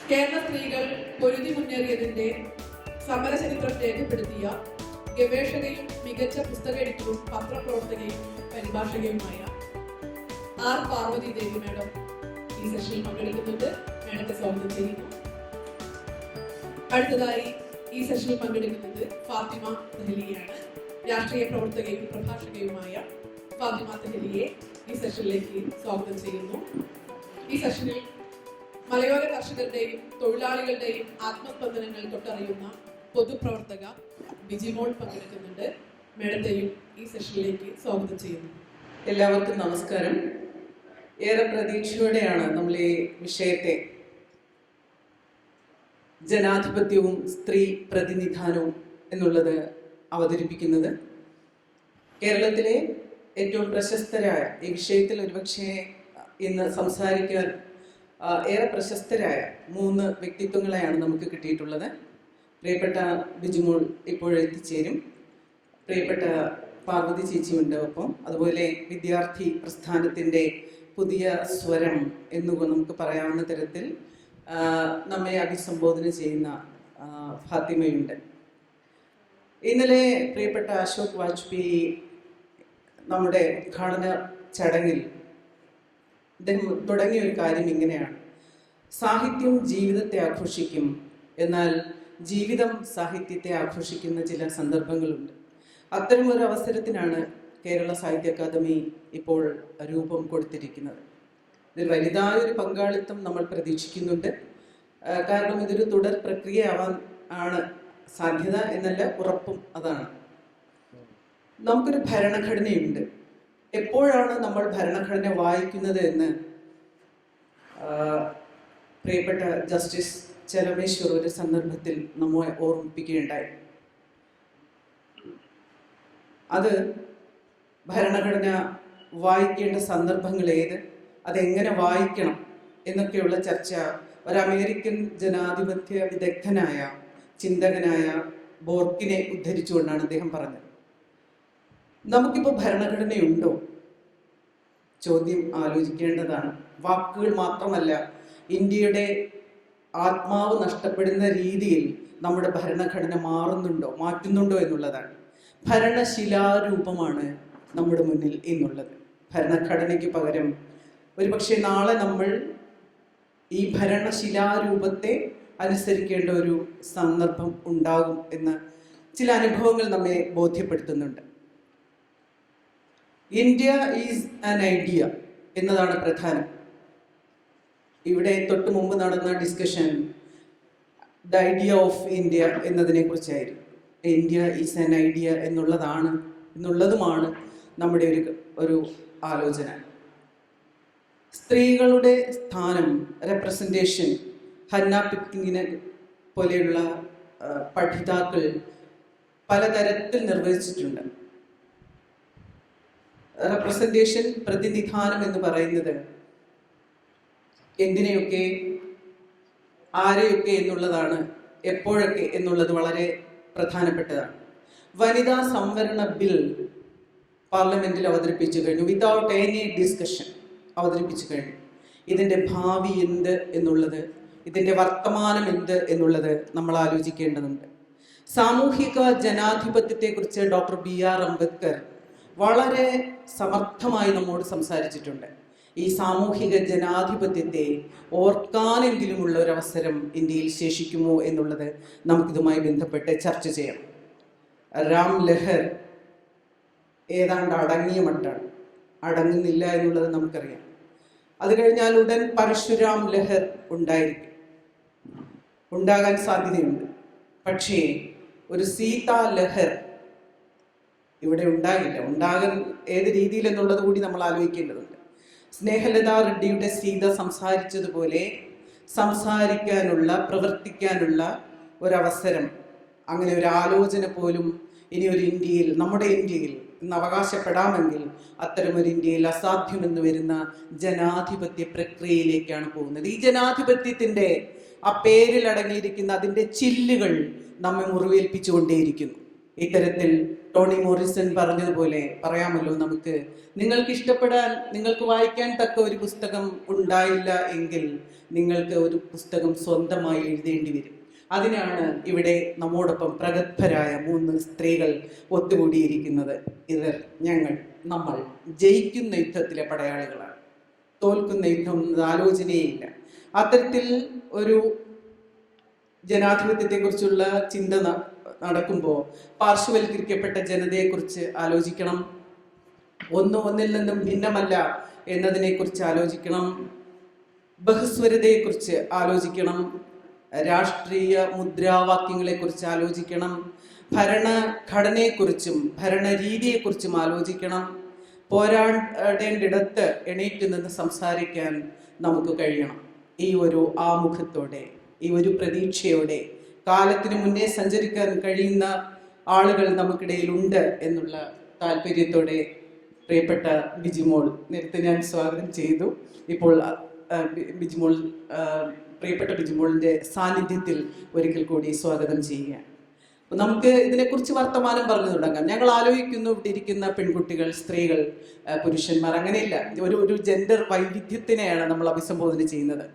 കേരള സ്ത്രീകൾ പൊരുതി മുന്നേറിയതിന്റെ സമരചരിത്രം രേഖപ്പെടുത്തിയ ഗവേഷകയും മികച്ച പുസ്തക എഡിറ്ററും പത്രപ്രവർത്തകയും പരിഭാഷകയുമായ ആർ പാർവതി ദേവി മാഡം ഈ സെഷനിൽ പങ്കെടുക്കുന്നുണ്ട്. മാഡത്തെ സ്വാഗതം ചെയ്യുന്നു. അടുത്തതായി ഈ സെഷനിൽ പങ്കെടുക്കുന്നത് ഫാത്തിമ തെഹ്ലിയാണ്. രാഷ്ട്രീയ പ്രവർത്തകയും പ്രഭാഷകയുമായ ഫാത്തിമ തെഹ്ലിയെ ഈ സെഷനിലേക്ക് സ്വാഗതം ചെയ്യുന്നു. ഈ സെഷനിൽ മലയോര കർഷകരുടെയും തൊഴിലാളികളുടെയും ആത്മസ്പന്ദനങ്ങൾ തൊട്ടറിയുന്ന പൊതുപ്രവർത്തക ബിജിമോൾ പങ്കെടുക്കുന്നുണ്ട്. മേഡത്തെയും ഈ സെഷനിലേക്ക് സ്വാഗതം ചെയ്യുന്നു. എല്ലാവർക്കും നമസ്കാരം. ഏറെ പ്രതീക്ഷയോടെയാണ് നമ്മൾ ഈ വിഷയത്തെ ജനാധിപത്യവും സ്ത്രീ പ്രതിനിധാനവും എന്നുള്ളത് അവതരിപ്പിക്കുന്നത്. കേരളത്തിലെ ഏറ്റവും പ്രശസ്തരായ ഈ വിഷയത്തിൽ ഒരുപക്ഷെ ഇന്ന് സംസാരിക്കാൻ ഏറെ പ്രശസ്തരായ 3 വ്യക്തിത്വങ്ങളെയാണ് നമുക്ക് കിട്ടിയിട്ടുള്ളത്. പ്രിയപ്പെട്ട ബിജുമോൾ ഇപ്പോഴെത്തിച്ചേരും. പ്രിയപ്പെട്ട പാർവതി ചേച്ചിയുണ്ട് ഒപ്പം. അതുപോലെ വിദ്യാർത്ഥി പ്രസ്ഥാനത്തിൻ്റെ പുതിയ സ്വരം എന്ന് നമുക്ക് പറയാവുന്ന തരത്തിൽ നമ്മെ അഭിസംബോധന ചെയ്യുന്ന ഫാത്തിമയുണ്ട്. ഇന്നലെ പ്രിയപ്പെട്ട അശോക് വാജ്പേയി നമ്മുടെ ഉദ്ഘാടന ചടങ്ങിൽ അദ്ദേഹം തുടങ്ങിയ ഒരു കാര്യം ഇങ്ങനെയാണ്: സാഹിത്യം ജീവിതത്തെ ആഘോഷിക്കും, എന്നാൽ ജീവിതം സാഹിത്യത്തെ ആഘോഷിക്കുന്ന ചില സന്ദർഭങ്ങളുണ്ട്. അത്തരമൊരു അവസരത്തിനാണ് കേരള സാഹിത്യ അക്കാദമി ഇപ്പോൾ രൂപം കൊടുത്തിരിക്കുന്നത്. ഇതിൽ വലുതായൊരു പങ്കാളിത്തം നമ്മൾ പ്രതീക്ഷിക്കുന്നുണ്ട്. കാരണം ഇതൊരു തുടർ പ്രക്രിയയാവാൻ ആണ് സാധ്യത എന്നല്ല, ഉറപ്പും അതാണ്. നമുക്കൊരു ഭരണഘടനയുണ്ട്. എപ്പോഴാണ് നമ്മൾ ഭരണഘടന വായിക്കുന്നത് എന്ന് പ്രിയപ്പെട്ട ജസ്റ്റിസ് ചെലമേശ്വർ ഒരു സന്ദർഭത്തിൽ നമ്മെ ഓർമ്മിപ്പിക്കുകയുണ്ടായി. അത് ഭരണഘടന വായിക്കേണ്ട സന്ദർഭങ്ങൾ ഏത്, അതെങ്ങനെ വായിക്കണം എന്നൊക്കെയുള്ള ചർച്ച ഒരു അമേരിക്കൻ ജനാധിപത്യ വിദഗ്ധനായ ചിന്തകനായ ബോർക്കിനെ ഉദ്ധരിച്ചുകൊണ്ടാണ് അദ്ദേഹം പറഞ്ഞത്. നമുക്കിപ്പോൾ ഭരണഘടനയുണ്ടോ? ചോദ്യം ആലോചിക്കേണ്ടതാണ്. വാക്കുകൾ മാത്രമല്ല, ഇന്ത്യയുടെ ആത്മാവ് നഷ്ടപ്പെടുന്ന രീതിയിൽ നമ്മുടെ ഭരണഘടന മാറ്റുന്നുണ്ടോ എന്നുള്ളതാണ്. ഭരണശിലാരൂപമാണ് നമ്മുടെ മുന്നിൽ ഇന്നുള്ളത്. ഭരണഘടനയ്ക്ക് പകരം ഒരുപക്ഷെ നാളെ നമ്മൾ ഈ ഭരണശിലാരൂപത്തെ അനുസരിക്കേണ്ട ഒരു സന്ദർഭം ഉണ്ടാകും എന്ന് ചില അനുഭവങ്ങൾ നമ്മെ ബോധ്യപ്പെടുത്തുന്നുണ്ട്. ഇന്ത്യ ഈസ് ആൻ ഐഡിയ എന്നതാണ് പ്രധാനം. ഇവിടെ തൊട്ട് മുമ്പ് നടന്ന discussion the idea of India എന്നതിനെ കുറിച്ചായിരുന്നു. ഇന്ത്യ ഈസ് ആൻ ഐഡിയ എന്നുള്ളതുമാണ് നമ്മുടെ ഒരു ആലോചന. സ്ത്രീകളുടെ സ്ഥാനം, റെപ്രസെൻറ്റേഷൻ ഹന്ന പിക്കിങ്ങിനെ പോലെയുള്ള പഠിതാക്കൾ പലതരത്തിൽ നിർവഹിച്ചിട്ടുണ്ട്. റെപ്രസെൻറ്റേഷൻ, പ്രതിനിധാനം എന്ന് പറയുന്നത് എന്തിനെയൊക്കെ, ആരെയൊക്കെ എന്നുള്ളതാണ്, എപ്പോഴൊക്കെ എന്നുള്ളത് വളരെ പ്രധാനപ്പെട്ടതാണ്. വനിതാ സംവരണ ബിൽ പാർലമെന്റിൽ അവതരിപ്പിച്ചു കഴിഞ്ഞു. വിതൗട്ട് എനി ഡിസ്കഷൻ അവതരിപ്പിച്ചു കഴിഞ്ഞു. ഇതിൻ്റെ ഭാവി എന്ത് എന്നുള്ളത്, ഇതിൻ്റെ വർത്തമാനം എന്ത് എന്നുള്ളത് നമ്മൾ ആലോചിക്കേണ്ടതുണ്ട്. സാമൂഹിക ജനാധിപത്യത്തെക്കുറിച്ച് ഡോക്ടർ BR അംബേദ്കർ വളരെ സമർത്ഥമായി നമ്മോട് സംസാരിച്ചിട്ടുണ്ട്. ഈ സാമൂഹിക ജനാധിപത്യത്തെ ഓർക്കാനെങ്കിലുമുള്ള ഒരവസരം ഇന്ത്യയിൽ ശേഷിക്കുമോ എന്നുള്ളത് നമുക്കിതുമായി ബന്ധപ്പെട്ട് ചർച്ച ചെയ്യാം. രാം ലഹർ ഏതാണ്ട് അടങ്ങിയ മട്ടാണ്, അടങ്ങുന്നില്ല എന്നുള്ളത് നമുക്കറിയാം. അത് കഴിഞ്ഞാൽ ഉടൻ പരശുരാം ലഹർ ഉണ്ടാകാൻ സാധ്യതയുണ്ട്. പക്ഷേ ഒരു സീതാ ലഹർ ഇവിടെ ഉണ്ടാകാൻ ഏത് രീതിയിൽ എന്നുള്ളത് കൂടി നമ്മൾ ആലോചിക്കേണ്ടതുണ്ട്. സ്നേഹലത റെഡ്ഡിയുടെ സീത സംസാരിച്ചതുപോലെ സംസാരിക്കാനുള്ള, പ്രവർത്തിക്കാനുള്ള ഒരവസരം, അങ്ങനെ ഒരു ആലോചന പോലും ഇനി ഒരു ഇന്ത്യയിൽ, നമ്മുടെ ഇന്ത്യയിൽ ഇന്ന് അവകാശപ്പെടാമെങ്കിൽ അത്തരമൊരു ഇന്ത്യയിൽ അസാധ്യമെന്ന് വരുന്ന ജനാധിപത്യ പ്രക്രിയയിലേക്കാണ് പോകുന്നത്. ഈ ജനാധിപത്യത്തിൻ്റെ ആ പേരിൽ അടങ്ങിയിരിക്കുന്ന അതിൻ്റെ ചില്ലുകൾ നമ്മെ മുറിവേൽപ്പിച്ചുകൊണ്ടേയിരിക്കുന്നു. ഇത്തരത്തിൽ ടോണി മോറിസൺ പറഞ്ഞതുപോലെ പറയാമല്ലോ നമുക്ക്, നിങ്ങൾക്ക് ഇഷ്ടപ്പെടാൻ, നിങ്ങൾക്ക് വായിക്കാൻ തക്ക ഒരു പുസ്തകം ഉണ്ടായില്ല എങ്കിൽ നിങ്ങൾക്ക് ഒരു പുസ്തകം സ്വന്തമായി എഴുതേണ്ടി വരും. അതിനാണ് ഇവിടെ നമ്മോടൊപ്പം പ്രഗത്ഭരായ 3 സ്ത്രീകൾ ഒത്തുകൂടിയിരിക്കുന്നത്. ഇവർ, ഞങ്ങൾ, നമ്മൾ ജയിക്കുന്ന യുദ്ധത്തിലെ പടയാളികളാണ്. തോൽക്കുന്ന യുദ്ധം ആലോചനയില്ല. അത്തരത്തിൽ ഒരു ജനാധിപത്യത്തെക്കുറിച്ചുള്ള ചിന്ത നടക്കുമ്പോൾ പാർശ്വവൽക്കരിക്കപ്പെട്ട ജനതയെക്കുറിച്ച് ആലോചിക്കണം. ഒന്നിൽ നിന്നും ഭിന്നമല്ല എന്നതിനെക്കുറിച്ച് ആലോചിക്കണം. ബഹുസ്വരതയെക്കുറിച്ച് ആലോചിക്കണം. രാഷ്ട്രീയ മുദ്രാവാക്യങ്ങളെക്കുറിച്ച് ആലോചിക്കണം. ഭരണഘടനയെക്കുറിച്ചും ഭരണരീതിയെക്കുറിച്ചും ആലോചിക്കണം. പോരാടേണ്ടിടത്ത് എണീറ്റ് നിന്ന് സംസാരിക്കാൻ നമുക്ക് കഴിയണം. ഈ ഒരു ആമുഖത്തോടെ, ഈ ഒരു പ്രതീക്ഷയോടെ, കാലത്തിന് മുന്നേ സഞ്ചരിക്കാൻ കഴിയുന്ന ആളുകൾ നമുക്കിടയിലുണ്ട് എന്നുള്ള താല്പര്യത്തോടെ പ്രിയപ്പെട്ട ബിജിമോൾ, നേരത്തെ ഞാൻ സ്വാഗതം ചെയ്തു. ഇപ്പോൾ ബിജിമോൾ, പ്രിയപ്പെട്ട ബിജിമോളിൻ്റെ സാന്നിധ്യത്തിൽ ഒരിക്കൽ കൂടി സ്വാഗതം ചെയ്യുകയാണ്. നമുക്ക് ഇതിനെക്കുറിച്ച് വർത്തമാനം പറഞ്ഞു തുടങ്ങാം. ഞങ്ങൾ ആലോചിക്കുന്നു, ഇവിടെ ഇരിക്കുന്ന പെൺകുട്ടികൾ, സ്ത്രീകൾ, പുരുഷന്മാർ, അങ്ങനെയില്ല, ഒരു ജെൻഡർ വൈവിധ്യത്തിനെയാണ് നമ്മൾ അഭിസംബോധന ചെയ്യുന്നത്.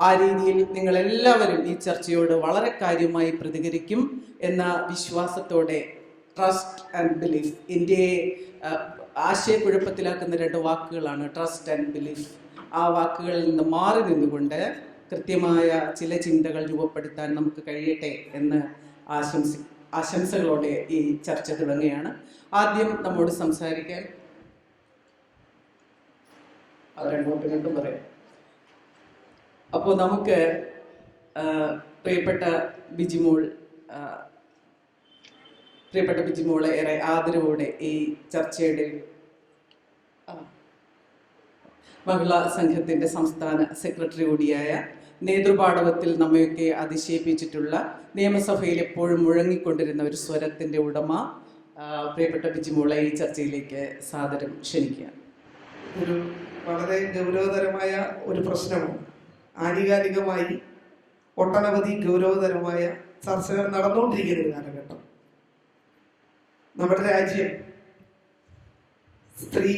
ആ രീതിയിൽ നിങ്ങളെല്ലാവരും ഈ ചർച്ചയോട് വളരെ കാര്യമായി പ്രതികരിക്കും എന്ന വിശ്വാസത്തോടെ, ട്രസ്റ്റ് ആൻഡ് ബിലീഫ്, ഇന്ത്യയെ ആശയക്കുഴപ്പത്തിലാക്കുന്ന 2 വാക്കുകളാണ് ട്രസ്റ്റ് ആൻഡ് ബിലീഫ്. ആ വാക്കുകളിൽ നിന്ന് മാറി നിന്നുകൊണ്ട് കൃത്യമായ ചില ചിന്തകൾ രൂപപ്പെടുത്താൻ നമുക്ക് കഴിയട്ടെ എന്ന് ആശംസകളോടെ ഈ ചർച്ച തുടങ്ങുകയാണ്. ആദ്യം നമ്മോട് സംസാരിക്കാൻ രണ്ടും പറയാം. അപ്പോൾ നമുക്ക് പ്രിയപ്പെട്ട ബിജിമോളെ ഏറെ ആദരവോടെ ഈ ചർച്ചയുടെ മഹിളാ സംഘത്തിൻ്റെ സംസ്ഥാന സെക്രട്ടറി കൂടിയായ, നേതൃപാടവത്തിൽ നമ്മയൊക്കെ അതിശയിപ്പിച്ചിട്ടുള്ള, നിയമസഭയിൽ എപ്പോഴും മുഴങ്ങിക്കൊണ്ടിരുന്ന ഒരു സ്വരത്തിൻ്റെ ഉടമ പ്രിയപ്പെട്ട ബിജിമോളെ ഈ ചർച്ചയിലേക്ക് സാദരം ക്ഷണിക്കുകയാണ്. ഒരു വളരെ ഗൗരവതരമായ ഒരു പ്രശ്നമാണ്. ആനുകാലികമായി ഒട്ടനവധി ഗൗരവതരമായ ചർച്ചകൾ നടന്നുകൊണ്ടിരിക്കുന്ന ഒരു കാലഘട്ടം. നമ്മുടെ രാജ്യം സ്ത്രീ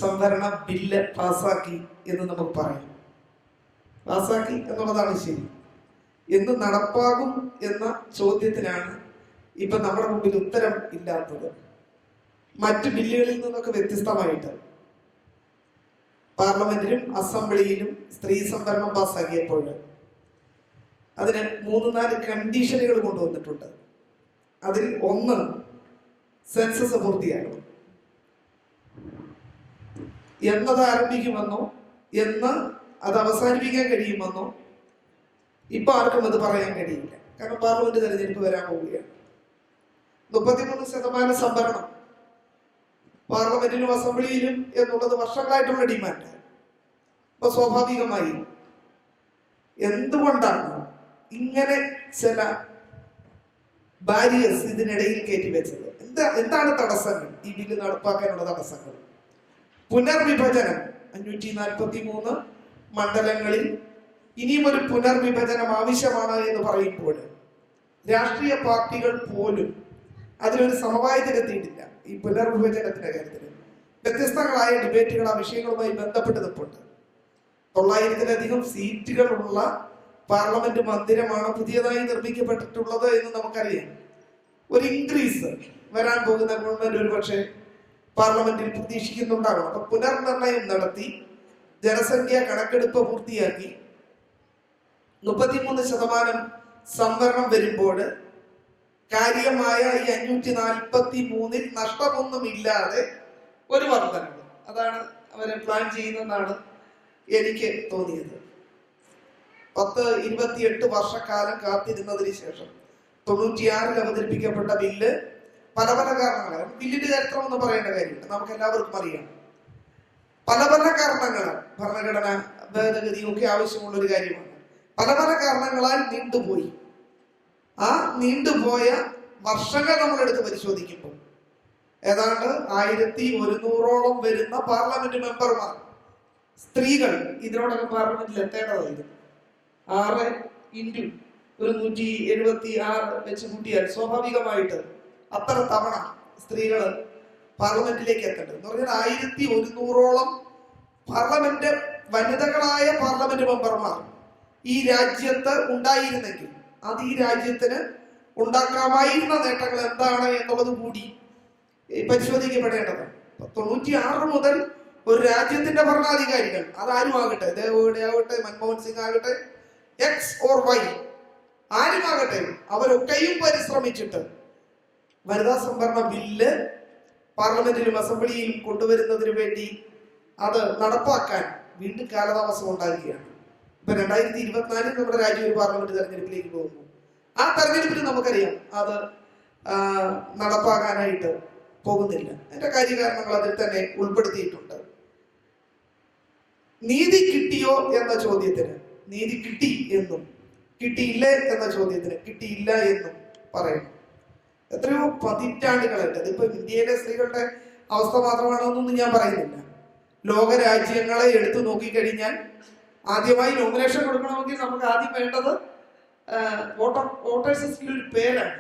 സംവരണ ബില്ല് പാസാക്കി എന്ന് നമുക്ക് പറയാം. പാസാക്കി എന്നുള്ളതാണ് ശരി. എന്ത് നടപ്പാകും എന്ന ചോദ്യത്തിനാണ് ഇപ്പം നമ്മുടെ മുമ്പിൽ ഉത്തരം ഇല്ലാത്തത്. മറ്റു ബില്ലുകളിൽ നിന്നൊക്കെ വ്യത്യസ്തമായിട്ട് പാർലമെന്റിലും അസംബ്ലിയിലും സ്ത്രീ സംവരണം പാസ്സാക്കിയപ്പോൾ അതിന് 3-4 കണ്ടീഷനുകൾ കൊണ്ടുവന്നിട്ടുണ്ട്. അതിൽ ഒന്ന്, സെൻസസ് പൂർത്തിയാകണം. എന്നത് ആരംഭിക്കുമെന്നോ എന്ന് അത് അവസാനിപ്പിക്കാൻ കഴിയുമെന്നോ ഇപ്പൊ ആർക്കും അത് പറയാൻ കഴിയില്ല. കാരണം പാർലമെന്റ് തെരഞ്ഞെടുപ്പ് വരാൻ പോവുകയാണ്. 33% സംവരണം പാർലമെന്റിലും അസംബ്ലിയിലും എന്നുള്ളത് വർഷങ്ങളായിട്ടുള്ള ഡിമാൻഡ്. അപ്പൊ സ്വാഭാവികമായി എന്തുകൊണ്ടാണ് ഇങ്ങനെ ചില ബാരിയേഴ്സ് ഇതിനിടയിൽ കയറ്റിവെച്ചത്? എന്താണ് തടസ്സങ്ങൾ? ഈ ബില്ല് നടപ്പാക്കാനുള്ള തടസ്സങ്ങൾ. പുനർവിഭജനം 543 മണ്ഡലങ്ങളിൽ ഇനിയും ഒരു പുനർവിഭജനം ആവശ്യമാണ് എന്ന് പറയുമ്പോൾ രാഷ്ട്രീയ പാർട്ടികൾ പോലും അതിലൊരു സമവായത്തിലെത്തിയിട്ടില്ല. ഈ പുനർവിഭജനത്തിന്റെ കാര്യത്തിൽ വ്യത്യസ്തങ്ങളായ ഡിബേറ്റുകൾ ആ വിഷയങ്ങളുമായി ബന്ധപ്പെട്ട് നിൽപ്പുണ്ട്. 900-ലധികം സീറ്റുകളുള്ള പാർലമെന്റ് മന്ദിരമാണ് പുതിയതായി നിർമ്മിക്കപ്പെട്ടിട്ടുള്ളത് എന്ന് നമുക്കറിയാം. ഒരു ഇൻക്രീസ് വരാൻ പോകുന്ന ഗവൺമെന്റ് ഒരുപക്ഷെ പാർലമെന്റിൽ പ്രതീക്ഷിക്കുന്നുണ്ടാകണം. അപ്പൊ പുനർനിർണയം നടത്തി ജനസംഖ്യ കണക്കെടുപ്പ് പൂർത്തിയാക്കി 33% സംവരണം വരുമ്പോൾ കാര്യമായ ഈ 543-ൽ നഷ്ടമൊന്നുമില്ലാതെ ഒരു വർധനവ്, അതാണ് അവരെ പ്ലാൻ ചെയ്യുന്നതെന്നാണ് എനിക്ക് തോന്നിയത്. 28 വർഷക്കാലം കാത്തിരുന്നതിന് ശേഷം 96-ൽ അവതരിപ്പിക്കപ്പെട്ട ബില്ല് പല കാരണങ്ങളാണ്. ബില്ലിന്റെ ചരിത്രമൊന്നും പറയേണ്ട കാര്യമില്ല, നമുക്ക് എല്ലാവർക്കും അറിയാം. പല കാരണങ്ങളാൽ ഭരണഘടന ഭേദഗതിയും ഒക്കെ ആവശ്യമുള്ള ഒരു കാര്യമാണ്. പല കാരണങ്ങളാൽ നീണ്ടുപോയി. ആ നീണ്ടുപോയ വർഷങ്ങൾ നമ്മളെടുത്ത് പരിശോധിക്കുമ്പോൾ ഏതാണ്ട് 1100ഓളം വരുന്ന പാർലമെന്റ് മെമ്പർമാർ സ്ത്രീകൾ ഇതിനോടൊക്കെ പാർലമെന്റിൽ എത്തേണ്ടതായിരുന്നു. 6 × 176 വെച്ച് കൂട്ടിയാൽ സ്വാഭാവികമായിട്ട് അത്ര തവണ സ്ത്രീകൾ പാർലമെന്റിലേക്ക് എത്തേണ്ടത് എന്ന് പറഞ്ഞാൽ 1100ഓളം പാർലമെന്റ് വനിതകളായ പാർലമെന്റ് മെമ്പർമാർ ഈ രാജ്യത്ത് ഉണ്ടായിരുന്നെങ്കിൽ അത് ഈ രാജ്യത്തിന് ഉണ്ടാക്കാമായിരുന്ന നേട്ടങ്ങൾ എന്താണ് എന്നുള്ളത് കൂടി പരിശോധിക്കപ്പെടേണ്ടത്. 96 മുതൽ ഒരു രാജ്യത്തിന്റെ ഭരണാധികാരികൾ അതാരും ആകട്ടെ, ദേവഗൌഡ ആകട്ടെ, മൻമോഹൻ സിംഗ് ആകട്ടെ, എക്സ് ഓർ വൈ ആരുമാകട്ടെ, അവരൊക്കെയും പരിശ്രമിച്ചിട്ട് വനിതാ സംവരണ ബില്ല് പാർലമെന്റിലും അസംബ്ലിയിലും കൊണ്ടുവരുന്നതിന് വേണ്ടി അത് നടപ്പാക്കാൻ വീണ്ടും കാലതാമസം ഉണ്ടാകുകയാണ്. ഇപ്പൊ 2024 നമ്മുടെ രാജ്യം ഒരു പാർലമെന്റ് തെരഞ്ഞെടുപ്പിലേക്ക് പോകുന്നു. ആ തെരഞ്ഞെടുപ്പിൽ നമുക്കറിയാം അത് നടപ്പാക്കാനായിട്ട് പോകുന്നില്ല. അതിന്റെ കാര്യകാരണങ്ങൾ അതിൽ തന്നെ ഉൾപ്പെടുത്തിയിട്ടുണ്ട്. നീതി കിട്ടിയോ എന്ന ചോദ്യത്തിന് നീതി കിട്ടി എന്നും, കിട്ടിയില്ലേ എന്ന ചോദ്യത്തിന് കിട്ടിയില്ല എന്നും പറയുന്നു. എത്രയോ പതിറ്റാണ്ടുകളായിട്ട്, അതിപ്പോ ഇന്ത്യയിലെ സ്ത്രീകളുടെ അവസ്ഥ മാത്രമാണെന്നൊന്നും ഞാൻ പറയുന്നില്ല. ലോക രാജ്യങ്ങളെ എടുത്തു നോക്കിക്കഴിഞ്ഞാൽ ആദ്യമായി നോമിനേഷൻ കൊടുക്കണമെങ്കിൽ നമുക്ക് ആദ്യം വേണ്ടത് വോട്ടേഴ്സ് ലിസ്റ്റിൽ ഒരു പേരാണ്.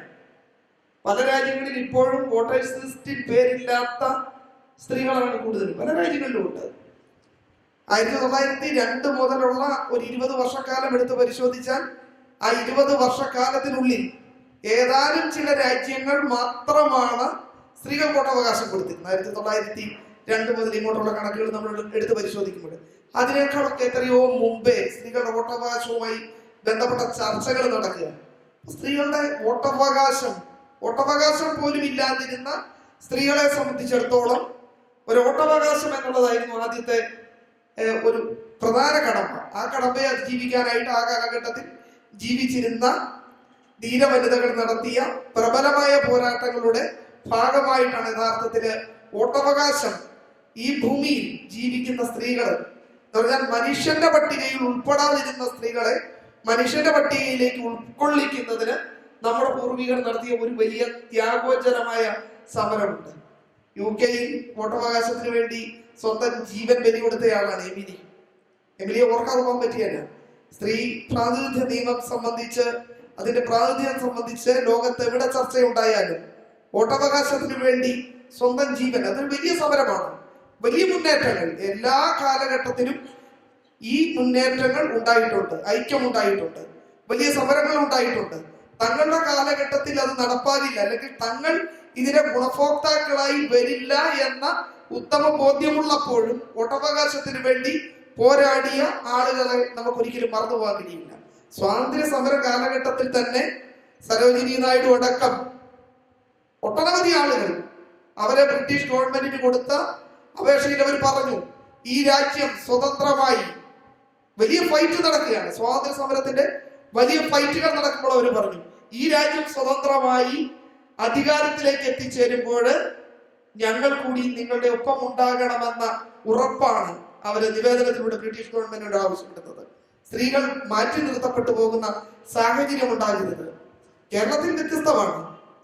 പല രാജ്യങ്ങളിൽ ഇപ്പോഴും വോട്ടേഴ്സ് ലിസ്റ്റിൽ പേരില്ലാത്ത സ്ത്രീകളാണ് കൂടുതലും, പല രാജ്യങ്ങളിലും ഉണ്ട്. 1902 മുതലുള്ള ഒരു 20 വർഷക്കാലം എടുത്ത് പരിശോധിച്ചാൽ ആ 20 വർഷക്കാലത്തിനുള്ളിൽ ഏതാനും ചില രാജ്യങ്ങൾ മാത്രമാണ് സ്ത്രീകൾക്ക് വോട്ടവകാശം കൊടുത്തിരുന്നത്. 1902 മുതൽ ഇങ്ങോട്ടുള്ള കണക്കുകൾ നമ്മൾ എടുത്ത് പരിശോധിക്കുമ്പോൾ അതിനേക്കാളൊക്കെ എത്രയോ മുമ്പേ സ്ത്രീകളുടെ വോട്ടവകാശവുമായി ബന്ധപ്പെട്ട ചർച്ചകൾ നടക്കുക. സ്ത്രീകളുടെ വോട്ടവകാശം പോലും ഇല്ലാതിരുന്ന സ്ത്രീകളെ സംബന്ധിച്ചിടത്തോളം ഒരു വോട്ടവകാശം എന്നുള്ളതായിരുന്നു ആദ്യത്തെ ഒരു പ്രധാന കടമ. ആ കടമയെ അതിജീവിക്കാനായിട്ട് ആ കാലഘട്ടത്തിൽ ജീവിച്ചിരുന്ന ധീരവനിതകൾ നടത്തിയ പ്രബലമായ പോരാട്ടങ്ങളുടെ ഭാഗമായിട്ടാണ് യഥാർത്ഥത്തില് വോട്ടവകാശം ഈ ഭൂമിയിൽ ജീവിക്കുന്ന സ്ത്രീകൾ എന്ന് പറഞ്ഞാൽ മനുഷ്യന്റെ പട്ടികയിൽ ഉൾപ്പെടാതിരുന്ന സ്ത്രീകളെ മനുഷ്യന്റെ പട്ടികയിലേക്ക് ഉൾക്കൊള്ളിക്കുന്നതിന് നമ്മുടെ പൂർവികർ നടത്തിയ ഒരു വലിയ ത്യാഗോജ്ജലമായ സമരമുണ്ട്. UK വോട്ടവകാശത്തിന് വേണ്ടി സ്വന്തം ജീവൻ ബലി കൊടുത്തയാളാണ് എമിലിയെ ഓർക്കാതെ പോകാൻ പറ്റിയല്ല. സ്ത്രീ പ്രാതിനിധ്യ നിയമം സംബന്ധിച്ച്, അതിന്റെ പ്രാതിനിധ്യം സംബന്ധിച്ച് ലോകത്ത് എവിടെ ചർച്ചയുണ്ടായാലും വോട്ടവകാശത്തിന് വേണ്ടി സ്വന്തം ജീവൻ, അതൊരു വലിയ സമരമാണ്. വലിയ മുന്നേറ്റങ്ങൾ എല്ലാ കാലഘട്ടത്തിലും ഈ മുന്നേറ്റങ്ങൾ ഉണ്ടായിട്ടുണ്ട്, ഐക്യമുണ്ടായിട്ടുണ്ട്, വലിയ സമരങ്ങൾ ഉണ്ടായിട്ടുണ്ട്. തങ്ങളുടെ കാലഘട്ടത്തിൽ അത് നടപ്പാകില്ല, അല്ലെങ്കിൽ തങ്ങൾ ഇതിന്റെ ഗുണഭോക്താക്കളായി വരില്ല എന്ന ഉത്തമ ബോധ്യമുള്ളപ്പോഴും വോട്ടവകാശത്തിന് വേണ്ടി പോരാടിയ ആളുകളെ നമുക്കൊരിക്കലും മറന്നു പോകാൻ കഴിയില്ല. സ്വാതന്ത്ര്യ സമര കാലഘട്ടത്തിൽ തന്നെ സരോജിനി നായിഡു അടക്കം ഒട്ടനവധി ആളുകൾ അവരെ ബ്രിട്ടീഷ് ഗവൺമെന്റിന് കൊടുത്ത അപേക്ഷയിൽ അവർ പറഞ്ഞു, ഈ രാജ്യം സ്വതന്ത്രമായി, വലിയ ഫൈറ്റ് നടക്കുകയാണ്, സ്വാതന്ത്ര്യ സമരത്തിന്റെ വലിയ ഫൈറ്റുകൾ നടക്കുമ്പോൾ അവർ പറഞ്ഞു, ഈ രാജ്യം സ്വതന്ത്രമായി അധികാരത്തിലേക്ക് എത്തിച്ചേരുമ്പോൾ ഞങ്ങൾ കൂടി നിങ്ങളുടെ ഒപ്പം ഉണ്ടാകണമെന്ന ഉറപ്പാണ് അവര് നിവേദനത്തിലൂടെ ബ്രിട്ടീഷ് ഗവൺമെന്റിനോട് ആവശ്യപ്പെടുന്നത്. സ്ത്രീകൾ മാറ്റി നിർത്തപ്പെട്ടു പോകുന്ന സാഹചര്യം ഉണ്ടാകരുത്. കേരളത്തിൽ വ്യത്യസ്തമാണ്,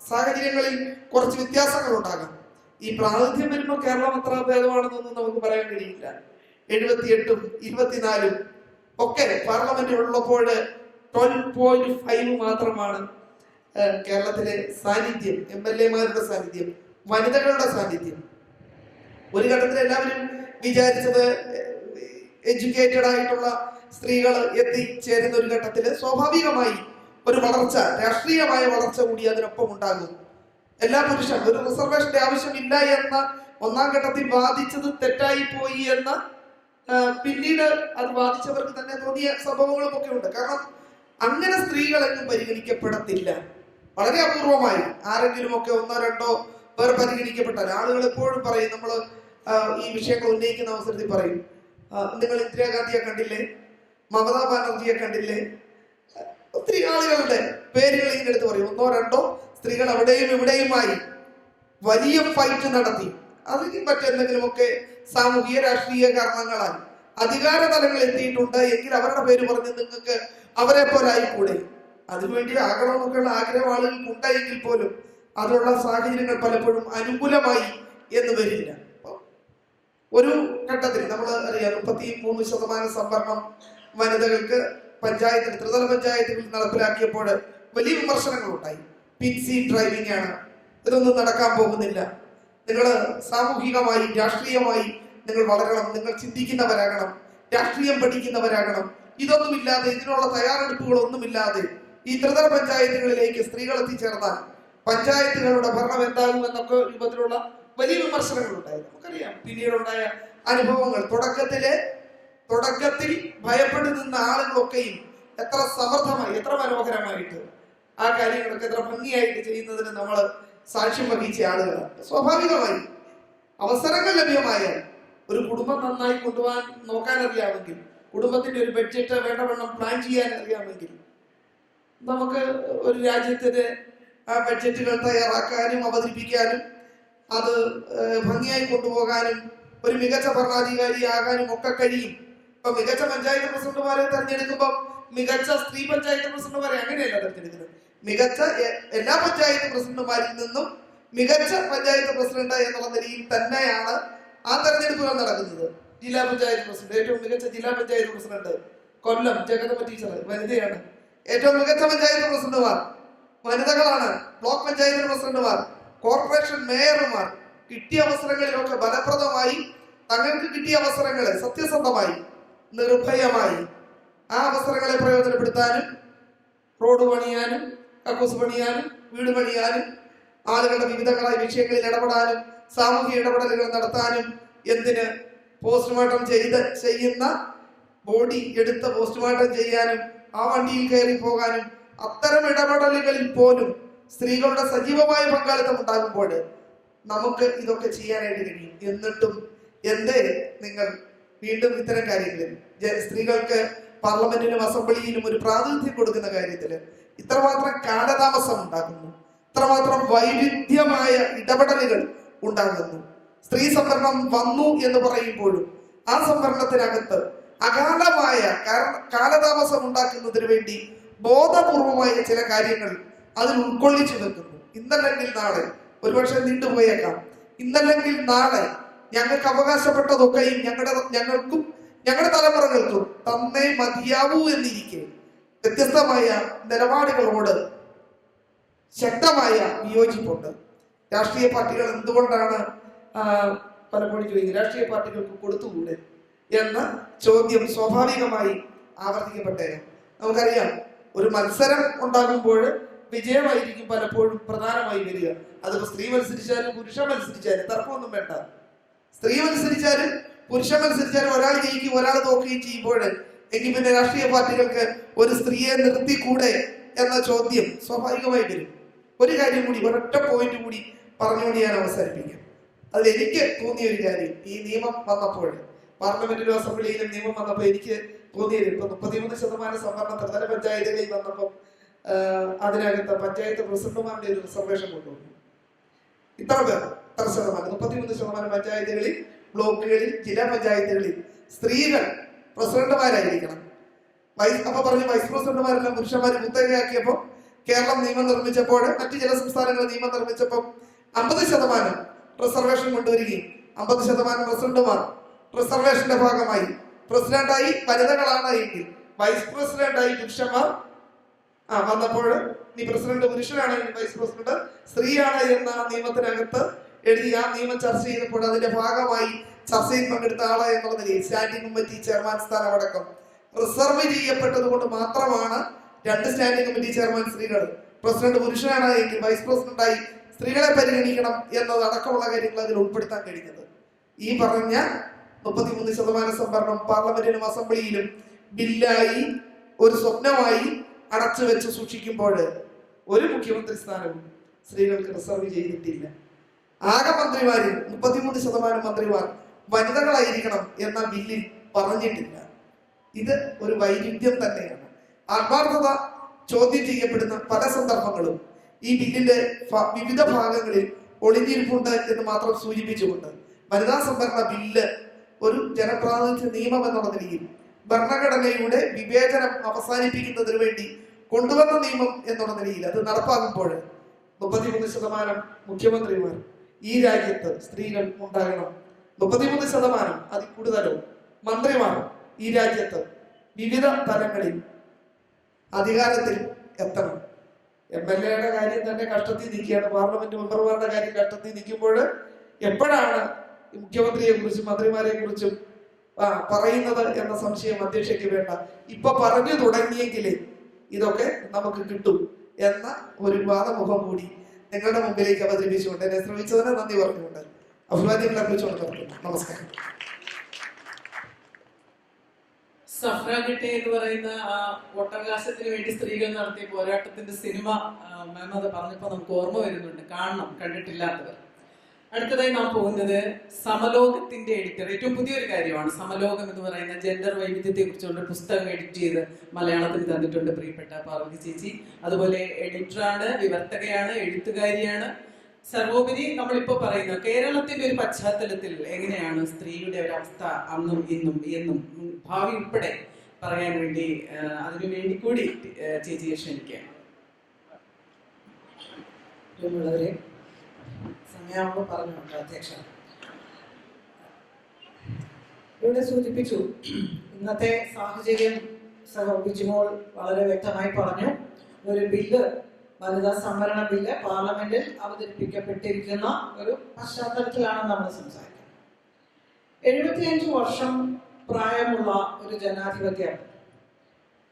സാഹചര്യങ്ങളിൽ കുറച്ച് വ്യത്യാസങ്ങൾ ഉണ്ടാകാം. ഈ പ്രാതിനിധ്യം വരുമ്പോൾ കേരളം എത്ര ഭേദമാണെന്നൊന്നും നമുക്ക് പറയാൻ കഴിയില്ല. 78ഉം 24ഉം ഒക്കെ പാർലമെന്റ് ഉള്ളപ്പോൾ 12.5 മാത്രമാണ് കേരളത്തിലെ സാന്നിധ്യം, MLA-മാരുടെ സാന്നിധ്യം, വനിതകളുടെ സാന്നിധ്യം. ഒരു ഘട്ടത്തിൽ എല്ലാവരും വിചാരിച്ചത് എഡ്യൂക്കേറ്റഡ് ആയിട്ടുള്ള സ്ത്രീകൾ എത്തിച്ചേരുന്ന ഒരു ഘട്ടത്തില് സ്വാഭാവികമായി ഒരു വളർച്ച, രാഷ്ട്രീയമായ വളർച്ച കൂടി അതിനൊപ്പം ഉണ്ടാകും. എല്ലാ പുരുഷൻ ഒരു റിസർവേഷന്റെ ആവശ്യമില്ല എന്ന ഒന്നാം ഘട്ടത്തിൽ വാദിച്ചത് തെറ്റായി പോയി എന്ന പിന്നീട് അത് വാദിച്ചവർക്ക് തന്നെ തോന്നിയ സംഭവങ്ങളും ഒക്കെ ഉണ്ട്. കാരണം അങ്ങനെ സ്ത്രീകളെന്നും പരിഗണിക്കപ്പെടത്തില്ല. വളരെ അപൂർവമായി ആരെങ്കിലും ഒക്കെ 1-2 പേർ പരിഗണിക്കപ്പെട്ടാൽ ആളുകൾ എപ്പോഴും പറയും, നമ്മൾ ഈ വിഷയങ്ങൾ ഉന്നയിക്കുന്ന അവസരത്തിൽ പറയും, നിങ്ങൾ ഇന്ദിരാഗാന്ധിയെ കണ്ടില്ലേ, മമതാ ബാനർജിയെ കണ്ടില്ലേ, ഒത്തിരി ആളുകളുടെ പേരുകൾ ഇങ്ങനെ എടുത്ത് പറയും. 1-2 സ്ത്രീകൾ അവിടെയും ഇവിടെയുമായി വലിയ ഫൈറ്റ് നടത്തി. അതിന് മറ്റെന്തെങ്കിലുമൊക്കെ സാമൂഹിക രാഷ്ട്രീയ കാരണങ്ങളാൽ അധികാര തലങ്ങൾ എത്തിയിട്ടുണ്ട് എങ്കിൽ അവരുടെ പേര് പറഞ്ഞ് നിങ്ങൾക്ക് അവരെ പോലെ ആയിക്കൂടെ, അതിനുവേണ്ടി ആകണമെന്നൊക്കെയുള്ള ആഗ്രഹം ആളുകൾക്ക് ഉണ്ടായെങ്കിൽ പോലും അതിനുള്ള സാഹചര്യങ്ങൾ പലപ്പോഴും അനുകൂലമായി എന്ന് വരില്ല. ഒരു ഘട്ടത്തിൽ നമ്മൾ അറിയാം 33% സംവരണം വനിതകൾക്ക് പഞ്ചായത്തിൽ, ത്രിതല പഞ്ചായത്തുകളിൽ നടപ്പിലാക്കിയപ്പോൾ വലിയ വിമർശനങ്ങൾ ഉണ്ടായി. പിൻസി ഡ്രൈവിംഗ് ആണ്, ഇതൊന്നും നടക്കാൻ പോകുന്നില്ല. നിങ്ങൾ സാമൂഹികമായി രാഷ്ട്രീയമായി നിങ്ങൾ വളരണം, നിങ്ങൾ ചിന്തിക്കുന്നവരാകണം, രാഷ്ട്രീയം പഠിക്കുന്നവരാകണം. ഇതൊന്നുമില്ലാതെ, ഇതിനുള്ള തയ്യാറെടുപ്പുകളൊന്നുമില്ലാതെ ഈ ത്രിതല പഞ്ചായത്തുകളിലേക്ക് സ്ത്രീകൾ എത്തിച്ചേർന്നാൽ പഞ്ചായത്തുകളുടെ ഭരണം എന്താകുമെന്നൊക്കെ രൂപത്തിലുള്ള വലിയ വിമർശനങ്ങൾ ഉണ്ടായി. നമുക്കറിയാം പിന്നീടുണ്ടായ അനുഭവങ്ങൾ. തുടക്കത്തിൽ ഭയപ്പെട്ടു നിന്ന ആളുകളൊക്കെയും എത്ര സമർത്ഥമായി, എത്ര മനോഹരമായിട്ട് ആ കാര്യങ്ങളൊക്കെ എത്ര ഭംഗിയായിട്ട് ചെയ്യുന്നതിന് നമ്മൾ സാക്ഷ്യം വഹിച്ച ആളുകളാണ്. സ്വാഭാവികമായി അവസരങ്ങൾ ലഭ്യമായാൽ ഒരു കുടുംബം നന്നായി കൊണ്ടുപോകാൻ നോക്കാൻ അറിയാമെങ്കിൽ, കുടുംബത്തിന്റെ ഒരു ബഡ്ജറ്റ് വേണ്ടവണ്ണം പ്ലാൻ ചെയ്യാൻ അറിയാമെങ്കിൽ, നമുക്ക് ഒരു രാജ്യത്തിന്റെ ആ ബഡ്ജറ്റുകൾ തയ്യാറാക്കാനും അവതരിപ്പിക്കാനും അത് ഭംഗിയായി കൊണ്ടുപോകാനും ഒരു മികച്ച ഭരണാധികാരിയാകാനും ഒക്കെ കഴിയും. ഇപ്പൊ മികച്ച പഞ്ചായത്ത് പ്രസിഡന്റുമാരെ തെരഞ്ഞെടുക്കുമ്പോൾ മികച്ച സ്ത്രീ പഞ്ചായത്ത് പ്രസിഡന്റുമാരെ അങ്ങനെയല്ല തെരഞ്ഞെടുക്കുന്നത്. മികച്ച എല്ലാ പഞ്ചായത്ത് പ്രസിഡന്റുമാരിൽ നിന്നും മികച്ച പഞ്ചായത്ത് പ്രസിഡന്റ് എന്നുള്ള നിലയിൽ തന്നെയാണ് ആ തെരഞ്ഞെടുപ്പുകൾ നടക്കുന്നത്. ജില്ലാ പഞ്ചായത്ത് പ്രസിഡന്റ്, ഏറ്റവും മികച്ച ജില്ലാ പഞ്ചായത്ത് പ്രസിഡന്റ് കൊല്ലം ജഗദമ്മ ടീച്ചർ വനിതയാണ്. ഏറ്റവും മികച്ച പഞ്ചായത്ത് പ്രസിഡന്റുമാർ വനിതകളാണ്. ബ്ലോക്ക് പഞ്ചായത്ത് പ്രസിഡന്റുമാർ, കോർപ്പറേഷൻ മേയർമാർ കിട്ടിയ അവസരങ്ങളിലൊക്കെ ഫലപ്രദമായി തങ്ങൾക്ക് കിട്ടിയ അവസരങ്ങളെ സത്യസന്ധമായി നിർഭയമായി ആ അവസരങ്ങളെ പ്രയോജനപ്പെടുത്താനും റോഡ് പണിയാനും കക്കൂസ് പണിയാനും വീട് പണിയാനും ആളുകളുടെ വിവിധങ്ങളായ വിഷയങ്ങളിൽ ഇടപെടാനും സാമൂഹിക ഇടപെടലുകൾ നടത്താനും എന്തിന് പോസ്റ്റ്മോർട്ടം ചെയ്യുന്ന ബോഡി എടുത്ത് പോസ്റ്റ്മോർട്ടം ചെയ്യാനും ആ വണ്ടിയിൽ കയറി പോകാനും അത്തരം ഇടപെടലുകളിൽ പോലും സ്ത്രീകളുടെ സജീവമായ പങ്കാളിത്തം ഉണ്ടാകുമ്പോൾ നമുക്ക് ഇതൊക്കെ ചെയ്യാനായിട്ട് കഴിയും. എന്നിട്ടും എന്തേ നിങ്ങൾ വീണ്ടും ഇത്തരം കാര്യങ്ങളിൽ സ്ത്രീകൾക്ക് പാർലമെന്റിലും അസംബ്ലിയിലും ഒരു പ്രാതിനിധ്യം കൊടുക്കുന്ന കാര്യത്തിൽ ഇത്രമാത്രം കാലതാമസം ഉണ്ടാകുന്നു, ഇത്രമാത്രം വൈവിധ്യമായ ഇടപെടലുകൾ ഉണ്ടാകുന്നു. സ്ത്രീ സംവരണം വന്നു എന്ന് പറയുമ്പോഴും ആ സംവരണത്തിനകത്ത് അകാലമായ കാലതാമസം ഉണ്ടാക്കുന്നതിന് വേണ്ടി ബോധപൂർവമായ ചില കാര്യങ്ങൾ അതിൽ ഉൾക്കൊള്ളിച്ചു വെക്കുന്നു. ഇന്നല്ലെങ്കിൽ നാളെ, ഒരുപക്ഷെ നീണ്ടുപോയേക്കാം, ഇന്നല്ലെങ്കിൽ നാളെ ഞങ്ങൾക്ക് അവകാശപ്പെട്ടതൊക്കെയും ഞങ്ങൾക്കും ഞങ്ങളുടെ തലമുറകൾക്കും തന്നേ മതിയാവൂ എന്നിരിക്കെ വ്യത്യസ്തമായ നിലപാടുകളോട് ശക്തമായ വിയോജിപ്പുണ്ട്. രാഷ്ട്രീയ പാർട്ടികൾ എന്തുകൊണ്ടാണ് പലപ്പോഴും ചോദിക്കുന്നത് രാഷ്ട്രീയ പാർട്ടികൾക്ക് കൊടുത്തുകൂടെ എന്ന ചോദ്യം സ്വാഭാവികമായി ആവർത്തിക്കപ്പെട്ടേക്കാം. നമുക്കറിയാം, ഒരു മത്സരം ഉണ്ടാകുമ്പോൾ വിജയമായിരിക്കും പലപ്പോഴും പ്രധാനമായി വരിക. അതിപ്പോ സ്ത്രീ മത്സരിച്ചാലും പുരുഷ മത്സരിച്ചാലും തർക്കമൊന്നും വേണ്ട. സ്ത്രീ മത്സരിച്ചാലും പുരുഷ മത്സരിച്ചാലും ഒരാൾ ജയിക്കും ഒരാൾ തോക്കുകയും ചെയ്യുമ്പോൾ എങ്കിൽ പിന്നെ രാഷ്ട്രീയ പാർട്ടികൾക്ക് ഒരു സ്ത്രീയെ നിർത്തിക്കൂടെ എന്ന ചോദ്യം സ്വാഭാവികമായി വരും. ഒരു കാര്യം കൂടി, ഒരൊറ്റ പോയിന്റ് കൂടി പറഞ്ഞുകൊണ്ട് ഞാൻ അവസാനിപ്പിക്കാം. അതിൽ എനിക്ക് തോന്നിയ ഒരു കാര്യം, ഈ നിയമം വന്നപ്പോൾ പാർലമെന്റിലും അസംബ്ലിയിലും നിയമം വന്നപ്പോൾ എനിക്ക് തോന്നിയത്, ഇപ്പൊ 33% സംവരണം ത്രിതല പഞ്ചായത്തുകളിൽ വന്നപ്പോൾ അതിനകത്ത് പഞ്ചായത്ത് പ്രസിഡന്റുമാരുടെ ഒരു റിസർവേഷൻ കൊണ്ടുവന്നു. ഇത്ര പേർ, ഇത്ര ശതമാനം, 33% പഞ്ചായത്തുകളിൽ, ബ്ലോക്കുകളിൽ, ജില്ലാ പഞ്ചായത്തുകളിൽ സ്ത്രീകൾ പ്രസിഡന്റുമാരായിരിക്കണം. അപ്പൊ പറഞ്ഞു വൈസ് പ്രസിഡന്റുമാരെല്ലാം പുരുഷന്മാർ കുത്തകയാക്കിയപ്പോൾ കേരളം നിയമം നിർമ്മിച്ചപ്പോൾ, മറ്റു ചില സംസ്ഥാനങ്ങൾ നിയമം നിർമ്മിച്ചപ്പോൾ 50% റിസർവേഷൻ കൊണ്ടുവരികയും 50% പ്രസിഡന്റുമാർ റിസർവേഷന്റെ ഭാഗമായി പ്രസിഡന്റായി വനിതകളാണ് എങ്കിൽ വൈസ് പ്രസിഡന്റായി പുരുഷന്മാർ വന്നപ്പോൾ നീ പ്രസിഡന്റ് പുരുഷനാണെങ്കിൽ വൈസ് പ്രസിഡന്റ് സ്ത്രീയാണ് എന്ന നിയമത്തിനകത്ത് എഴുതി ആ നിയമം ചർച്ച ചെയ്തപ്പോൾ അതിന്റെ ഭാഗമായി ചർച്ചയിൽ പങ്കെടുത്ത ആള് എന്നുള്ള നിലയിൽ സ്റ്റാൻഡിംഗ് കമ്മിറ്റി ചെയർമാൻ സ്ഥാനം അടക്കം റിസർവ് ചെയ്യപ്പെട്ടത് കൊണ്ട് മാത്രമാണ് 2 സ്റ്റാൻഡിംഗ് കമ്മിറ്റി ചെയർമാൻ സ്ത്രീകൾ, പ്രസിഡന്റ് പുരുഷനാണ് എങ്കിൽ വൈസ് പ്രസിഡന്റായി സ്ത്രീകളെ പരിഗണിക്കണം എന്നത് അടക്കമുള്ള കാര്യങ്ങൾ അതിൽ ഉൾപ്പെടുത്താൻ കഴിഞ്ഞത്. ഈ പറഞ്ഞ 33% സംവരണം പാർലമെന്റിലും അസംബ്ലിയിലും ബില്ലായി ഒരു സ്വപ്നമായി അടച്ചു വെച്ച് സൂക്ഷിക്കുമ്പോൾ ഒരു മുഖ്യമന്ത്രി സ്ഥാനവും സ്ത്രീകൾക്ക് റിസർവ് ചെയ്തിട്ടില്ല. ആകെ മന്ത്രിമാരിൽ 33% മന്ത്രിമാർ വനിതകളായിരിക്കണം എന്ന ബില്ലിൽ പറഞ്ഞിട്ടില്ല. ഇത് ഒരു വൈരുദ്ധ്യം തന്നെയാണ്. ആത്മാർത്ഥത ചോദ്യം ചെയ്യപ്പെടുന്ന പല സന്ദർഭങ്ങളും ഈ ബില്ലിന്റെ വിവിധ ഭാഗങ്ങളിൽ ഒളിഞ്ഞിരിപ്പുണ്ട് എന്ന് മാത്രം സൂചിപ്പിച്ചുകൊണ്ട് വനിതാ സംവരണ ബില്ല് ഒരു ജനപ്രാതിനിധ്യ നിയമം എന്നുള്ള നിലയിൽ ഭരണഘടനയുടെ വിവേചനം അവസാനിപ്പിക്കുന്നതിന് വേണ്ടി കൊണ്ടുവന്ന നിയമം എന്നുള്ള നിലയിൽ അത് നടപ്പാകുമ്പോൾ 33% മുഖ്യമന്ത്രിമാർ ഈ രാജ്യത്ത് സ്ത്രീകൾ ഉണ്ടാകണം. 33% അതിൽ കൂടുതലോ മന്ത്രിമാർ ഈ രാജ്യത്ത് വിവിധ തലങ്ങളിൽ അധികാരത്തിൽ എത്തണം. MLA-യുടെ കാര്യം തന്നെ കഷ്ടത്തിൽ നിൽക്കുകയാണ്, പാർലമെന്റ് മെമ്പർമാരുടെ കാര്യം കഷ്ടത്തിൽ നിൽക്കുമ്പോൾ എപ്പോഴാണ് മുഖ്യമന്ത്രിയെ കുറിച്ചും മന്ത്രിമാരെ കുറിച്ചും പറയുന്നത് എന്ന സംശയം അധ്യക്ഷയ്ക്ക് വേണ്ട. ഇപ്പൊ പറഞ്ഞു തുടങ്ങിയെങ്കിലേ ഇതൊക്കെ നമുക്ക് കിട്ടും എന്ന ഒരു വാദമുഖം കൂടി നിങ്ങളുടെ മുമ്പിലേക്ക് അവതരിപ്പിച്ചുകൊണ്ട് എന്നെ ശ്രമിച്ചതിന് നന്ദി പറഞ്ഞുകൊണ്ട് അഭിവാദ്യങ്ങൾ അർപ്പിച്ചുകൊണ്ട് നിർത്തുന്നു. നമസ്കാരം. സഫ്രാഗട്ടെ എന്ന് പറയുന്ന ആ വോട്ടവകാശത്തിന് വേണ്ടി സ്ത്രീകൾ നടത്തിയ പോരാട്ടത്തിന്റെ സിനിമ മാം അത് പറഞ്ഞപ്പോൾ നമുക്ക് ഓർമ്മ വരുന്നുണ്ട്. കാണണം, കണ്ടിട്ടില്ലാത്തവർ. അടുത്തതായി നാം പോകുന്നത് സമലോകത്തിന്റെ എഡിറ്റർ. ഏറ്റവും പുതിയൊരു കാര്യമാണ് സമലോകം എന്ന് പറയുന്ന ജെൻഡർ വൈവിധ്യത്തെ കുറിച്ചുള്ള പുസ്തകം എഡിറ്റ് ചെയ്ത് മലയാളത്തിൽ തന്നിട്ടുണ്ട് പ്രിയപ്പെട്ട പാർവതി ചേച്ചി. അതുപോലെ എഡിറ്ററാണ്, വിവർത്തകയാണ്, എഴുത്തുകാരിയാണ്. സർവോപരി നമ്മളിപ്പോ പറയുന്ന കേരളത്തിന്റെ ഒരു പശ്ചാത്തലത്തിൽ എങ്ങനെയാണ് സ്ത്രീയുടെ ഒരവസ്ഥ അന്നും ഇന്നും എന്നും ഭാവി ഉൾപ്പെടെ പറയാൻ വേണ്ടി അതിനു വേണ്ടി കൂടി ചേച്ചിയെ ക്ഷണിക്കുകയാണ്. സമയമാകുമ്പോൾ പറഞ്ഞുണ്ട് അധ്യക്ഷ. ഇവിടെ സൂചിപ്പിച്ചു ഇന്നത്തെ സാഹചര്യം. ബിജിമോൾ വളരെ വ്യക്തമായി പറഞ്ഞു. ഒരു ബില്ല്, വനിതാ സംവരണ ബില്ല് പാർലമെന്റിൽ അവതരിപ്പിക്കപ്പെട്ടിരിക്കുന്ന ഒരു പശ്ചാത്തലത്തിലാണ് നമ്മൾ സംസാരിക്കുന്നത്. 75 വർഷം പ്രായമുള്ള ഒരു ജനാധിപത്യം,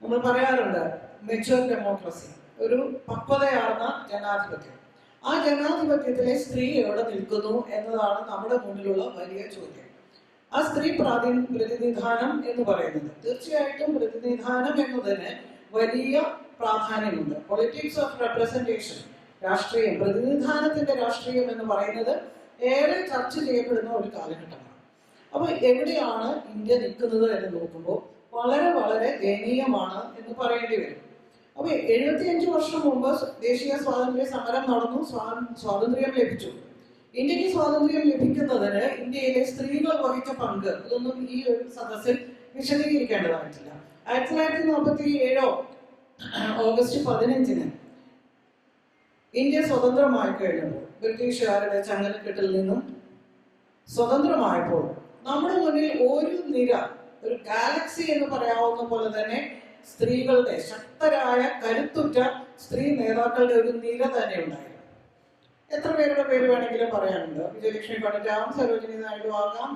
നമ്മൾ പറയാറുണ്ട് മെച്യൂർ ഡെമോക്രസി, ഒരു പക്വതയാർന്ന ജനാധിപത്യം. ആ ജനാധിപത്യത്തിലെ സ്ത്രീ എവിടെ നിൽക്കുന്നു എന്നതാണ് നമ്മുടെ മുന്നിലുള്ള വലിയ ചോദ്യം. ആ സ്ത്രീ പ്രതിനിധാനം എന്ന് പറയുന്നത്, തീർച്ചയായിട്ടും പ്രതിനിധാനം എന്നതിന് വലിയ പ്രാധാന്യമുണ്ട്. പൊളിറ്റിക്സ് ഓഫ് റെപ്രസെന്റേഷൻ, രാഷ്ട്രീയം, പ്രതിനിധാനത്തിന്റെ രാഷ്ട്രീയം എന്ന് പറയുന്നത് ഏറെ ചർച്ച ചെയ്യപ്പെടുന്ന ഒരു കാലഘട്ടമാണ്. അപ്പൊ എവിടെയാണ് ഇന്ത്യ നിൽക്കുന്നത് എന്ന് നോക്കുമ്പോൾ വളരെ വളരെ ദയനീയമാണ് എന്ന് പറയേണ്ടി വരും. അപ്പൊ 75 വർഷം മുമ്പ് ദേശീയ സ്വാതന്ത്ര്യ സമരം നടന്നു, സ്വാതന്ത്ര്യം ലഭിച്ചു. ഇന്ത്യക്ക് സ്വാതന്ത്ര്യം ലഭിക്കുന്നതിന് ഇന്ത്യയിലെ സ്ത്രീകൾ വഹിച്ച പങ്ക് ഇതൊന്നും ഈ ഒരു സദസ്സിൽ വിശദീകരിക്കേണ്ടതായിട്ടില്ല. 1947 ഓഗസ്റ്റ് 15 ഇന്ത്യ സ്വതന്ത്രമായി കഴിഞ്ഞപ്പോൾ, ബ്രിട്ടീഷുകാരുടെ ചങ്ങലക്കെട്ടിൽ നിന്നും സ്വതന്ത്രമായപ്പോൾ നമ്മുടെ മുന്നിൽ ഒരു നിര, ഒരു ഗാലക്സി എന്ന് പറയാവുന്ന പോലെ തന്നെ സ്ത്രീകളുടെ ശക്തരായ കരുത്തുറ്റ സ്ത്രീ നേതാക്കളുടെ ഒരു നിര തന്നെ ഉണ്ടായിരുന്നു. എത്ര പേരുടെ പേര് വേണമെങ്കിലും പറയാനുണ്ട്. വിജയലക്ഷ്മി പണ്ഡിറ്റാവാം, സരോജിനി നായിഡു ആകാം,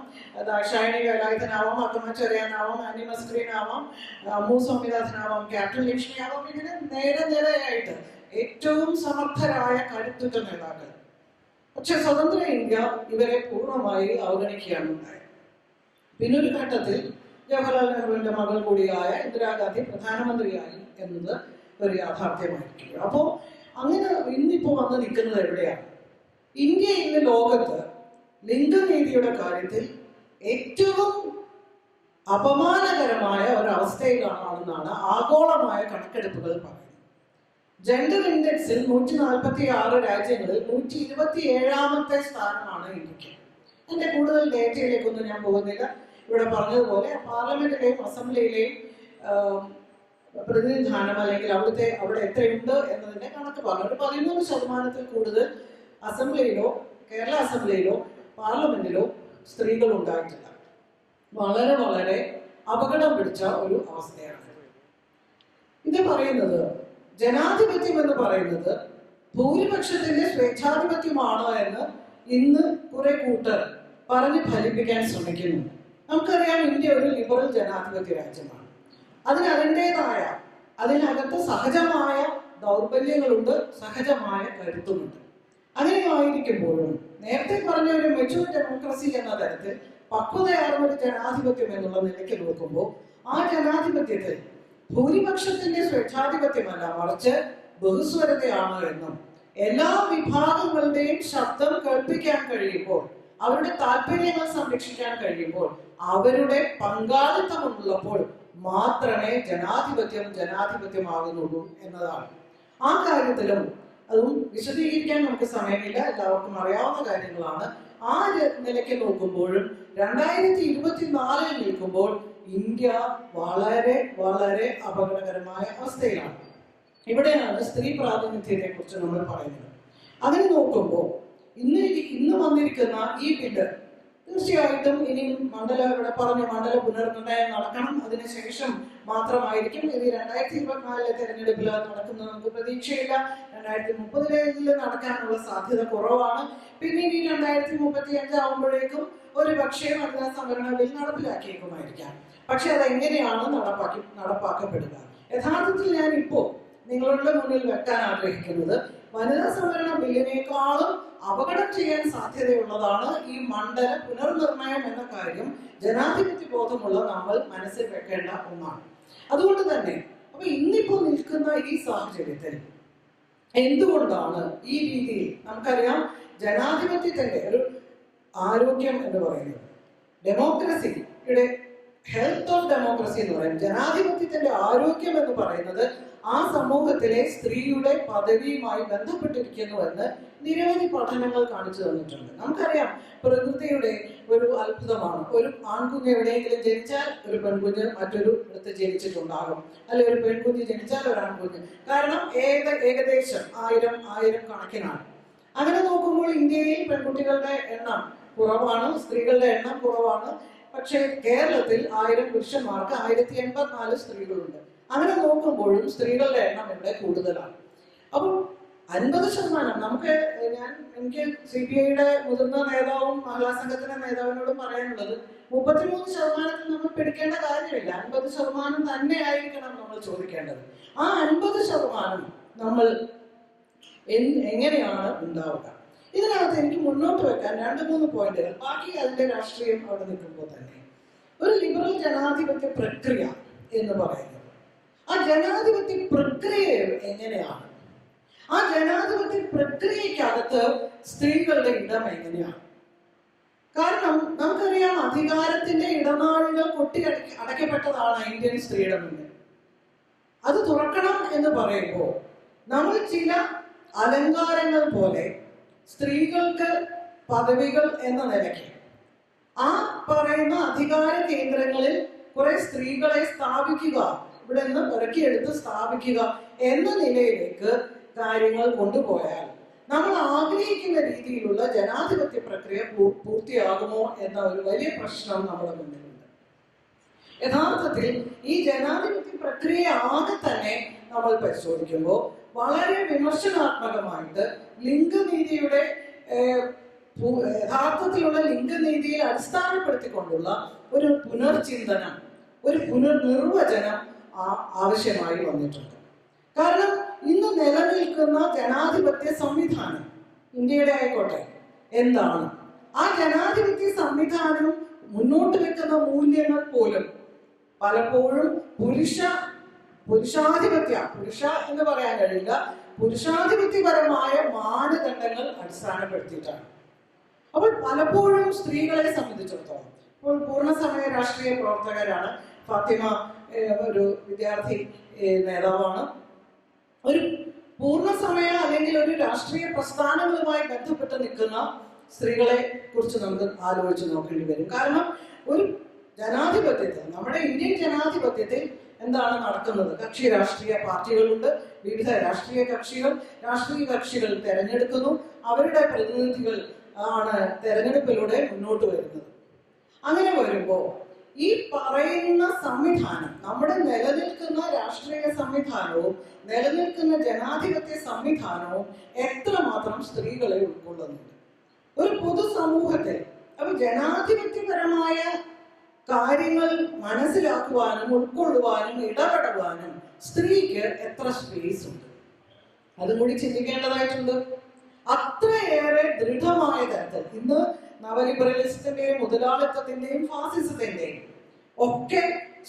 ദാക്ഷായണി വേലായുധനാവാം, അക്കമ്മ ചെറിയാനാവാം, ആനി മസ്ക്രീനാവാം, അമ്മു സ്വാമിനാഥനാവാം, ക്യാപ്റ്റൻ ലക്ഷ്മി ആവാം. ഇങ്ങനെ നേരെയായിട്ട് ഏറ്റവും സമർത്ഥരായ കരുത്തുറ്റ നേതാക്കൾ. പക്ഷെ സ്വതന്ത്ര ഇന്ത്യ ഇവരെ പൂർണ്ണമായി അവഗണിക്കുകയാണ് ഉണ്ടായത്. പിന്നൊരു ഘട്ടത്തിൽ ജവഹർലാൽ നെഹ്റുവിന്റെ മകൾ കൂടിയായ ഇന്ദിരാഗാന്ധി പ്രധാനമന്ത്രിയായി എന്നത് ഒരു യാഥാർത്ഥ്യമായിരിക്കും. അപ്പോൾ അങ്ങനെ ഇന്നിപ്പോ വന്ന് നിൽക്കുന്നത് എവിടെയാണ്? ഇന്ത്യ ഇന്ന് ലോകത്ത് ലിംഗനീതിയുടെ കാര്യത്തിൽ ഏറ്റവും അപമാനകരമായ ഒരവസ്ഥയിലാണെന്നാണ് ആഗോളമായ കണക്കെടുപ്പുകൾ പറയുന്നത്. ജെൻഡർ ഇൻഡെക്സിൽ 146 രാജ്യങ്ങളിൽ 127ാമത്തെ സ്ഥാനമാണ് ഇന്ത്യക്ക്. എൻ്റെ കൂടുതൽ ഡേറ്റയിലേക്കൊന്നും ഞാൻ പോകുന്നില്ല. ഇവിടെ പറഞ്ഞതുപോലെ പാർലമെന്റിലെയും അസംബ്ലിയിലെയും പ്രതിനിധാനം അല്ലെങ്കിൽ അവിടെ എത്രയുണ്ട് എന്നതിന്റെ കണക്ക് പറഞ്ഞു. ഒരു 13% കൂടുതൽ അസംബ്ലിയിലോ കേരള അസംബ്ലിയിലോ പാർലമെന്റിലോ സ്ത്രീകൾ ഉണ്ടായിട്ടില്ല. വളരെ വളരെ അപകടം പിടിച്ച ഒരു അവസ്ഥയാണ് ഇത്. പറയുന്നത് ജനാധിപത്യം എന്ന് പറയുന്നത് ഭൂരിപക്ഷത്തിന്റെ സ്വേച്ഛാധിപത്യമാണ് എന്ന് ഇന്ന് കുറെ കൂട്ടർ പറഞ്ഞ് ഫലിപ്പിക്കാൻ ശ്രമിക്കുന്നു. നമുക്കറിയാം, ഇന്ത്യ ഒരു ലിബറൽ ജനാധിപത്യ രാജ്യമാണ്. അതിനകത്ത് സഹജമായ ദൗർബല്യങ്ങളുണ്ട്, സഹജമായ കരുത്തുമുണ്ട്. അങ്ങനെയായിരിക്കുമ്പോഴും നേരത്തെ പറഞ്ഞ ഒരു മെച്യൂർ ഡെമോക്രസി എന്ന തരത്തിൽ പക്വതയാർന്ന ഒരു ജനാധിപത്യം എന്നുള്ള നിലയ്ക്ക് നോക്കുമ്പോൾ ആ ജനാധിപത്യത്തിൽ ഭൂരിപക്ഷത്തിന്റെ സ്വേച്ഛാധിപത്യമല്ല, മറിച്ച് ബഹുസ്വരതയാണ് എന്നും എല്ലാ വിഭാഗങ്ങളുടെയും ശബ്ദം കേൾപ്പിക്കാൻ കഴിയുമ്പോൾ, അവരുടെ താല്പര്യങ്ങൾ സംരക്ഷിക്കാൻ കഴിയുമ്പോൾ, അവരുടെ പങ്കാളിത്തമുള്ളപ്പോൾ മാത്രമേ ജനാധിപത്യമാകുന്നുള്ളൂ എന്നതാണ്. ആ കാര്യത്തിലും അതും വിശദീകരിക്കാൻ നമുക്ക് സമയമില്ല, എല്ലാവർക്കും അറിയാവുന്ന കാര്യങ്ങളാണ്. ആ നിലയ്ക്ക് നോക്കുമ്പോഴും 2024 നിൽക്കുമ്പോൾ ഇന്ത്യ വളരെ വളരെ അപകടകരമായ അവസ്ഥയിലാണ്. ഇവിടെയാണ് സ്ത്രീ പ്രാതിനിധ്യത്തെ കുറിച്ച് നമ്മൾ പറയുന്നത്. അങ്ങനെ നോക്കുമ്പോൾ ഇന്ന് വന്നിരിക്കുന്ന ഈ ബില്ല് തീർച്ചയായിട്ടും ഇനിയും ഇവിടെ പറഞ്ഞു മണ്ഡല പുനർനിർണയം നടക്കണം. അതിനുശേഷം മാത്രമായിരിക്കും ഇത് 2024 തെരഞ്ഞെടുപ്പിൽ നടക്കുന്നത് നമുക്ക് പ്രതീക്ഷയില്ല. 2030 നടക്കാനുള്ള സാധ്യത കുറവാണ്. പിന്നീട് ഈ 2035 ആവുമ്പോഴേക്കും ഒരു പക്ഷേ വനിതാ സംവരണ ബിൽ നടപ്പിലാക്കിയേക്കുമായിരിക്കാം. പക്ഷെ അതെങ്ങനെയാണ് നടപ്പാക്കപ്പെടുക? യഥാർത്ഥത്തിൽ ഞാൻ ഇപ്പോൾ നിങ്ങളുടെ മുന്നിൽ വെക്കാൻ ആഗ്രഹിക്കുന്നത് വനിതാ സംവരണ ബില്ലിനേക്കാളും അപകടം ചെയ്യാൻ സാധ്യതയുള്ളതാണ് ഈ മണ്ഡല പുനർനിർണയം എന്ന കാര്യം ജനാധിപത്യ ബോധമുള്ള നമ്മൾ മനസ്സിൽ വെക്കേണ്ട ഒന്നാണ്. അതുകൊണ്ട് തന്നെ അപ്പൊ ഇന്നിപ്പോ നിൽക്കുന്ന ഈ സാഹചര്യത്തിൽ എന്തുകൊണ്ടാണ് ഈ രീതിയിൽ, നമുക്കറിയാം ജനാധിപത്യത്തിന്റെ ഒരു ആരോഗ്യം എന്ന് പറയുന്നത്, ഡെമോക്രസിയുടെ ഹെൽത്ത് ഓഫ് ഡെമോക്രസി എന്ന് പറയുന്നത്, ജനാധിപത്യത്തിന്റെ ആരോഗ്യം എന്ന് പറയുന്നത് ആ സമൂഹത്തിലെ സ്ത്രീയുടെ പദവിയുമായി ബന്ധപ്പെട്ടിരിക്കുന്നുവെന്ന് നിരവധി പഠനങ്ങൾ കാണിച്ചു തന്നിട്ടുണ്ട്. നമുക്കറിയാം പ്രകൃതിയുടെ ഒരു അത്ഭുതമാണ്. ഒരു ആൺകുഞ്ഞ് എവിടെയെങ്കിലും ജനിച്ചാൽ ഒരു പെൺകുഞ്ഞ് മറ്റൊരു ഇടത്ത് ജനിച്ചിട്ടുണ്ടാകും, അല്ലെ ഒരു പെൺകുഞ്ഞ് ജനിച്ചാൽ ഒരു ആൺകുഞ്ഞ്. കാരണം ഏകദേശം 1000 കണക്കിനാണ്. അങ്ങനെ നോക്കുമ്പോൾ ഇന്ത്യയിൽ പെൺകുട്ടികളുടെ എണ്ണം കുറവാണ്, സ്ത്രീകളുടെ എണ്ണം കുറവാണ്. പക്ഷേ കേരളത്തിൽ 1000 പുരുഷന്മാർക്ക് 1084 സ്ത്രീകളുണ്ട്. അങ്ങനെ നോക്കുമ്പോഴും സ്ത്രീകളുടെ എണ്ണം ഇവിടെ കൂടുതലാണ്. അപ്പോൾ 50% നമുക്ക് എനിക്ക് CPIയുടെ മുതിർന്ന നേതാവും മഹിളാ സംഘത്തിന്റെ നേതാവിനോടും പറയാനുള്ളത് 33% നമ്മൾ പിടിക്കേണ്ട കാര്യമില്ല, 50% തന്നെ ആയിരിക്കണം നമ്മൾ ചോദിക്കേണ്ടത്. ആ 50% നമ്മൾ എങ്ങനെയാണ് ഉണ്ടാവുക? ഇതിനകത്ത് എനിക്ക് മുന്നോട്ട് വെക്കാൻ 2-3 പോയിന്റുകൾ, ബാക്കി അതിന്റെ രാഷ്ട്രീയം അവിടെ നിൽക്കുമ്പോൾ തന്നെ ഒരു ലിബറൽ ജനാധിപത്യ പ്രക്രിയ എന്ന് പറയുന്നത്, ആ ജനാധിപത്യ പ്രക്രിയ എങ്ങനെയാണ്? ആ ജനാധിപത്യ പ്രക്രിയക്കകത്ത് സ്ത്രീകളുടെ ഇടം എങ്ങനെയാണ്? കാരണം നമുക്കറിയാം അധികാരത്തിന്റെ ഇടനാഴികൾ അടയ്ക്കപ്പെട്ടതാണ് ഇന്ത്യൻ സ്ത്രീയുടെ മുന്നിൽ. അത് തുറക്കണം എന്ന് പറയുമ്പോൾ നമ്മൾ ചില അലങ്കാരങ്ങൾ പോലെ സ്ത്രീകൾക്ക് പദവികൾ എന്ന നിലയ്ക്ക് ആ പറയുന്ന അധികാര കേന്ദ്രങ്ങളിൽ കുറെ സ്ത്രീകളെ സ്ഥാപിക്കുക, ഇവിടെ നിന്ന് പെറുക്കിയെടുത്ത് സ്ഥാപിക്കുക എന്ന നിലയിലേക്ക് കാര്യങ്ങൾ കൊണ്ടുപോയാൽ നമ്മൾ ആഗ്രഹിക്കുന്ന രീതിയിലുള്ള ജനാധിപത്യ പ്രക്രിയ പൂർത്തിയാകുമോ എന്ന ഒരു വലിയ പ്രശ്നം നമ്മുടെ മുന്നിലുണ്ട്. യഥാർത്ഥത്തിൽ ഈ ജനാധിപത്യ പ്രക്രിയ ആകെ തന്നെ നമ്മൾ പരിശോധിക്കുമ്പോൾ വളരെ വിമർശനാത്മകമായിട്ട് ലിംഗനീതിയുടെ യഥാർത്ഥത്തിലുള്ള ലിംഗനീതിയെ അടിസ്ഥാനപ്പെടുത്തിക്കൊണ്ടുള്ള ഒരു പുനർചിന്തനം, ഒരു പുനർനിർവചനം ആവശ്യമായി വന്നിട്ടുണ്ട്. കാരണം ഇന്ന് നിലനിൽക്കുന്ന ജനാധിപത്യ സംവിധാനം ഇന്ത്യയുടെ ആയിക്കോട്ടെ എന്താണ്, ആ ജനാധിപത്യ സംവിധാനം മുന്നോട്ട് വെക്കുന്ന മൂല്യങ്ങൾ പോലും പലപ്പോഴും പുരുഷ എന്ന് പറയാൻ കഴിയില്ല, പുരുഷാധിപത്യപരമായ മാനദണ്ഡങ്ങൾ അടിസ്ഥാനപ്പെടുത്തിയിട്ടാണ്. അപ്പോൾ പലപ്പോഴും സ്ത്രീകളെ സംബന്ധിച്ചിടത്തോളം, ഇപ്പോൾ പൂർണ്ണസമയ രാഷ്ട്രീയ പ്രവർത്തകരാണ് ഫാത്തിമ, ഒരു വിദ്യാർത്ഥി നേതാവാണ്. ഒരു പൂർണ്ണസമയ അല്ലെങ്കിൽ ഒരു രാഷ്ട്രീയ പ്രസ്ഥാനങ്ങളുമായി ബന്ധപ്പെട്ട് നിൽക്കുന്ന സ്ത്രീകളെ കുറിച്ച് നമുക്ക് ആലോചിച്ച് നോക്കേണ്ടി വരും. കാരണം ഒരു ജനാധിപത്യത്തിൽ, നമ്മുടെ ഇന്ത്യൻ ജനാധിപത്യത്തിൽ എന്താണ് നടക്കുന്നത്? കക്ഷി രാഷ്ട്രീയ പാർട്ടികളുണ്ട്, വിവിധ രാഷ്ട്രീയ കക്ഷികൾ തെരഞ്ഞെടുക്കുന്നു, അവരുടെ പ്രതിനിധികൾ ആണ് തെരഞ്ഞെടുപ്പിലൂടെ മുന്നോട്ട് വരുന്നത്. അങ്ങനെ വരുമ്പോൾ ഈ പറയുന്ന സംവിധാനം, നമ്മുടെ നിലനിൽക്കുന്ന രാഷ്ട്രീയ സംവിധാനവും നിലനിൽക്കുന്ന ജനാധിപത്യ സംവിധാനവും എത്രമാത്രം സ്ത്രീകളെ ഉൾക്കൊള്ളുന്നുണ്ട് ഒരു പൊതുസമൂഹത്തിൽ? അപ്പൊ ജനാധിപത്യപരമായ കാര്യങ്ങൾ മനസ്സിലാക്കുവാനും ഉൾക്കൊള്ളുവാനും ഇടപെടുവാനും സ്ത്രീക്ക് എത്ര സ്പേസ് ഉണ്ട്? അതും കൂടി ചിന്തിക്കേണ്ടതായിട്ടുണ്ട്. അത്രയേറെ ദൃഢമായ തരത്തിൽ ഇന്ന് നവലിബറലിസത്തിന്റെയും മുതലാളിത്തത്തിന്റെയും ഫാസിസത്തിന്റെയും ഒക്കെ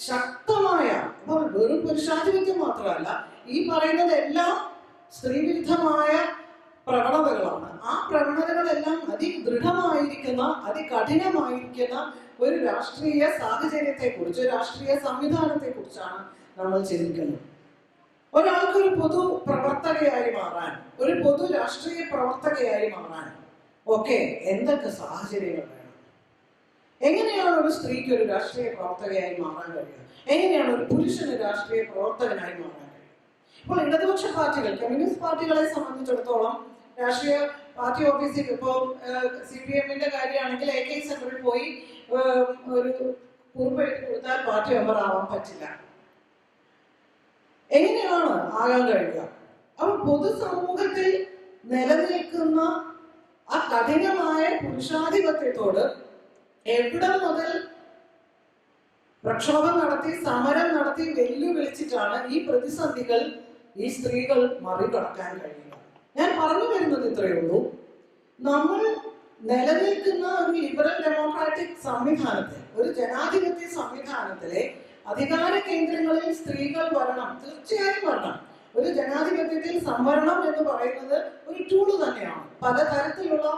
ശക്തമായ, വെറും പുരുഷാധിപത്യം മാത്രമല്ല, ഈ പറയുന്നതെല്ലാം സ്ത്രീവിരുദ്ധമായ പ്രവണതകളാണ്. ആ പ്രവണതകളെല്ലാം അതിദൃഢമായിരിക്കുന്ന, അതികഠിനമായിരിക്കുന്ന ഒരു രാഷ്ട്രീയ സാഹചര്യത്തെ കുറിച്ച്, രാഷ്ട്രീയ സംവിധാനത്തെ കുറിച്ചാണ് നമ്മൾ ചിന്തിക്കുന്നത്. ഒരാൾക്കൊരു പൊതു പ്രവർത്തകയായി മാറാൻ, ഒരു പൊതു രാഷ്ട്രീയ പ്രവർത്തകയായി മാറാൻ ഒക്കെ എന്തൊക്കെ സാഹചര്യങ്ങൾ വേണം? എങ്ങനെയാണ് ഒരു സ്ത്രീക്ക് ഒരു രാഷ്ട്രീയ പ്രവർത്തകയായി മാറാൻ കഴിയുക? എങ്ങനെയാണ് ഒരു പുരുഷന് രാഷ്ട്രീയ പ്രവർത്തകനായി മാറാൻ കഴിയുക? ഇപ്പോൾ ഇടതുപക്ഷ പാർട്ടികൾ, കമ്മ്യൂണിസ്റ്റ് പാർട്ടികളെ സംബന്ധിച്ചിടത്തോളം രാഷ്ട്രീയ പാർട്ടി ഓഫീസിൽ ഇപ്പോൾ CPM-ന്റെ കാര്യമാണെങ്കിൽ AK സെന്ററിൽ പോയി ഒരു കുറിപ്പ് എഴുതി കൊടുത്താൽ പാർട്ടി മെമ്പർ ആവാൻ പറ്റില്ല. എങ്ങനെയാണ് ആകാൻ കഴിയുക? അപ്പൊ പൊതുസമൂഹത്തിൽ നിലനിൽക്കുന്ന ആ കഠിനമായ പുരുഷാധിപത്യത്തോട് എവിടെ മുതൽ പ്രക്ഷോഭം നടത്തി സമരം നടത്തി വെല്ലുവിളിച്ചിട്ടാണ് ഈ പ്രതിസന്ധികൾ ഈ സ്ത്രീകൾ മറികടക്കാൻ കഴിയുക. ഞാൻ പറഞ്ഞു വരുന്നത് ഇത്രയേ ഉള്ളൂ. നമ്മൾ നിലനിൽക്കുന്ന ഒരു ലിബറൽ ഡെമോക്രാറ്റിക് സംവിധാനത്തെ, ഒരു ജനാധിപത്യ സംവിധാനത്തിലെ അധികാര കേന്ദ്രങ്ങളിൽ സ്ത്രീകൾ വരണം, തീർച്ചയായും വരണം. ഒരു ജനാധിപത്യത്തിൽ സംവരണം എന്ന് പറയുന്നത് ഒരു ടൂള് തന്നെയാണ്. പലതരത്തിലുള്ള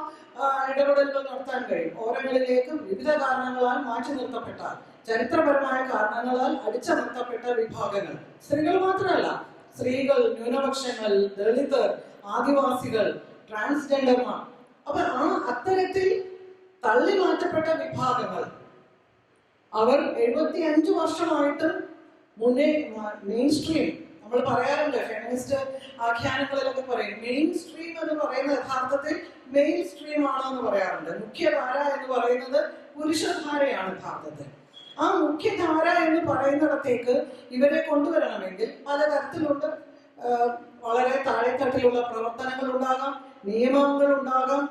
ഇടപെടലുകൾ നടത്താൻ കഴിയും. ഓരങ്ങളിലേക്ക് വിവിധ കാരണങ്ങളാൽ മാറ്റി നിർത്തപ്പെട്ടാൽ, ചരിത്രപരമായ കാരണങ്ങളാൽ അടിച്ചമർത്തപ്പെട്ട വിഭാഗങ്ങൾ, സ്ത്രീകൾ മാത്രമല്ല, സ്ത്രീകൾ, ന്യൂനപക്ഷങ്ങൾ, ദളിതർ, ആദിവാസികൾ, ട്രാൻസ്ജെൻഡർമാർ, അപ്പൊ അത്തരത്തിൽ തള്ളി മാറ്റപ്പെട്ട വിഭാഗങ്ങൾ അവർ 75 വർഷമായിട്ടും മെയിൻ സ്ട്രീം, നമ്മൾ പറയാറുണ്ട് ഫെമിനിസ്റ്റ് ആഖ്യാനങ്ങളിലൊക്കെ പറയും മെയിൻ സ്ട്രീം എന്ന് പറയുന്നത് യഥാർത്ഥത്തിൽ മെയിൻ സ്ട്രീം ആണെന്ന് പറയാറുണ്ട്. മുഖ്യധാര എന്ന് പറയുന്നത് പുരുഷധാരയാണ് യഥാർത്ഥത്തിൽ. ആ മുഖ്യധാര എന്ന് പറയുന്നിടത്തേക്ക് ഇവരെ കൊണ്ടുവരണമെങ്കിൽ പലതരത്തിലുള്ള വളരെ താഴെത്തട്ടിലുള്ള പ്രവർത്തനങ്ങൾ ഉണ്ടാകാം, നിയമങ്ങൾ ഉണ്ടാകാം,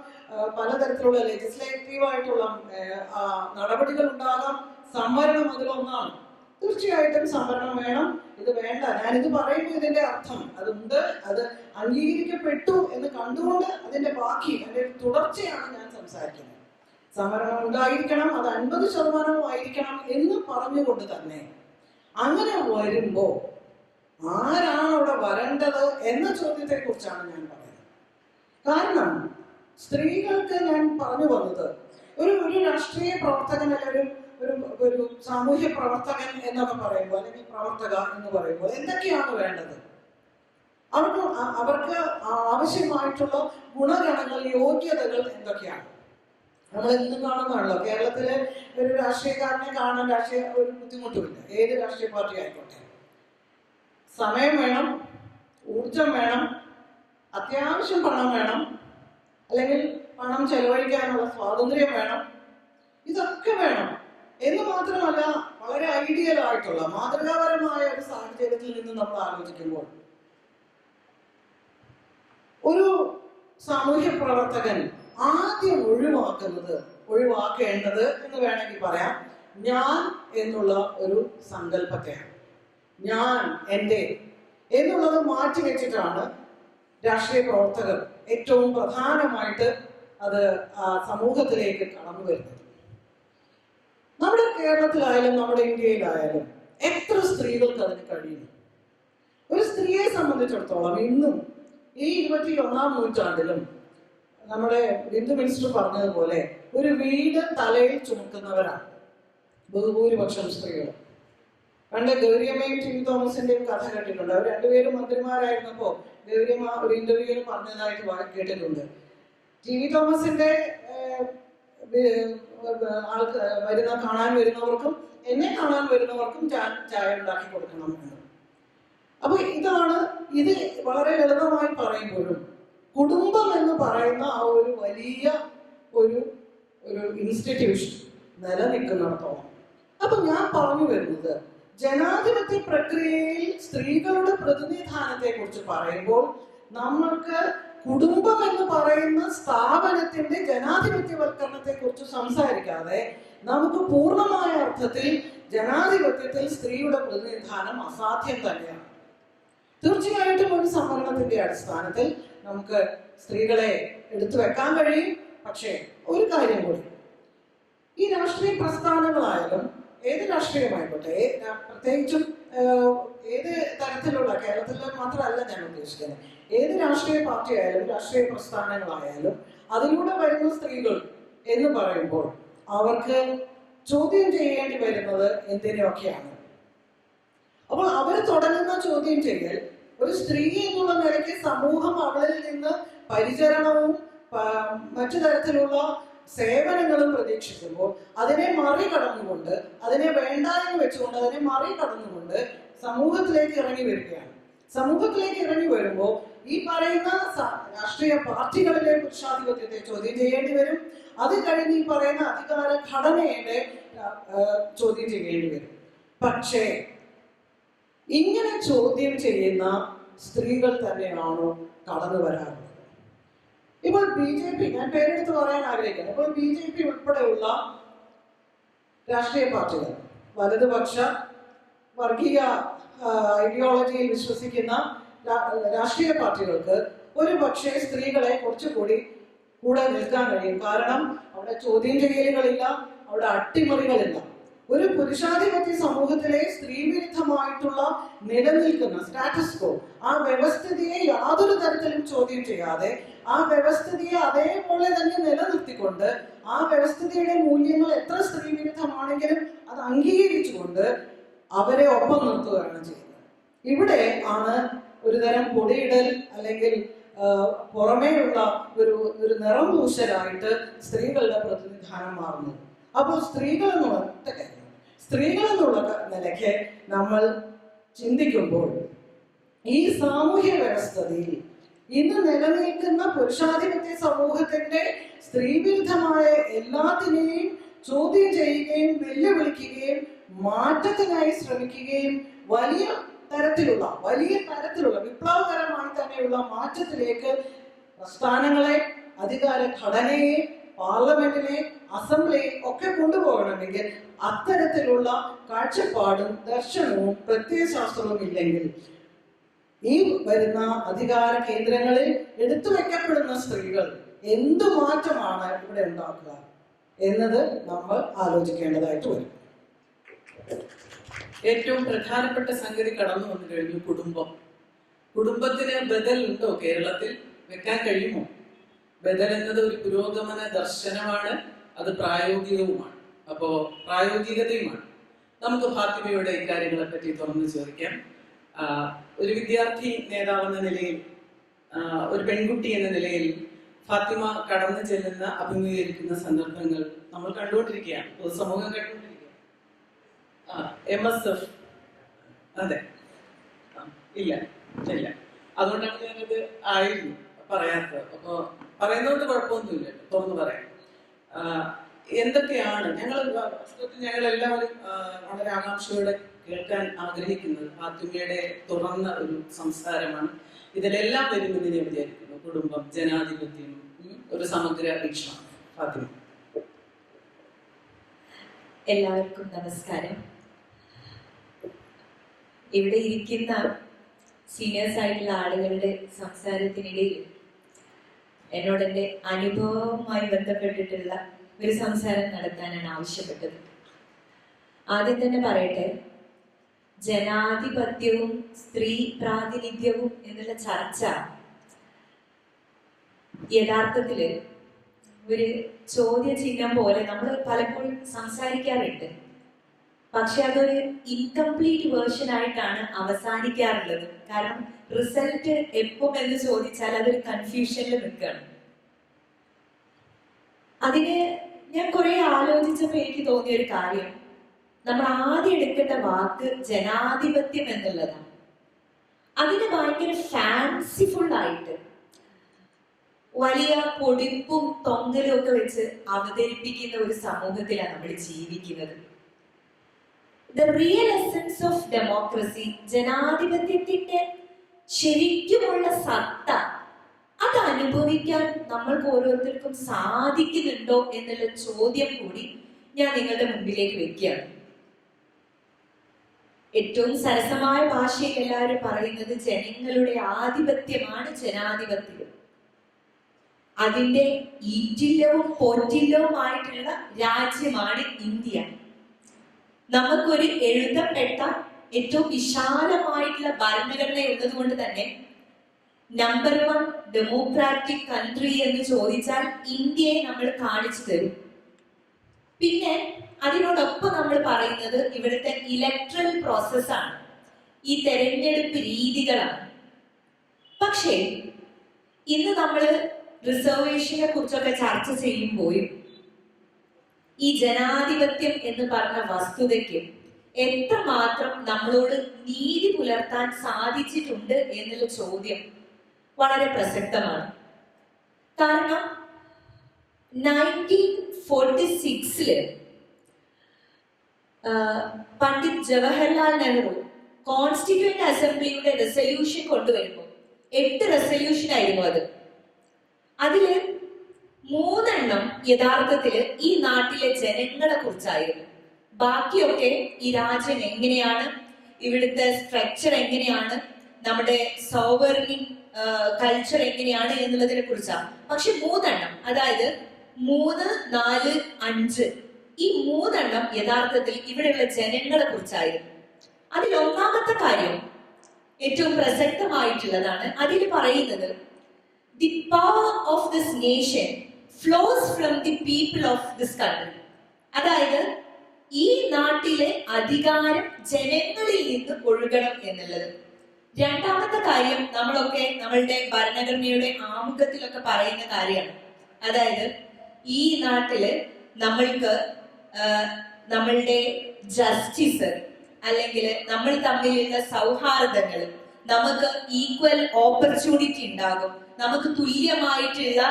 പലതരത്തിലുള്ള ലെജിസ്ലേറ്റീവായിട്ടുള്ള നടപടികൾ ഉണ്ടാകാം. സംവരണം അതിലൊന്നാണ്. തീർച്ചയായിട്ടും സംവരണം വേണം. ഇത് വേണ്ട, ഞാനിത് പറയുമ്പോൾ ഇതിന്റെ അർത്ഥം അതുണ്ട്, അത് അംഗീകരിക്കപ്പെട്ടു എന്ന് കണ്ടുകൊണ്ട് അതിന്റെ ബാക്കി, അതിന്റെ തുടർച്ചയാണ് ഞാൻ സംസാരിക്കുന്നത്. സംവരണം ഉണ്ടായിരിക്കണം, അത് 50% ആയിരിക്കണം എന്ന് പറഞ്ഞുകൊണ്ട് തന്നെ അങ്ങനെ വരുമ്പോ ആരാണ് അവിടെ വരേണ്ടത് എന്ന ചോദ്യത്തെ കുറിച്ചാണ് ഞാൻ പറയുന്നത്. കാരണം സ്ത്രീകൾക്ക് ഞാൻ പറഞ്ഞു വന്നത് ഒരു രാഷ്ട്രീയ പ്രവർത്തകൻ അല്ലെങ്കിൽ ഒരു സാമൂഹ്യ പ്രവർത്തകൻ എന്നൊക്കെ പറയുമ്പോൾ, അല്ലെങ്കിൽ പ്രവർത്തക എന്ന് പറയുമ്പോൾ എന്തൊക്കെയാണ് വേണ്ടത്? അവർക്ക് ആവശ്യമായിട്ടുള്ള ഗുണഗണങ്ങൾ, യോഗ്യതകൾ എന്തൊക്കെയാണ്? നമ്മൾ ഇന്നും കാണുന്നതാണല്ലോ. കേരളത്തിലെ ഒരു രാഷ്ട്രീയക്കാരനെ കാണാൻ ഒരു ബുദ്ധിമുട്ടുമില്ല, ഏത് രാഷ്ട്രീയ പാർട്ടി ആയിക്കോട്ടെ. സമയം വേണം, ഊർജം വേണം, അത്യാവശ്യം പണം വേണം, അല്ലെങ്കിൽ പണം ചെലവഴിക്കാനുള്ള സ്വാതന്ത്ര്യം വേണം. ഇതൊക്കെ വേണം എന്ന് മാത്രമല്ല, വളരെ ഐഡിയൽ ആയിട്ടുള്ള മാതൃകാപരമായ ഒരു സാഹചര്യത്തിൽ നിന്ന് നമ്മൾ ആലോചിക്കുമ്പോൾ ഒരു സാമൂഹ്യ പ്രവർത്തകൻ ആദ്യം ഒഴിവാക്കേണ്ടത് എന്ന് വേണമെങ്കിൽ പറയാം, ഞാൻ എന്നുള്ള ഒരു സങ്കല്പത്തെയാണ്. ഞാൻ, എൻ്റെ എന്നുള്ളത് മാറ്റിവെച്ചിട്ടാണ് രാഷ്ട്രീയ പ്രവർത്തകർ ഏറ്റവും പ്രധാനമായിട്ട് അത് സമൂഹത്തിലേക്ക് കടന്നു വരുന്നത്. നമ്മുടെ കേരളത്തിലായാലും നമ്മുടെ ഇന്ത്യയിലായാലും എത്ര സ്ത്രീകൾക്ക് അതിന് കഴിയുന്നു? ഒരു സ്ത്രീയെ സംബന്ധിച്ചിടത്തോളം ഇന്നും ഈ 21ാം നൂറ്റാണ്ടിലും നമ്മുടെ ബിന്ദു മിനിസ്റ്റർ പറഞ്ഞതുപോലെ ഒരു വീട് തലയിൽ ചുമക്കുന്നവരാണ് ബഹുഭൂരിപക്ഷം സ്ത്രീകൾ. പണ്ട് ഗൗരിയമ്മയും ടി വി തോമസിന്റെയും കഥ കേട്ടിട്ടുണ്ട്. അവർ രണ്ടുപേരും മന്ത്രിമാരായിരുന്നപ്പോ ഗൗരിയമ്മ ഒരു ഇന്റർവ്യൂവിൽ പറഞ്ഞതായിട്ട് കേട്ടിട്ടുണ്ട്. ടി വി തോമസിന്റെ കാണാൻ വരുന്നവർക്കും എന്നെ കാണാൻ വരുന്നവർക്കും ചായ ഉണ്ടാക്കി കൊടുക്കണം എന്ന്. അപ്പൊ ഇത് വളരെ ലളിതമായി പറയുമ്പോഴും കുടുംബം എന്ന് പറയുന്ന ആ ഒരു വലിയ ഒരു ഇൻസ്റ്റിറ്റ്യൂഷൻ നിലനിൽക്കുന്നിടത്തോളം, അപ്പൊ ഞാൻ പറഞ്ഞു വരുന്നത് ജനാധിപത്യ പ്രക്രിയയിൽ സ്ത്രീകളുടെ പ്രതിനിധാനത്തെ കുറിച്ച് പറയുമ്പോൾ നമ്മൾക്ക് കുടുംബം എന്ന് പറയുന്ന സ്ഥാപനത്തിന്റെ ജനാധിപത്യവൽക്കരണത്തെ കുറിച്ച് സംസാരിക്കാതെ നമുക്ക് പൂർണ്ണമായ അർത്ഥത്തിൽ ജനാധിപത്യത്തിൽ സ്ത്രീയുടെ പ്രതിനിധാനം അസാധ്യം തന്നെയാണ്. തീർച്ചയായിട്ടും ഒരു സംവരണത്തിന്റെ അടിസ്ഥാനത്തിൽ നമുക്ക് സ്ത്രീകളെ എടുത്തു വെക്കാൻ കഴിയും. പക്ഷേ ഒരു കാര്യം കൂടി, ഈ രാഷ്ട്രീയ പ്രസ്ഥാനങ്ങളായാലും ഏത് രാഷ്ട്രീയമായിക്കോട്ടെ, പ്രത്യേകിച്ചും ഏത് തരത്തിലുള്ള, കേരളത്തിൽ മാത്രമല്ല ഞാൻ ഉദ്ദേശിക്കുന്നത്, ഏത് രാഷ്ട്രീയ പാർട്ടി ആയാലും രാഷ്ട്രീയ പ്രസ്ഥാനങ്ങളായാലും അതിലൂടെ വരുന്ന സ്ത്രീകൾ എന്ന് പറയുമ്പോൾ അവർക്ക് ചോദ്യം ചെയ്യേണ്ടി വരുന്നത് എന്തിനൊക്കെയാണ്? അപ്പോൾ അവർ തുടങ്ങുന്ന ചോദ്യം ചെയ്യൽ ഒരു സ്ത്രീ എന്നുള്ള നിലയ്ക്ക് സമൂഹം അവളിൽ നിന്ന് പരിചരണവും മറ്റു തരത്തിലുള്ള സേവനങ്ങളും പ്രതീക്ഷിക്കുമ്പോൾ അതിനെ മറികടന്നുകൊണ്ട്, അതിനെ വേണ്ട എന്ന് വെച്ചുകൊണ്ട് അതിനെ മറികടന്നുകൊണ്ട് സമൂഹത്തിലേക്ക് ഇറങ്ങി വരികയാണ്. സമൂഹത്തിലേക്ക് ഇറങ്ങി വരുമ്പോൾ ഈ പറയുന്ന രാഷ്ട്രീയ പാർട്ടികളിലെ പുരുഷാധിപത്യത്തെ ചോദ്യം ചെയ്യേണ്ടി വരും. അത് കഴിഞ്ഞ് ഈ പറയുന്ന അധികാര ഘടനയുടെ ചോദ്യം ചെയ്യേണ്ടി വരും. പക്ഷേ ഇങ്ങനെ ചോദ്യം ചെയ്യുന്ന സ്ത്രീകൾ തന്നെയാണോ കടന്നു വരാറുള്ളത്? ഇപ്പോൾ BJP, ഞാൻ പേരെടുത്ത് പറയാൻ ആഗ്രഹിക്കുന്നു, ഇപ്പോൾ BJP ഉൾപ്പെടെയുള്ള രാഷ്ട്രീയ പാർട്ടികൾ, വലതുപക്ഷ വർഗീയ ഐഡിയോളജിയിൽ വിശ്വസിക്കുന്ന രാഷ്ട്രീയ പാർട്ടികൾക്ക് ഒരു പക്ഷേ സ്ത്രീകളെ കുറച്ചുകൂടി കൂടെ നിൽക്കാൻ കഴിയും. കാരണം അവിടെ ചോദ്യം ചെയ്യലുകളില്ല, അവിടെ അട്ടിമറികളില്ല. ഒരു പുരുഷാധിപത്യ സമൂഹത്തിലെ സ്ത്രീവിരുദ്ധമായിട്ടുള്ള നിലനിൽക്കുന്ന സ്റ്റാറ്റസ് കോ, ആ വ്യവസ്ഥിതിയെ യാതൊരു തരത്തിലും ചോദ്യം ചെയ്യാതെ, ആ വ്യവസ്ഥിതിയെ അതേപോലെ തന്നെ നിലനിർത്തിക്കൊണ്ട്, ആ വ്യവസ്ഥിതിയുടെ മൂല്യങ്ങൾ എത്ര സ്ത്രീവിരുദ്ധമാണെങ്കിലും അത് അംഗീകരിച്ചുകൊണ്ട് അവരെ ഒപ്പം നിർത്തുകയാണ് ചെയ്യുന്നത്. ഇവിടെ ആണ് ഒരു തരം പൊടിയിടൽ അല്ലെങ്കിൽ പുറമേയുള്ള ഒരു നിറം പൂശലായിട്ട് സ്ത്രീകളുടെ പ്രതിനിധാനം മാറുന്നത്. അപ്പോൾ സ്ത്രീകൾ എന്നുള്ള നിലയ്ക്ക് നമ്മൾ ചിന്തിക്കുമ്പോൾ ഈ സാമൂഹ്യ വ്യവസ്ഥയിൽ ഇന്ന് നിലനിൽക്കുന്ന പുരുഷാധിപത്യ സമൂഹത്തിന്റെ സ്ത്രീവിരുദ്ധമായ എല്ലാത്തിനെയും ചോദ്യം ചെയ്യുകയും വെല്ലുവിളിക്കുകയും മാറ്റത്തിനായി ശ്രമിക്കുകയും വലിയ തരത്തിലുള്ള വിപ്ലവകരമായി തന്നെയുള്ള മാറ്റത്തിലേക്ക് പ്രസ്ഥാനങ്ങളെ, അധികാര ഘടനയെ, പാർലമെന്റിനെ, അസംബ്ലിയെ ഒക്കെ കൊണ്ടുപോകണമെങ്കിൽ അത്തരത്തിലുള്ള കാഴ്ചപ്പാടും ദർശനവും പ്രത്യയശാസ്ത്രവും ഇല്ലെങ്കിൽ ഈ വരുന്ന അധികാര കേന്ദ്രങ്ങളിൽ എടുത്തു വെക്കപ്പെടുന്ന സ്ത്രീകൾ എന്തു മാറ്റമാണ് ഇവിടെ ഉണ്ടാക്കുക എന്നത് നമ്മൾ ആലോചിക്കേണ്ടതായിട്ട് വരും. ഏറ്റവും പ്രധാനപ്പെട്ട സംഗതി കടന്നു വന്നു കഴിഞ്ഞു, കുടുംബത്തിന് ബദൽ ഉണ്ടോ കേരളത്തിൽ? വെക്കാൻ കഴിയുമോ? ബദൽ എന്നത് ഒരു പുരോഗമന ദർശനമാണ്, അത് പ്രായോഗികവുമാണ്. പ്രായോഗികതയുമാണ്. നമുക്ക് ഫാത്തിമയുടെ ഇക്കാര്യങ്ങളെ പറ്റി തുറന്നു ചോദിക്കാം. ഒരു വിദ്യാർത്ഥി നേതാവെന്ന നിലയിൽ, ഒരു പെൺകുട്ടി എന്ന നിലയിൽ ഫാത്തിമ കടന്നു ചെല്ലുന്ന, അഭിമുഖീകരിക്കുന്ന സന്ദർഭങ്ങൾ നമ്മൾ കണ്ടുകൊണ്ടിരിക്കുകയാണ്, പൊതുസമൂഹം കണ്ടുകൊണ്ടിരിക്കുകയാണ്. MSF, അതെ, ഇല്ല, അതുകൊണ്ടാണ് ഞാനത് ആയിരുന്നു പറയാത്തത്. അപ്പൊ പറയുന്നതുകൊണ്ട് കുഴപ്പമൊന്നുമില്ല, തുറന്നു പറയാം. എന്തൊക്കെയാണ് ഞങ്ങളെല്ലാവരും വളരെ ആകാംക്ഷയോടെ കേൾക്കാൻ ആഗ്രഹിക്കുന്നത് ഫാത്തിമയുടെ തുറന്ന ഒരു സംസാരമാണ്. ഇതിലെല്ലാം വരുമെന്ന് ഞാൻ വിചാരിക്കുന്നു. കുടുംബം, ജനാധിപത്യം, ഒരു സമഗ്ര വീക്ഷണം. ഫാത്തിമ. എല്ലാവർക്കും നമസ്കാരം. ഇവിടെ ഇരിക്കുന്ന സീനിയേഴ്സ് ആയിട്ടുള്ള ആളുകളുടെ സംസാരത്തിനിടയിൽ എന്നോട് എൻ്റെ അനുഭവവുമായി ബന്ധപ്പെട്ടിട്ടുള്ള ഒരു സംസാരം നടത്താനാണ് ആവശ്യപ്പെട്ടത്. ആദ്യം തന്നെ പറയട്ടെ, ജനാധിപത്യവും സ്ത്രീ പ്രാതിനിധ്യവും എന്നുള്ള ചർച്ച യഥാർത്ഥത്തില് ഒരു ചോദ്യചിഹ്നം പോലെ നമ്മൾ പലപ്പോഴും സംസാരിക്കാറുണ്ട്. പക്ഷെ അതൊരു ഇൻകംപ്ലീറ്റ് വേർഷൻ ആയിട്ടാണ് അവസാനിക്കാറുള്ളത്. കാരണം റിസൾട്ട് എപ്പം എന്ന് ചോദിച്ചാൽ അതൊരു കൺഫ്യൂഷനിൽ നിൽക്കുകയാണ്. അതിന് ഞാൻ കുറെ ആലോചിച്ചപ്പോൾ എനിക്ക് തോന്നിയ ഒരു കാര്യം, നമ്മൾ ആദ്യം എടുക്കേണ്ട വാക്ക് ജനാധിപത്യം എന്നുള്ളതാണ്. അതിന് ഭയങ്കര ഫാൻസിഫുൾ ആയിട്ട് വലിയ പൊടിപ്പും തൊങ്ങലും ഒക്കെ വെച്ച് അവതരിപ്പിക്കുന്ന ഒരു സമൂഹത്തിലാണ് നമ്മൾ ജീവിക്കുന്നത്. The real essence of democracy, ജനാധിപത്യത്തിന്റെ ശരിക്കുമുള്ള സത്ത, അത് അനുഭവിക്കാൻ നമ്മൾക്ക് ഓരോരുത്തർക്കും സാധിക്കുന്നുണ്ടോ എന്നുള്ള ചോദ്യം കൂടി ഞാൻ നിങ്ങളുടെ മുമ്പിലേക്ക് വെക്കുകയാണ്. ഏറ്റവും സരസമായ ഭാഷയിൽ എല്ലാവരും പറയുന്നത് ജനങ്ങളുടെ ആധിപത്യമാണ് ജനാധിപത്യം. അതിന്റെ ഈറ്റില്ലവും പോറ്റില്ലവുമായിട്ടുള്ള രാജ്യമാണ് ഇന്ത്യ. നമുക്കൊരു എഴുതപ്പെട്ട ഏറ്റവും വിശാലമായിട്ടുള്ള ഭരണഘടന ഉള്ളത് കൊണ്ട് തന്നെ നമ്പർ 1 ഡെമോക്രാറ്റിക് കൺട്രി എന്ന് ചോദിച്ചാൽ ഇന്ത്യയെ നമ്മൾ കാണിച്ചു തരും. പിന്നെ അതിനോടൊപ്പം നമ്മൾ പറയുന്നത് ഇവിടുത്തെ ഇലക്ട്രൽ പ്രോസസ്സാണ്, ഈ തെരഞ്ഞെടുപ്പ് രീതികളാണ്. പക്ഷേ ഇന്ന് നമ്മൾ റിസർവേഷനെ കുറിച്ചൊക്കെ ചർച്ച ചെയ്യുമ്പോഴും ഈ ജനാധിപത്യം എന്ന് പറഞ്ഞ വസ്തുതയ്ക്ക് എത്രമാത്രം നമ്മളോട് നീതി പുലർത്താൻ സാധിച്ചിട്ടുണ്ട് എന്നുള്ള ചോദ്യം വളരെ പ്രസക്തമാണ്. കാരണം 1946 പണ്ഡിറ്റ് ജവഹർലാൽ നെഹ്റു കോൺസ്റ്റിറ്റ്യൂവന്റ് അസംബ്ലിയുടെ റെസൊല്യൂഷൻ കൊണ്ടുവരുമ്പോൾ 8 റെസൊല്യൂഷൻ ആയിരുന്നു അത്. അതില് 3 യഥാർത്ഥത്തില് ഈ നാട്ടിലെ ജനങ്ങളെ കുറിച്ചായിരുന്നു. ബാക്കിയൊക്കെ ഈ രാജ്യം എങ്ങനെയാണ്, ഇവിടുത്തെ സ്ട്രക്ചർ എങ്ങനെയാണ്, നമ്മുടെ സോവറിൻ കൾച്ചർ എങ്ങനെയാണ് എന്നുള്ളതിനെ കുറിച്ചാണ്. പക്ഷെ 3 അതായത് 3, 4, 5 ഈ 3 യഥാർത്ഥത്തിൽ ഇവിടെയുള്ള ജനങ്ങളെ കുറിച്ചായിരുന്നു. അതിൽ ഒന്നാമത്തെ കാര്യം ഏറ്റവും പ്രസക്തമായിട്ടുള്ളതാണ്. അതിൽ പറയുന്നത് the power of this nation flows from the people of this country. അതായത് ഈ നാട്ടിലെ അധികാരം ജനങ്ങളിൽ നിന്ന് ഒഴുകണം എന്നുള്ളത്. രണ്ടാമത്തെ കാര്യം നമ്മളൊക്കെ നമ്മളുടെ ഭരണഘടനയുടെ ആമുഖത്തിലൊക്കെ പറയുന്ന കാര്യമാണ്. അതായത് ഈ നാട്ടില് നമ്മൾക്ക് നമ്മളുടെ ജസ്റ്റിസ് അല്ലെങ്കിൽ നമ്മൾ തമ്മിലുള്ള സൗഹാർദ്ദങ്ങൾ, നമുക്ക് ഈക്വൽ ഓപ്പർച്യൂണിറ്റി ഉണ്ടാകും, നമുക്ക് തുല്യമായിട്ടുള്ള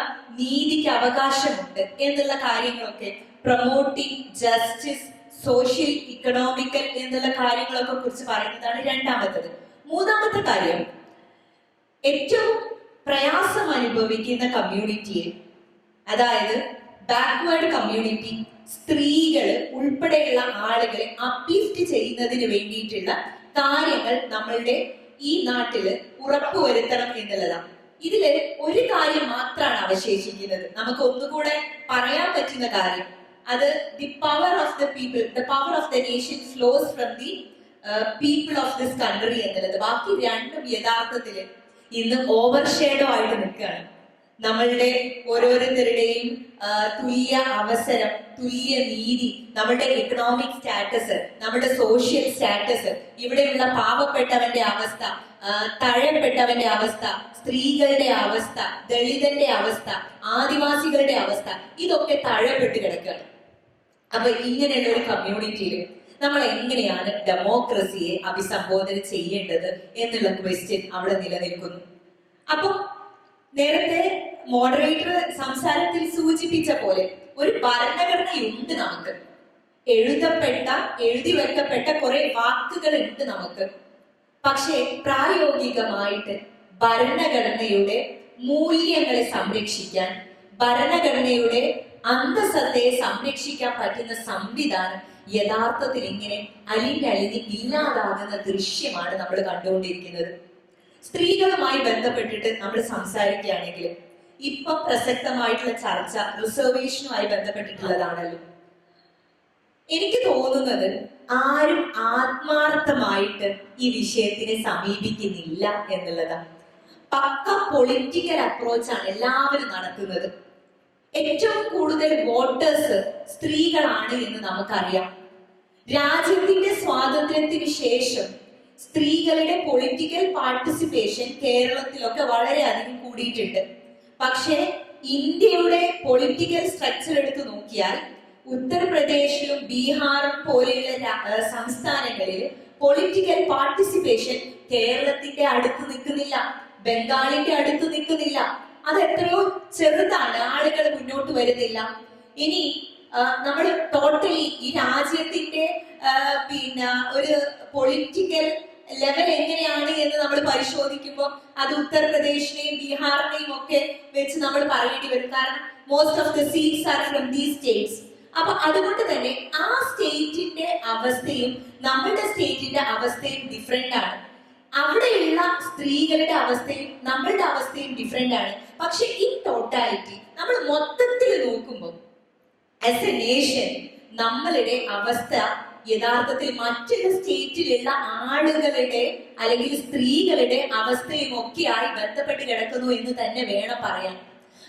നീതിക്ക് അവകാശമുണ്ട് എന്നുള്ള കാര്യങ്ങളൊക്കെ പ്രൊമോട്ടിങ് ജസ്റ്റിസ്, സോഷ്യൽ, ഇക്കണോമിക്കൽ എന്നുള്ള കാര്യങ്ങളൊക്കെ കുറിച്ച് പറയുന്നതാണ് രണ്ടാമത്തത്. മൂന്നാമത്തെ കാര്യം, ഏറ്റവും പ്രയാസം അനുഭവിക്കുന്ന കമ്മ്യൂണിറ്റിയെ, അതായത് ബാക്ക്വേർഡ് കമ്മ്യൂണിറ്റി, സ്ത്രീകള് ഉൾപ്പെടെയുള്ള ആളുകളെ അപ്ലിഫ്റ്റ് ചെയ്യുന്നതിന് വേണ്ടിയിട്ടുള്ള കാര്യങ്ങൾ നമ്മളുടെ ഈ നാട്ടില് ഉറപ്പുവരുത്തണം എന്നുള്ളതാണ്. ഇതില് ഒരു കാര്യം മാത്രമാണ് അവശേഷിക്കുന്നത്. നമുക്ക് ഒന്നുകൂടെ പറയാൻ പറ്റുന്ന കാര്യം, അത് the power of the people, the power of the nation flows from the people of this country എന്നുള്ളത്. ബാക്കി രണ്ടും യഥാർത്ഥത്തില് ഇന്ന് ഓവർ ഷേഡോ ആയിട്ട് നിൽക്കുകയാണ്. നമ്മളുടെ ഓരോരുത്തരുടെയും തുല്യ അവസരം, തുല്യ നീതി, നമ്മുടെ എക്കണോമിക് സ്റ്റാറ്റസ്, നമ്മുടെ സോഷ്യൽ സ്റ്റാറ്റസ്, ഇവിടെയുള്ള പാവപ്പെട്ടവന്റെ അവസ്ഥ, തഴയപ്പെട്ടവന്റെ അവസ്ഥ, സ്ത്രീകളുടെ അവസ്ഥ, ദളിതന്റെ അവസ്ഥ, ആദിവാസികളുടെ അവസ്ഥ, ഇതൊക്കെ തഴയപ്പെട്ട് കിടക്കുകയാണ്. അപ്പൊ ഇങ്ങനെയുള്ള ഒരു കമ്മ്യൂണിറ്റിയിൽ നമ്മൾ എങ്ങനെയാണ് ഡെമോക്രസിയെ അഭിസംബോധന ചെയ്യേണ്ടത് എന്നുള്ള ക്വസ്റ്റ്യൻ അവിടെ നിലനിൽക്കുന്നു. അപ്പൊ നേരത്തെ മോഡറേറ്റർ സംസാരത്തിൽ സൂചിപ്പിച്ച പോലെ ഒരു ഭരണഘടനയുണ്ട് നമുക്ക്, എഴുതി വെക്കപ്പെട്ട കുറെ വാക്കുകൾ ഉണ്ട് നമുക്ക്. പക്ഷേ പ്രായോഗികമായിട്ട് ഭരണഘടനയുടെ മൂല്യങ്ങളെ സംരക്ഷിക്കാൻ, ഭരണഘടനയുടെ അന്തസ്സത്തെ സംരക്ഷിക്കാൻ പറ്റുന്ന സംവിധാനം യഥാർത്ഥത്തിൽ ഇങ്ങനെ അലിഞ്ഞ് ഇല്ലാതാകുന്ന ദൃശ്യമാണ് നമ്മൾ കണ്ടുകൊണ്ടിരിക്കുന്നത്. സ്ത്രീകളുമായി ബന്ധപ്പെട്ടിട്ട് നമ്മൾ സംസാരിക്കുകയാണെങ്കിൽ ഇപ്പൊ പ്രസക്തമായിട്ടുള്ള ചർച്ച റിസർവേഷനുമായി ബന്ധപ്പെട്ടിട്ടുള്ളതാണല്ലോ. എനിക്ക് തോന്നുന്നത് ആരും ആത്മാർത്ഥമായിട്ട് ഈ വിഷയത്തിനെ സമീപിക്കുന്നില്ല എന്നുള്ളതാണ്. പക്ക പൊളിറ്റിക്കൽ അപ്രോച്ചാണ് എല്ലാവരും നടത്തുന്നത്. ഏറ്റവും കൂടുതൽ വോട്ടേഴ്സ് സ്ത്രീകളാണ് എന്ന് നമുക്കറിയാം. രാജ്യത്തിന്റെ സ്വാതന്ത്ര്യത്തിന് ശേഷം സ്ത്രീകളുടെ പൊളിറ്റിക്കൽ പാർട്ടിസിപ്പേഷൻ കേരളത്തിലൊക്കെ വളരെയധികം കൂടിയിട്ടുണ്ട്. പക്ഷേ ഇന്ത്യയുടെ പൊളിറ്റിക്കൽ സ്ട്രക്ചർ എടുത്തു നോക്കിയാൽ ഉത്തർപ്രദേശിലും ബീഹാറും പോലെയുള്ള സംസ്ഥാനങ്ങളിൽ പൊളിറ്റിക്കൽ പാർട്ടിസിപ്പേഷൻ കേരളത്തിന്റെ അടുത്ത് നിൽക്കുന്നില്ല, ബംഗാളിന്റെ അടുത്ത് നിൽക്കുന്നില്ല. അത് എത്രയോ ചെറുതാണ്, ആളുകൾ മുന്നോട്ട് വരുന്നില്ല. ഇനി നമ്മൾ ടോട്ടലി ഈ രാജ്യത്തിന്റെ ഒരു പൊളിറ്റിക്കൽ ലെവൽ എങ്ങനെയാണ് എന്ന് നമ്മൾ പരിശോധിക്കുമ്പോൾ അത് ഉത്തർപ്രദേശിനെയും ബീഹാറിനെയും ഒക്കെ വെച്ച് നമ്മൾ പറയേണ്ടി വരും. കാരണം most of the seats are from these States. അപ്പൊ അതുകൊണ്ട് തന്നെ ആ സ്റ്റേറ്റിന്റെ അവസ്ഥയും നമ്മളുടെ സ്റ്റേറ്റിന്റെ അവസ്ഥയും ഡിഫറെന്റ് ആണ്. അവിടെയുള്ള സ്ത്രീകളുടെ അവസ്ഥയും നമ്മളുടെ അവസ്ഥയും ഡിഫറെന്റ് ആണ്. പക്ഷെ ഇൻ ടോട്ടാലിറ്റി നമ്മൾ മൊത്തത്തിൽ നോക്കുമ്പോൾ ആസ് എ നേഷൻ നമ്മളുടെ അവസ്ഥ യഥാർത്ഥത്തിൽ മറ്റുള്ള സ്റ്റേറ്റിലുള്ള ആളുകളുടെ അല്ലെങ്കിൽ സ്ത്രീകളുടെ അവസ്ഥയും ഒക്കെയായി ബന്ധപ്പെട്ട് കിടക്കുന്നു എന്ന് തന്നെ വേണം പറയാൻ.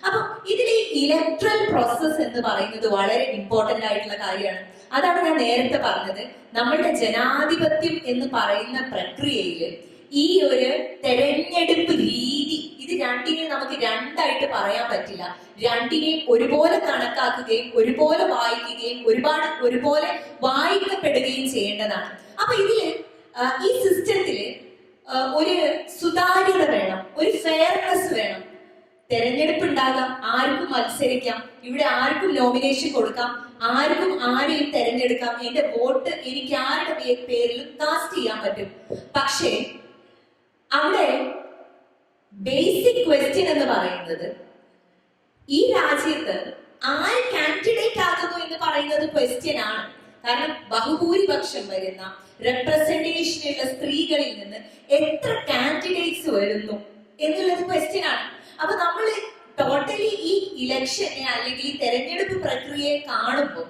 അപ്പൊ ഇതിലെ ഇലക്ട്രൽ പ്രോസസ് എന്ന് പറയുന്നത് വളരെ ഇമ്പോർട്ടന്റ് ആയിട്ടുള്ള കാര്യമാണ്. അതാണ് ഞാൻ നേരത്തെ പറഞ്ഞത്. നമ്മളുടെ ജനാധിപത്യം എന്ന് പറയുന്ന പ്രക്രിയയിൽ ഈ ഒരു തെരഞ്ഞെടുപ്പ് രീതി, ഇത് രണ്ടിനെയും നമുക്ക് രണ്ടായിട്ട് പറയാൻ പറ്റില്ല. രണ്ടിനെയും ഒരുപോലെ കണക്കാക്കുകയും ഒരുപോലെ വായിക്കുകയും ഒരുപോലെ വായിക്കപ്പെടുകയും ചെയ്യേണ്ടതാണ്. അപ്പൊ ഇതില് ഈ സിസ്റ്റത്തില് ഒരു സുതാര്യത വേണം, ഒരു ഫെയർനെസ് വേണം. തെരഞ്ഞെടുപ്പ് ഉണ്ടാകാം, ആർക്കും മത്സരിക്കാം, ഇവിടെ ആർക്കും നോമിനേഷൻ കൊടുക്കാം, ആർക്കും ആരെയും തെരഞ്ഞെടുക്കാം, എന്റെ വോട്ട് എനിക്ക് ആരുടെ പേരിലും കാസ്റ്റ് ചെയ്യാൻ പറ്റും. പക്ഷേ അവിടെ ബേസിക് ക്വസ്റ്റ്യൻ എന്ന് പറയുന്നത് ഈ രാജ്യത്ത് ആര് കാൻഡിഡേറ്റ് ആകുന്നു എന്ന് പറയുന്നത് ക്വസ്റ്റ്യൻ ആണ്. കാരണം ബഹുഭൂരിപക്ഷം വരുന്ന റെപ്രസെന്റേഷനുള്ള സ്ത്രീകളിൽ നിന്ന് എത്ര കാൻഡിഡേറ്റ്സ് വരുന്നു എന്നുള്ളത് ക്വസ്റ്റ്യൻ ആണ്. അപ്പൊ നമ്മൾ ടോട്ടലി ഈ ഇലക്ഷനെ അല്ലെങ്കിൽ ഈ തെരഞ്ഞെടുപ്പ് പ്രക്രിയയെ കാണുമ്പോൾ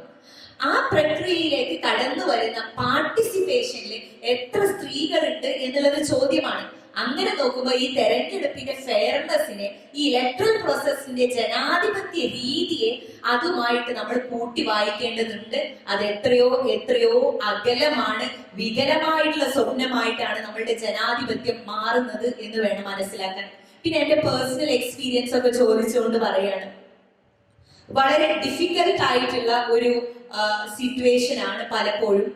ആ പ്രക്രിയയിലേക്ക് കടന്നു വരുന്ന പാർട്ടിസിപ്പേഷനിൽ എത്ര സ്ത്രീകളുണ്ട് എന്നുള്ളത് ചോദ്യമാണ്. അങ്ങനെ നോക്കുമ്പോൾ ഈ തെരഞ്ഞെടുപ്പിന്റെ ഫെയർനെസ്സിനെ, ഈ ഇലക്ട്രൽ പ്രോസസ്സിന്റെ ജനാധിപത്യ രീതിയെ അതുമായിട്ട് നമ്മൾ കൂട്ടി വായിക്കേണ്ടതുണ്ട്. അത് എത്രയോ എത്രയോ അകലമാണ്, വികലമായിട്ടുള്ള സ്വപ്നമായിട്ടാണ് നമ്മളുടെ ജനാധിപത്യം മാറുന്നത് എന്ന് വേണം മനസ്സിലാക്കാൻ. പിന്നെ എന്റെ പേഴ്സണൽ എക്സ്പീരിയൻസ് ഒക്കെ ചോദിച്ചുകൊണ്ട് പറയാണ്, വളരെ ഡിഫിക്കൽട്ട് ആയിട്ടുള്ള ഒരു സിറ്റുവേഷൻ ആണ് പലപ്പോഴും.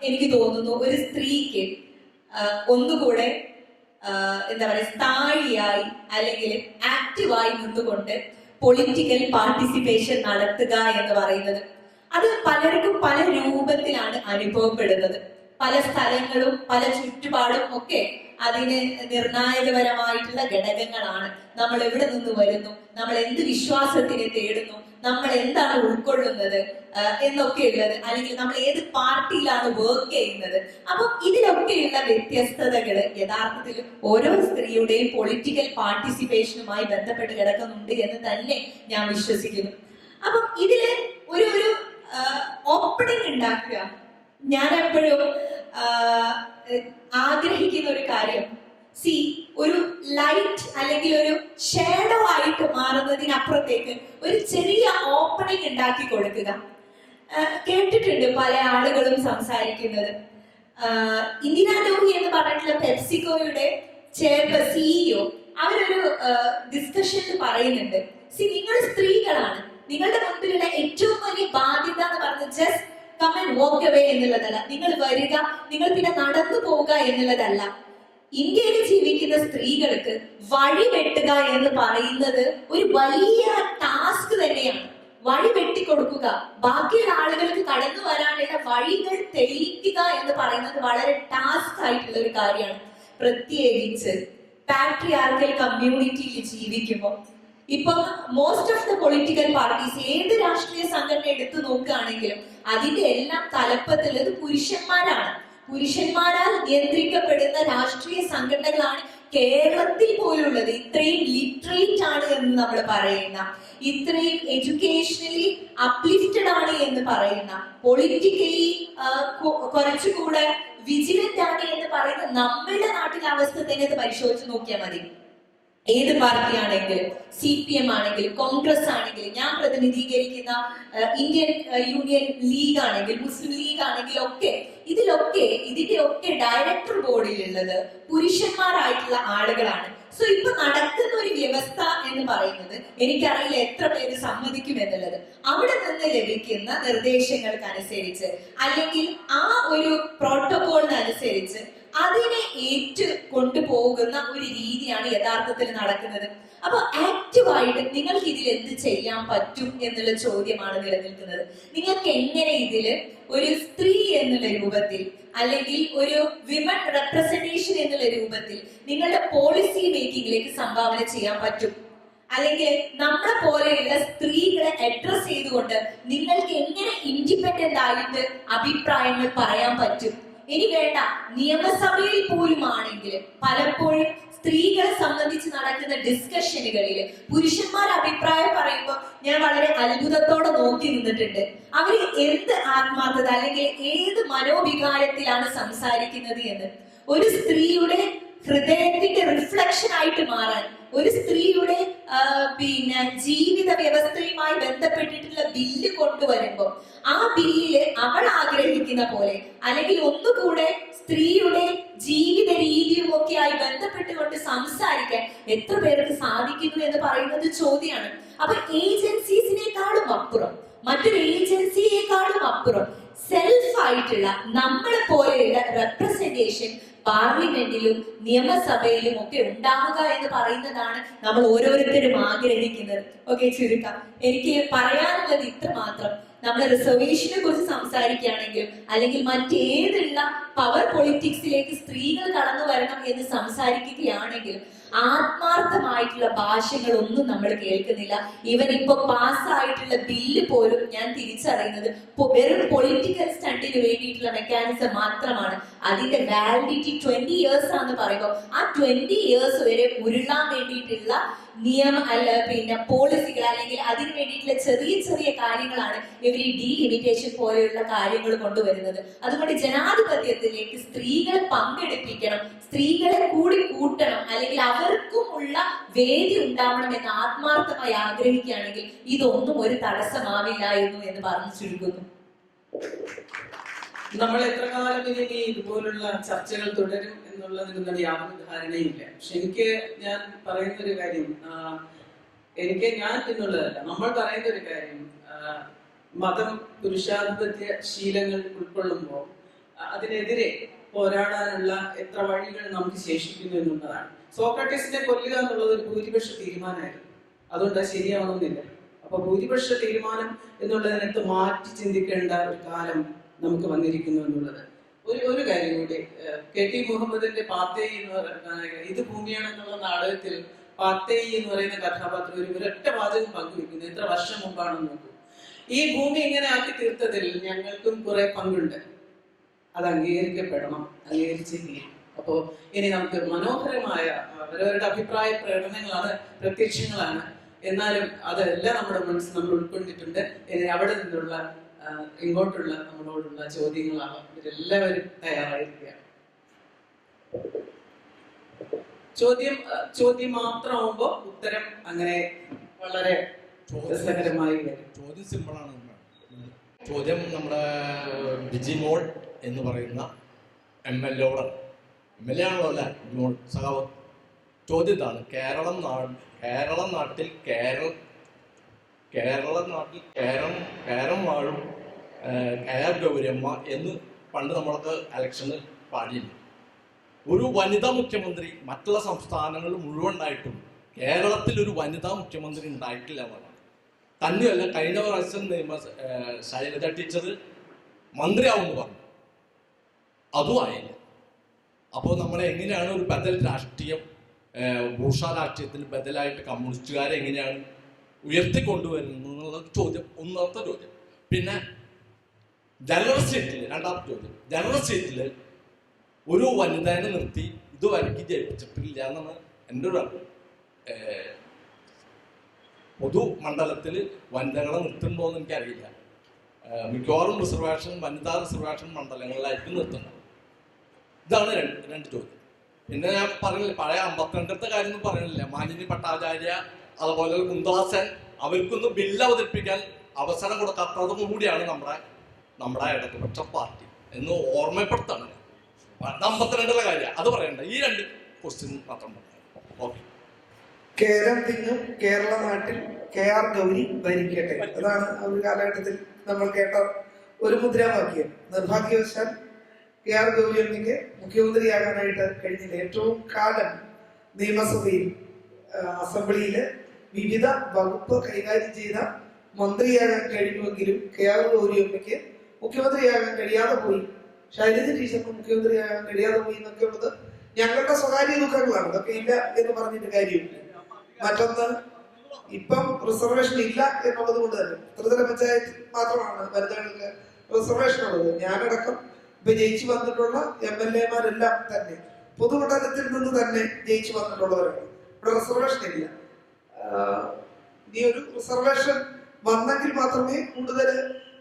എനിക്ക് തോന്നുന്നു ഒരു സ്ത്രീക്ക് ഒന്നുകൂടെ എന്താ പറയുക, സ്ഥായിയായി അല്ലെങ്കിൽ ആക്റ്റീവായി നിന്നുകൊണ്ട് പൊളിറ്റിക്കൽ പാർട്ടിസിപ്പേഷൻ നടത്തുക എന്ന് പറയുന്നത് അത് പലർക്കും പല രൂപത്തിലാണ് അനുഭവപ്പെടുന്നത്. പല സ്ഥലങ്ങളും പല ചുറ്റുപാടും ഒക്കെ അതിന് നിർണായകപരമായിട്ടുള്ള ഘടകങ്ങളാണ്. നമ്മൾ എവിടെ നിന്ന് വരുന്നു, നമ്മൾ എന്ത് വിശ്വാസത്തിനെ തേടുന്നു, നമ്മൾ എന്താണ് ഉൾക്കൊള്ളുന്നത് എന്നൊക്കെയുള്ളത്, അല്ലെങ്കിൽ നമ്മൾ ഏത് പാർട്ടിയിലാണ് വർക്ക് ചെയ്യുന്നത്. അപ്പൊ ഇതിലൊക്കെയുള്ള വ്യത്യസ്തതകള് യഥാർത്ഥത്തിൽ ഓരോ സ്ത്രീയുടെയും പൊളിറ്റിക്കൽ പാർട്ടിസിപ്പേഷനുമായി ബന്ധപ്പെട്ട് കിടക്കുന്നുണ്ട് എന്ന് തന്നെ ഞാൻ വിശ്വസിക്കുന്നു. അപ്പൊ ഇതില് ഒരു ഓപ്പണിംഗ് ഉണ്ടാക്കുക, ഞാൻ എപ്പോഴും ആഗ്രഹിക്കുന്ന ഒരു കാര്യം, ഒരു ലൈറ്റ് അല്ലെങ്കിൽ ഒരു ഷേഡോ ആയിട്ട് മാറുന്നതിനപ്പുറത്തേക്ക് ഒരു ചെറിയ ഓപ്പണിംഗ് ഉണ്ടാക്കി കൊടുക്കുക. കേട്ടിട്ടുണ്ട് പല ആളുകളും സംസാരിക്കുന്നത്. ഇന്ദിരാ ഗാന്ധി എന്ന് പറഞ്ഞിട്ടുള്ള പെപ്സിക്കോയുടെ സിഇഒ അവരൊരു ഡിസ്കഷനിൽ പറയുന്നുണ്ട്, നിങ്ങൾ സ്ത്രീകളാണ്, നിങ്ങളുടെ മുൻപിലുള്ള ഏറ്റവും വലിയ ബാധ്യത എന്ന് പറയുന്നത് just come and walk away എന്നുള്ളതല്ല, നിങ്ങൾ വരിക, നിങ്ങൾ പിന്നെ നടന്നു പോവുക എന്നുള്ളതല്ല. ഇന്ത്യയിൽ ജീവിക്കുന്ന സ്ത്രീകൾക്ക് വഴി വെട്ടുക എന്ന് പറയുന്നത് ഒരു വലിയ ടാസ്ക് തന്നെയാണ്. വഴി വെട്ടിക്കൊടുക്കുക, ബാക്കിയുള്ള ആളുകൾക്ക് കടന്നു വരാനുള്ള വഴികൾ തെളിയിക്കുക എന്ന് പറയുന്നത് വളരെ ടാസ്ക് ആയിട്ടുള്ള ഒരു കാര്യമാണ്. പ്രത്യേകിച്ച് പാട്രിയാർക്കൽ കമ്മ്യൂണിറ്റിയിൽ ജീവിക്കുമ്പോൾ. ഇപ്പം most of the political parties, ഏത് രാഷ്ട്രീയ സംഘടന എടുത്തു നോക്കുകയാണെങ്കിലും അതിന്റെ എല്ലാം തലപ്പത്തുള്ളത് പുരുഷന്മാരാണ്. പുരുഷന്മാരാൽ നിയന്ത്രിക്കപ്പെടുന്ന രാഷ്ട്രീയ സംഘടനകളാണ് കേരളത്തിൽ പോലുള്ളത്. ഇത്രയും ലിറ്ററേറ്റ് ആണ് എന്ന് നമ്മൾ പറയുന്ന, ഇത്രയും എഡ്യൂക്കേഷണലി അപ്ലിഫ്റ്റഡ് ആണ് എന്ന് പറയുന്ന, പൊളിറ്റിക്കലി കുറച്ചുകൂടെ വിജിലന്റ് ആണ് എന്ന് പറയുന്ന നമ്മളുടെ നാട്ടിലെ അവസ്ഥ തന്നെ ഇത് പരിശോധിച്ച് നോക്കിയാൽ മതി. ഏത് പാർട്ടി ആണെങ്കിലും, CPM ആണെങ്കിലും, കോൺഗ്രസ് ആണെങ്കിലും, ഞാൻ പ്രതിനിധീകരിക്കുന്ന ഇന്ത്യൻ യൂണിയൻ ലീഗ് ആണെങ്കിൽ, മുസ്ലിം ലീഗ് ആണെങ്കിലും ഒക്കെ ഇതിന്റെ ഒക്കെ ഡയറക്ടർ ബോർഡിലുള്ളത് പുരുഷന്മാരായിട്ടുള്ള ആളുകളാണ്. സോ ഇപ്പൊ നടക്കുന്ന ഒരു വ്യവസ്ഥ എന്ന് പറയുന്നത്, എനിക്കറിയില്ല എത്ര പേര് സമ്മതിക്കും എന്നുള്ളത്, അവിടെ നിന്ന് ലഭിക്കുന്ന നിർദ്ദേശങ്ങൾക്കനുസരിച്ച് അല്ലെങ്കിൽ ആ ഒരു പ്രോട്ടോകോളിനനുസരിച്ച് അതിനെ ഏറ്റു കൊണ്ടുപോകുന്ന ഒരു രീതിയാണ് യഥാർത്ഥത്തിൽ നടക്കുന്നത്. അപ്പൊ ആക്റ്റീവായിട്ട് നിങ്ങൾക്ക് ഇതിൽ എന്ത് ചെയ്യാൻ പറ്റും എന്നുള്ള ചോദ്യമാണ് നിലനിൽക്കുന്നത്. നിങ്ങൾക്ക് എങ്ങനെ ഇതില് ഒരു സ്ത്രീ എന്നുള്ള രൂപത്തിൽ അല്ലെങ്കിൽ ഒരു വിമൻ റെപ്രസെന്റേഷൻ എന്നുള്ള രൂപത്തിൽ നിങ്ങളുടെ പോളിസി മേക്കിങ്ങിലേക്ക് സംഭാവന ചെയ്യാൻ പറ്റും? അല്ലെങ്കിൽ നമ്മളെ പോലെയുള്ള സ്ത്രീകളെ അഡ്രസ് ചെയ്തുകൊണ്ട് നിങ്ങൾക്ക് എങ്ങനെ ഇൻഡിപെൻഡന്റ് ആയിട്ട് അഭിപ്രായങ്ങൾ പറയാൻ പറ്റും? ഇനി വേണ്ട, നിയമസഭയിൽ പോലും ആണെങ്കിൽ പലപ്പോഴും സ്ത്രീകളെ സംബന്ധിച്ച് നടക്കുന്ന ഡിസ്കഷനുകളിൽ പുരുഷന്മാർ അഭിപ്രായം പറയുമ്പോൾ ഞാൻ വളരെ അത്ഭുതത്തോടെ നോക്കി നിന്നിട്ടുണ്ട്. അവർ എന്ത് ആത്മാർത്ഥത അല്ലെങ്കിൽ ഏത് മനോവികാരത്തിലാണ് സംസാരിക്കുന്നത് എന്ന്. ഒരു സ്ത്രീയുടെ ഹൃദയത്തിന്റെ റിഫ്ലക്ഷൻ ആയിട്ട് മാറാൻ, ഒരു സ്ത്രീയുടെ ജീവിത വ്യവസ്ഥയുമായി ബന്ധപ്പെട്ടിട്ടുള്ള ബില്ല് കൊണ്ടുവരുമ്പോൾ ആ ബില്ലില് അവൾ ആഗ്രഹിക്കുന്ന പോലെ അല്ലെങ്കിൽ ഒന്നുകൂടെ സ്ത്രീയുടെ ജീവിത രീതിയും ഒക്കെ ആയി ബന്ധപ്പെട്ടുകൊണ്ട് സംസാരിക്കാൻ എത്ര പേർക്ക് സാധിക്കുന്നു എന്ന് പറയുന്നത് ചോദ്യമാണ്. അപ്പൊ ഏജൻസീസിനേക്കാളും അപ്പുറം, മറ്റൊരു ഏജൻസിയേക്കാളും അപ്പുറം സെൽഫായിട്ടുള്ള നമ്മളെ പോലെയുള്ള റെപ്രസെന്റേഷൻ പാർലമെന്റിലും നിയമസഭയിലും ഒക്കെ ഉണ്ടാവുക എന്ന് പറയുന്നതാണ് നമ്മൾ ഓരോരുത്തരും ആഗ്രഹിക്കുന്നത്. ഓക്കെ, ചുരുക്കം എനിക്ക് പറയാനുള്ളത് ഇത്ര മാത്രം. നമ്മൾ റിസർവേഷനെ കുറിച്ച് സംസാരിക്കുകയാണെങ്കിലും അല്ലെങ്കിൽ മറ്റേതുള്ള പവർ പൊളിറ്റിക്സിലേക്ക് സ്ത്രീകൾ കടന്നു വരണം എന്ന് സംസാരിക്കുകയാണെങ്കിലും ആത്മാർത്ഥമായിട്ടുള്ള ഭാഷകളൊന്നും നമ്മൾ കേൾക്കുന്നില്ല. ഇവൻ ഇപ്പൊ പാസ്സായിട്ടുള്ള ബില്ല് പോലും ഞാൻ തിരിച്ചറിയുന്നത് വെറും പൊളിറ്റിക്കൽ സ്റ്റണ്ടിന് വേണ്ടിയിട്ടുള്ള മെക്കാനിസം മാത്രമാണ്. അതിന്റെ വാലിഡിറ്റി 20 years ആണെന്ന് പറയുമ്പോൾ ആ 20 years വരെ ഉരുളാൻ വേണ്ടിയിട്ടുള്ള പിന്നെ പോളിസികൾ അല്ലെങ്കിൽ അതിന് വേണ്ടിയിട്ടുള്ള ചെറിയ ചെറിയ കാര്യങ്ങളാണ് ഇവർ ഈ ഡീലിമിറ്റേഷൻ പോലെയുള്ള കാര്യങ്ങൾ കൊണ്ടുവരുന്നത്. അതുകൊണ്ട് ജനാധിപത്യത്തിലേക്ക് സ്ത്രീകളെ പങ്കെടുപ്പിക്കണം, സ്ത്രീകളെ കൂടി കൂട്ടണം, അല്ലെങ്കിൽ അവർക്കും ഉള്ള വേദി ഉണ്ടാവണം എന്ന് ആത്മാർത്ഥമായി ആഗ്രഹിക്കുകയാണെങ്കിൽ ഇതൊന്നും ഒരു തടസ്സമാവില്ലായിരുന്നു എന്ന് പറഞ്ഞു ചുരുക്കുന്നു. നമ്മൾ എത്ര കാലം ഇനി ഇതുപോലുള്ള ചർച്ചകൾ തുടരും എന്നുള്ളതിനൊന്നും യാതൊരു ധാരണയില്ല. പക്ഷെ ഞാൻ പറയുന്ന ഒരു കാര്യം, ഞാൻ എന്നുള്ളതല്ല, നമ്മൾ പറയുന്ന ഒരു കാര്യം, മതം പുരുഷാധിപത്യ ശീലങ്ങൾ ഉൾക്കൊള്ളുമ്പോൾ അതിനെതിരെ പോരാടാനുള്ള എത്ര വഴികൾ നമുക്ക് ശേഷിക്കുന്നു എന്നുള്ളതാണ്. സോക്രട്ടീസിനെ കൊല്ലുക എന്നുള്ളത് ഒരു ഭൂരിപക്ഷ തീരുമാനമായിരുന്നു. അതുകൊണ്ട് ശരിയാവണമെന്നില്ല. അപ്പൊ ഭൂരിപക്ഷ തീരുമാനം എന്നുള്ളതിനകത്ത് മാറ്റി ചിന്തിക്കേണ്ട ഒരു കാലം നമുക്ക് വന്നിരിക്കുന്നു എന്നുള്ളത്. ഒരു കാര്യം കൂടി, KT മുഹമ്മദിന്റെ പാത്തേയി എന്ന് പറയുന്ന ഇത് ഭൂമിയാണെന്നുള്ള നാടകത്തിൽ പാത്തേയി എന്ന് പറയുന്ന കഥാപാത്രം ഒരൊറ്റ വാചകം പങ്കുവെക്കുന്നു. എത്ര വർഷം മുമ്പാണെന്ന് നോക്കൂ. ഈ ഭൂമി ഇങ്ങനെ ആക്കി തീർത്തതിൽ ഞങ്ങൾക്കും കുറെ പങ്കുണ്ട്, അത് അംഗീകരിക്കപ്പെടണം, അംഗീകരിച്ചിരിക്കും. അപ്പോ ഇനി നമുക്ക് മനോഹരമായ അവരവരുടെ അഭിപ്രായ പ്രകടനങ്ങളാണ്, പ്രത്യക്ഷങ്ങളാണ്, എന്നാലും അതെല്ലാം നമ്മുടെ മനസ്സിൽ നമ്മൾ ഉൾക്കൊണ്ടിട്ടുണ്ട്. ഇനി അവിടെ നിന്നുള്ള ഇങ്ങോട്ടുള്ള നമ്മളോടുള്ള ചോദ്യങ്ങളാണ്. ഇവരെല്ലാവരും തയ്യാറായിരിക്കുക. ചോദ്യം മാത്രമാകുമ്പോ ഉത്തരം അങ്ങനെ വളരെ രസകരമായി വരും. ചോദ്യം സിമ്പിളാണ്. ചോദ്യം നമ്മുടെ ബിജിമോൾ എന്ന് പറയുന്ന MLA ആണല്ലോ അല്ലേ? ബിജിമോൾ സഖാവ്. ചോദ്യം ഇതാണ്: കേരളം നാട്ടിൽ വാഴും KR ഗൗരിയമ്മ എന്ന് പണ്ട് നമ്മളൊക്കെ ഇലക്ഷന് പാടിയില്ല. ഒരു വനിതാ മുഖ്യമന്ത്രി മറ്റുള്ള സംസ്ഥാനങ്ങൾ മുഴുവൻ ഉണ്ടായിട്ടും കേരളത്തിൽ ഒരു വനിതാ മുഖ്യമന്ത്രി ഉണ്ടായിട്ടില്ല എന്നാണ്. തന്നെയല്ല, കഴിഞ്ഞ പ്രാവശ്യം ശൈലജ ടീച്ചർ മന്ത്രിയാവുമെന്ന് പറഞ്ഞു, അതും ആയില്ല. അപ്പോൾ നമ്മൾ എങ്ങനെയാണ് ഒരു ബദൽ രാഷ്ട്രീയം, ഭൂഷ രാഷ്ട്രീയത്തിന് ബദലായിട്ട് കമ്മ്യൂണിസ്റ്റുകാരെ എങ്ങനെയാണ് ഉയർത്തിക്കൊണ്ടുവരുന്നത് എന്നുള്ള ചോദ്യം ഒന്നാമത്തെ ചോദ്യം. പിന്നെ ജനറൽ സീറ്റിൽ, രണ്ടാമത്തെ ചോദ്യം, ജനറൽ സീറ്റിൽ ഒരു വനിതയെ നിർത്തി ഇതുവരെയ്ക്ക് ജയിപ്പിച്ചിട്ടില്ല എന്നാണ് എൻ്റെ ഒരു പൊതു മണ്ഡലത്തിൽ വനിതകളെ നിർത്തുന്നുണ്ടോ എന്ന് എനിക്കറിയില്ല. മിക്കവാറും വനിതാ റിസർവേഷൻ മണ്ഡലങ്ങളിലായിരിക്കും നിർത്തുന്നത്. ഇതാണ് രണ്ട് ചോദ്യം. പിന്നെ ഞാൻ പറഞ്ഞില്ല, പഴയ 52 കാര്യം പറയുന്നില്ല. മാലിനി ഭട്ടാചാര്യ അതുപോലെ കുന്ദാസൻ, അവർക്കൊന്നും ബില്ല് അവതരിപ്പിക്കാൻ അവസരം കൊടുക്കാത്തതും കൂടിയാണ് നമ്മുടെ ഇടതുപക്ഷ പാർട്ടി എന്ന് ഓർമ്മപ്പെടുത്താണ്. 52 കാര്യം അത് പറയണ്ട. ഈ 2 ക്വസ്റ്റ്യൻ മാത്രം ഓക്കെ. കേരം തിങ്ങും കേരള നാട്ടിൽ KR ഗൗരി ഭരിക്കട്ടെ, അതാണ് ഒരു കാലഘട്ടത്തിൽ നമ്മൾ കേട്ട ഒരു മുദ്രാവാക്യം. നിർഭാഗ്യവശാൽ KR ഗൗരിയമ്മയ്ക്ക് മുഖ്യമന്ത്രിയാകാനായിട്ട് കഴിഞ്ഞില്ല. ഏറ്റവും കാലം നിയമസഭയിൽ അസംബ്ലിയില് വിവിധ വകുപ്പ് കൈകാര്യം ചെയ്ത മന്ത്രിയാകാൻ കഴിയുമെങ്കിലും KR ഗൗരിയമ്മയ്ക്ക് മുഖ്യമന്ത്രിയാകാൻ കഴിയാതെ പോയി. ശൈലജ ടീച്ചർക്ക് മുഖ്യമന്ത്രിയാകാൻ കഴിയാതെ പോയി എന്നൊക്കെ ഉള്ളത് ഞങ്ങളുടെ സ്വകാര്യ ദുഃഖങ്ങളാണ്. അതൊക്കെ ഇല്ല എന്ന് പറഞ്ഞിട്ട് കാര്യമില്ല. മറ്റൊന്ന്, ഇപ്പം റിസർവേഷൻ ഇല്ല എന്നുള്ളത് കൊണ്ട് തന്നെ ത്രിതല പഞ്ചായത്തിൽ മാത്രമാണ് വനിതകൾക്ക് റിസർവേഷൻ ഉള്ളത്. ഞാനടക്കം ഇപ്പൊ ജയിച്ചു വന്നിട്ടുള്ള MLA-മാരെല്ലാം തന്നെ പൊതുമണ്ഡലത്തിൽ നിന്ന് തന്നെ ജയിച്ചു വന്നിട്ടുള്ളവരാണ്. ഇവിടെ റിസർവേഷൻ ഇല്ല. ഇനി ഒരു റിസർവേഷൻ വന്നെങ്കിൽ മാത്രമേ കൂടുതൽ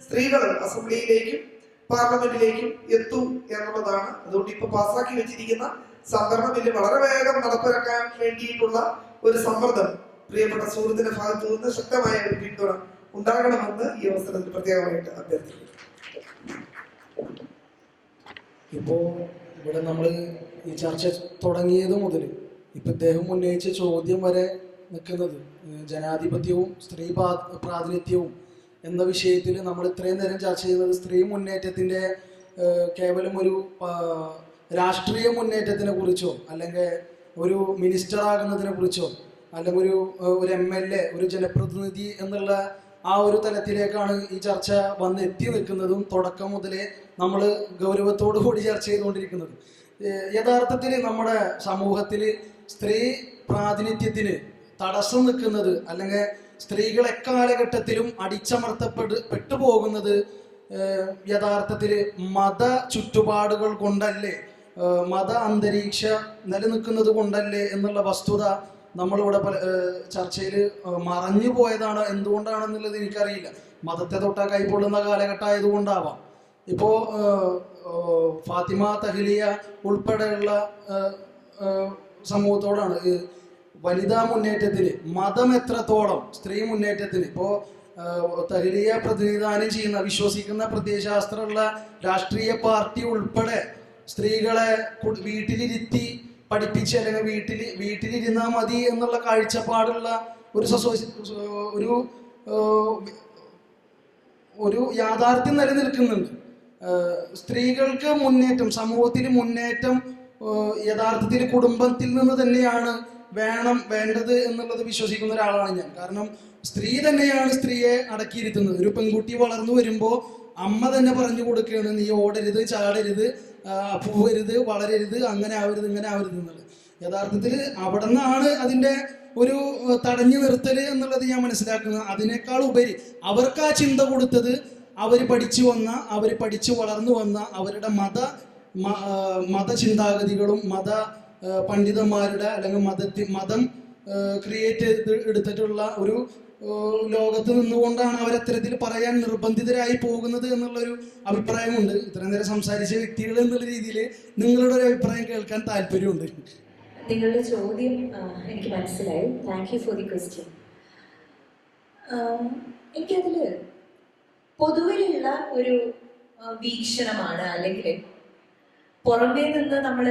സ്ത്രീകൾ അസംബ്ലിയിലേക്കും പാർലമെന്റിലേക്കും എത്തൂ എന്നുള്ളതാണ്. അതുകൊണ്ട് ഇപ്പൊ പാസ്സാക്കി വെച്ചിരിക്കുന്ന സംവരണ ബില്ല് വളരെ വേഗം നടപ്പിലാക്കാൻ വേണ്ടിയിട്ടുള്ള ഒരു സമ്മർദ്ദം പ്രിയപ്പെട്ട സുഹൃത്തിന്റെ ഭാഗത്തു നിന്ന് ശക്തമായ ഒരു പിന്തുണ ഉണ്ടാകണമെന്ന് ഈ അവസരത്തിൽ പ്രത്യേകമായിട്ട് അഭ്യർത്ഥിക്കുന്നു. ഇപ്പോ ഇവിടെ നമ്മൾ ഈ ചർച്ച തുടങ്ങിയത് മുതൽ ഇപ്പൊ ഇദ്ദേഹം ഉന്നയിച്ച ചോദ്യം വരെ നിൽക്കുന്നത് ജനാധിപത്യവും സ്ത്രീ പ്രാതിനിധ്യവും എന്ന വിഷയത്തിൽ നമ്മൾ ഇത്രയും നേരം ചർച്ച ചെയ്യുന്നത് സ്ത്രീ മുന്നേറ്റത്തിൻ്റെ കേവലം ഒരു രാഷ്ട്രീയ മുന്നേറ്റത്തിനെ കുറിച്ചോ അല്ലെങ്കിൽ ഒരു മിനിസ്റ്റർ ആകുന്നതിനെ കുറിച്ചോ അല്ലെങ്കിൽ ഒരു MLA, ഒരു ജനപ്രതിനിധി എന്നുള്ള ആ ഒരു തലത്തിലേക്കാണ് ഈ ചർച്ച വന്ന് എത്തി നിൽക്കുന്നതും തുടക്കം മുതലേ നമ്മൾ ഗൗരവത്തോടു കൂടി ചർച്ച ചെയ്തുകൊണ്ടിരിക്കുന്നത്. യഥാർത്ഥത്തിൽ നമ്മുടെ സമൂഹത്തിൽ സ്ത്രീ പ്രാതിനിധ്യത്തിന് തടസ്സം നിൽക്കുന്നത് അല്ലെങ്കിൽ സ്ത്രീകൾ എക്കാലഘട്ടത്തിലും അടിച്ചമർത്തപ്പെട്ടു പോകുന്നത് യഥാർത്ഥത്തിൽ മത ചുറ്റുപാടുകൾ കൊണ്ടല്ലേ, മത അന്തരീക്ഷ നിലനിൽക്കുന്നത് കൊണ്ടല്ലേ എന്നുള്ള വസ്തുത നമ്മളിവിടെ ചർച്ചയിൽ മറഞ്ഞു പോയതാണ്. എന്തുകൊണ്ടാണെന്നുള്ളത് എനിക്കറിയില്ല. മതത്തെ തൊട്ടാ കൈപ്പൊള്ളുന്ന കാലഘട്ടം ആയതുകൊണ്ടാവാം. ഇപ്പോൾ ഫാത്തിമ തഹ്ലിയ ഉൾപ്പെടെയുള്ള സമൂഹത്തോടാണ് വനിതാ മുന്നേറ്റത്തിന് മതം എത്രത്തോളം സ്ത്രീ മുന്നേറ്റത്തിന് ഇപ്പോൾ തഹ്ലിയ പ്രതിനിധാനം ചെയ്യുന്ന വിശ്വസിക്കുന്ന പ്രത്യയശാസ്ത്രമുള്ള രാഷ്ട്രീയ പാർട്ടി ഉൾപ്പെടെ സ്ത്രീകളെ വീട്ടിലിരുത്തി പഠിപ്പിച്ച് അല്ലെങ്കിൽ വീട്ടിലിരുന്നാൽ മതി എന്നുള്ള കാഴ്ചപ്പാടുള്ള ഒരു യാഥാർത്ഥ്യം നിലനിൽക്കുന്നുണ്ട്. സ്ത്രീകൾക്ക് മുന്നേറ്റം, സമൂഹത്തിൽ മുന്നേറ്റം യഥാർത്ഥത്തിൽ കുടുംബത്തിൽ നിന്ന് തന്നെയാണ് വേണ്ടത് എന്നുള്ളത് വിശ്വസിക്കുന്ന ഒരാളാണ് ഞാൻ. കാരണം സ്ത്രീ തന്നെയാണ് സ്ത്രീയെ അടക്കിയിരുത്തുന്നത്. ഒരു പെൺകുട്ടി വളർന്നു വരുമ്പോൾ അമ്മ തന്നെ പറഞ്ഞു കൊടുക്കുകയാണ്, നീ ഓടരുത്, ചാടരുത്, പോവരുത്, വളരരുത്, അങ്ങനെ ആവരുത്, ഇങ്ങനെ ആവരുത് എന്നുള്ളത്. യഥാർത്ഥത്തിൽ അവിടെ നിന്നാണ് അതിൻ്റെ ഒരു തടഞ്ഞു നിർത്തൽ എന്നുള്ളത് ഞാൻ മനസ്സിലാക്കുന്നത്. അതിനേക്കാൾ ഉപരി അവർക്ക് ആ ചിന്ത കൊടുത്തത് അവർ പഠിച്ചു വളർന്നു വന്ന അവരുടെ മതചിന്താഗതികളും പണ്ഡിതന്മാരുടെ അല്ലെങ്കിൽ മതം ക്രിയേറ്റ് എടുത്തിട്ടുള്ള ഒരു ലോകത്ത് നിന്നുകൊണ്ടാണ് അവരത്തരത്തിൽ പറയാൻ നിർബന്ധിതരായി പോകുന്നത് എന്നുള്ളൊരു അഭിപ്രായമുണ്ട്. ഇത്രയും നേരം സംസാരിച്ച വ്യക്തികൾ എന്നുള്ള രീതിയിൽ നിങ്ങളുടെ ഒരു അഭിപ്രായം കേൾക്കാൻ താല്പര്യമുണ്ട്. നിങ്ങളുടെ ചോദ്യം എനിക്ക് മനസ്സിലായി. Thank you for the question. എനിക്കതിൽ പൊതുവിലുള്ള ഒരു വീക്ഷണമാണ്, അല്ലെങ്കിൽ പുറമേ നിന്ന് നമ്മൾ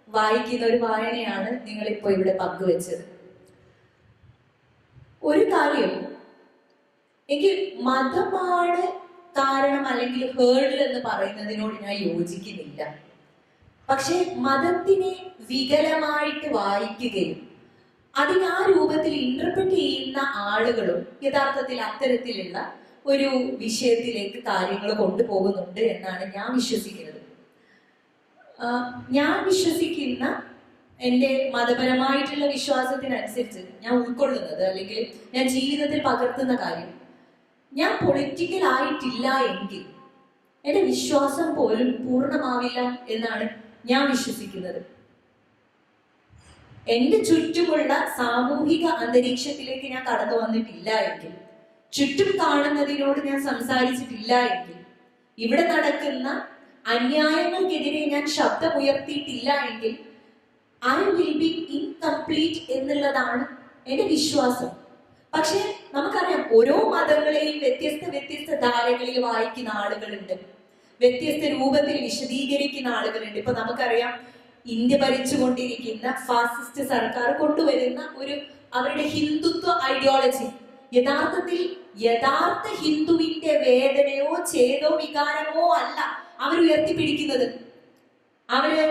വായിക്കുന്ന ഒരു വായനയാണ് നിങ്ങളിപ്പോൾ ഇവിടെ പങ്കുവെച്ചത്. ഒരു കാര്യം, എനിക്ക് മതമാണ് കാരണം അല്ലെങ്കിൽ ഹേർഡിൽ എന്ന് പറയുന്നതിനോട് ഞാൻ യോജിക്കുന്നില്ല. പക്ഷെ മതത്തിനെ വികലമായിട്ട് വായിക്കുകയും അതിന് ആ രൂപത്തിൽ ഇന്റർപ്രറ്റ് ചെയ്യുന്ന ആളുകളും യഥാർത്ഥത്തിൽ അത്തരത്തിലുള്ള ഒരു വിഷയത്തിലേക്ക് കാര്യങ്ങൾ കൊണ്ടുപോകുന്നുണ്ട് എന്നാണ് ഞാൻ വിശ്വസിക്കുന്നത്. ഞാൻ വിശ്വസിക്കുന്ന എൻ്റെ മതപരമായിട്ടുള്ള വിശ്വാസത്തിനനുസരിച്ച് ഞാൻ ഉൾക്കൊള്ളുന്നത് അല്ലെങ്കിൽ ഞാൻ ജീവിതത്തിൽ പകർത്തുന്ന കാര്യം, ഞാൻ പൊളിറ്റിക്കൽ ആയിട്ടില്ല എങ്കിൽ എൻ്റെ വിശ്വാസം പോലും പൂർണ്ണമാവില്ല എന്നാണ് ഞാൻ വിശ്വസിക്കുന്നത്. എൻ്റെ ചുറ്റുമുള്ള സാമൂഹിക അന്തരീക്ഷത്തിലേക്ക് ഞാൻ കടന്നു വന്നിട്ടില്ല എങ്കിൽ, ചുറ്റും കാണുന്നതിനോട് ഞാൻ സംസാരിച്ചിട്ടില്ല എങ്കിൽ, ഇവിടെ നടക്കുന്ന അന്യായങ്ങൾക്കെതിരെ ഞാൻ ശബ്ദമുയർത്തിയിട്ടില്ല എങ്കിൽ ഐ വിൽ ബി ഇൻകംപ്ലീറ്റ് എന്നുള്ളതാണ് എൻ്റെ വിശ്വാസം. പക്ഷെ നമുക്കറിയാം, ഓരോ മതങ്ങളെയും വ്യത്യസ്ത ധാരകളിൽ വായിക്കുന്ന ആളുകളുണ്ട്, വ്യത്യസ്ത രൂപത്തിൽ വിശദീകരിക്കുന്ന ആളുകളുണ്ട്. ഇപ്പൊ നമുക്കറിയാം, ഇന്ത്യ ഭരിച്ചുകൊണ്ടിരിക്കുന്ന ഫാസിസ്റ്റ് സർക്കാർ കൊണ്ടുവരുന്ന അവരുടെ ഹിന്ദുത്വ ഐഡിയോളജി യഥാർത്ഥ ഹിന്ദുവിന്റെ വേദനയോ ഛേദോ വികാരമോ അല്ല അവർ ഉയർത്തിപ്പിടിക്കുന്നത്. അവര്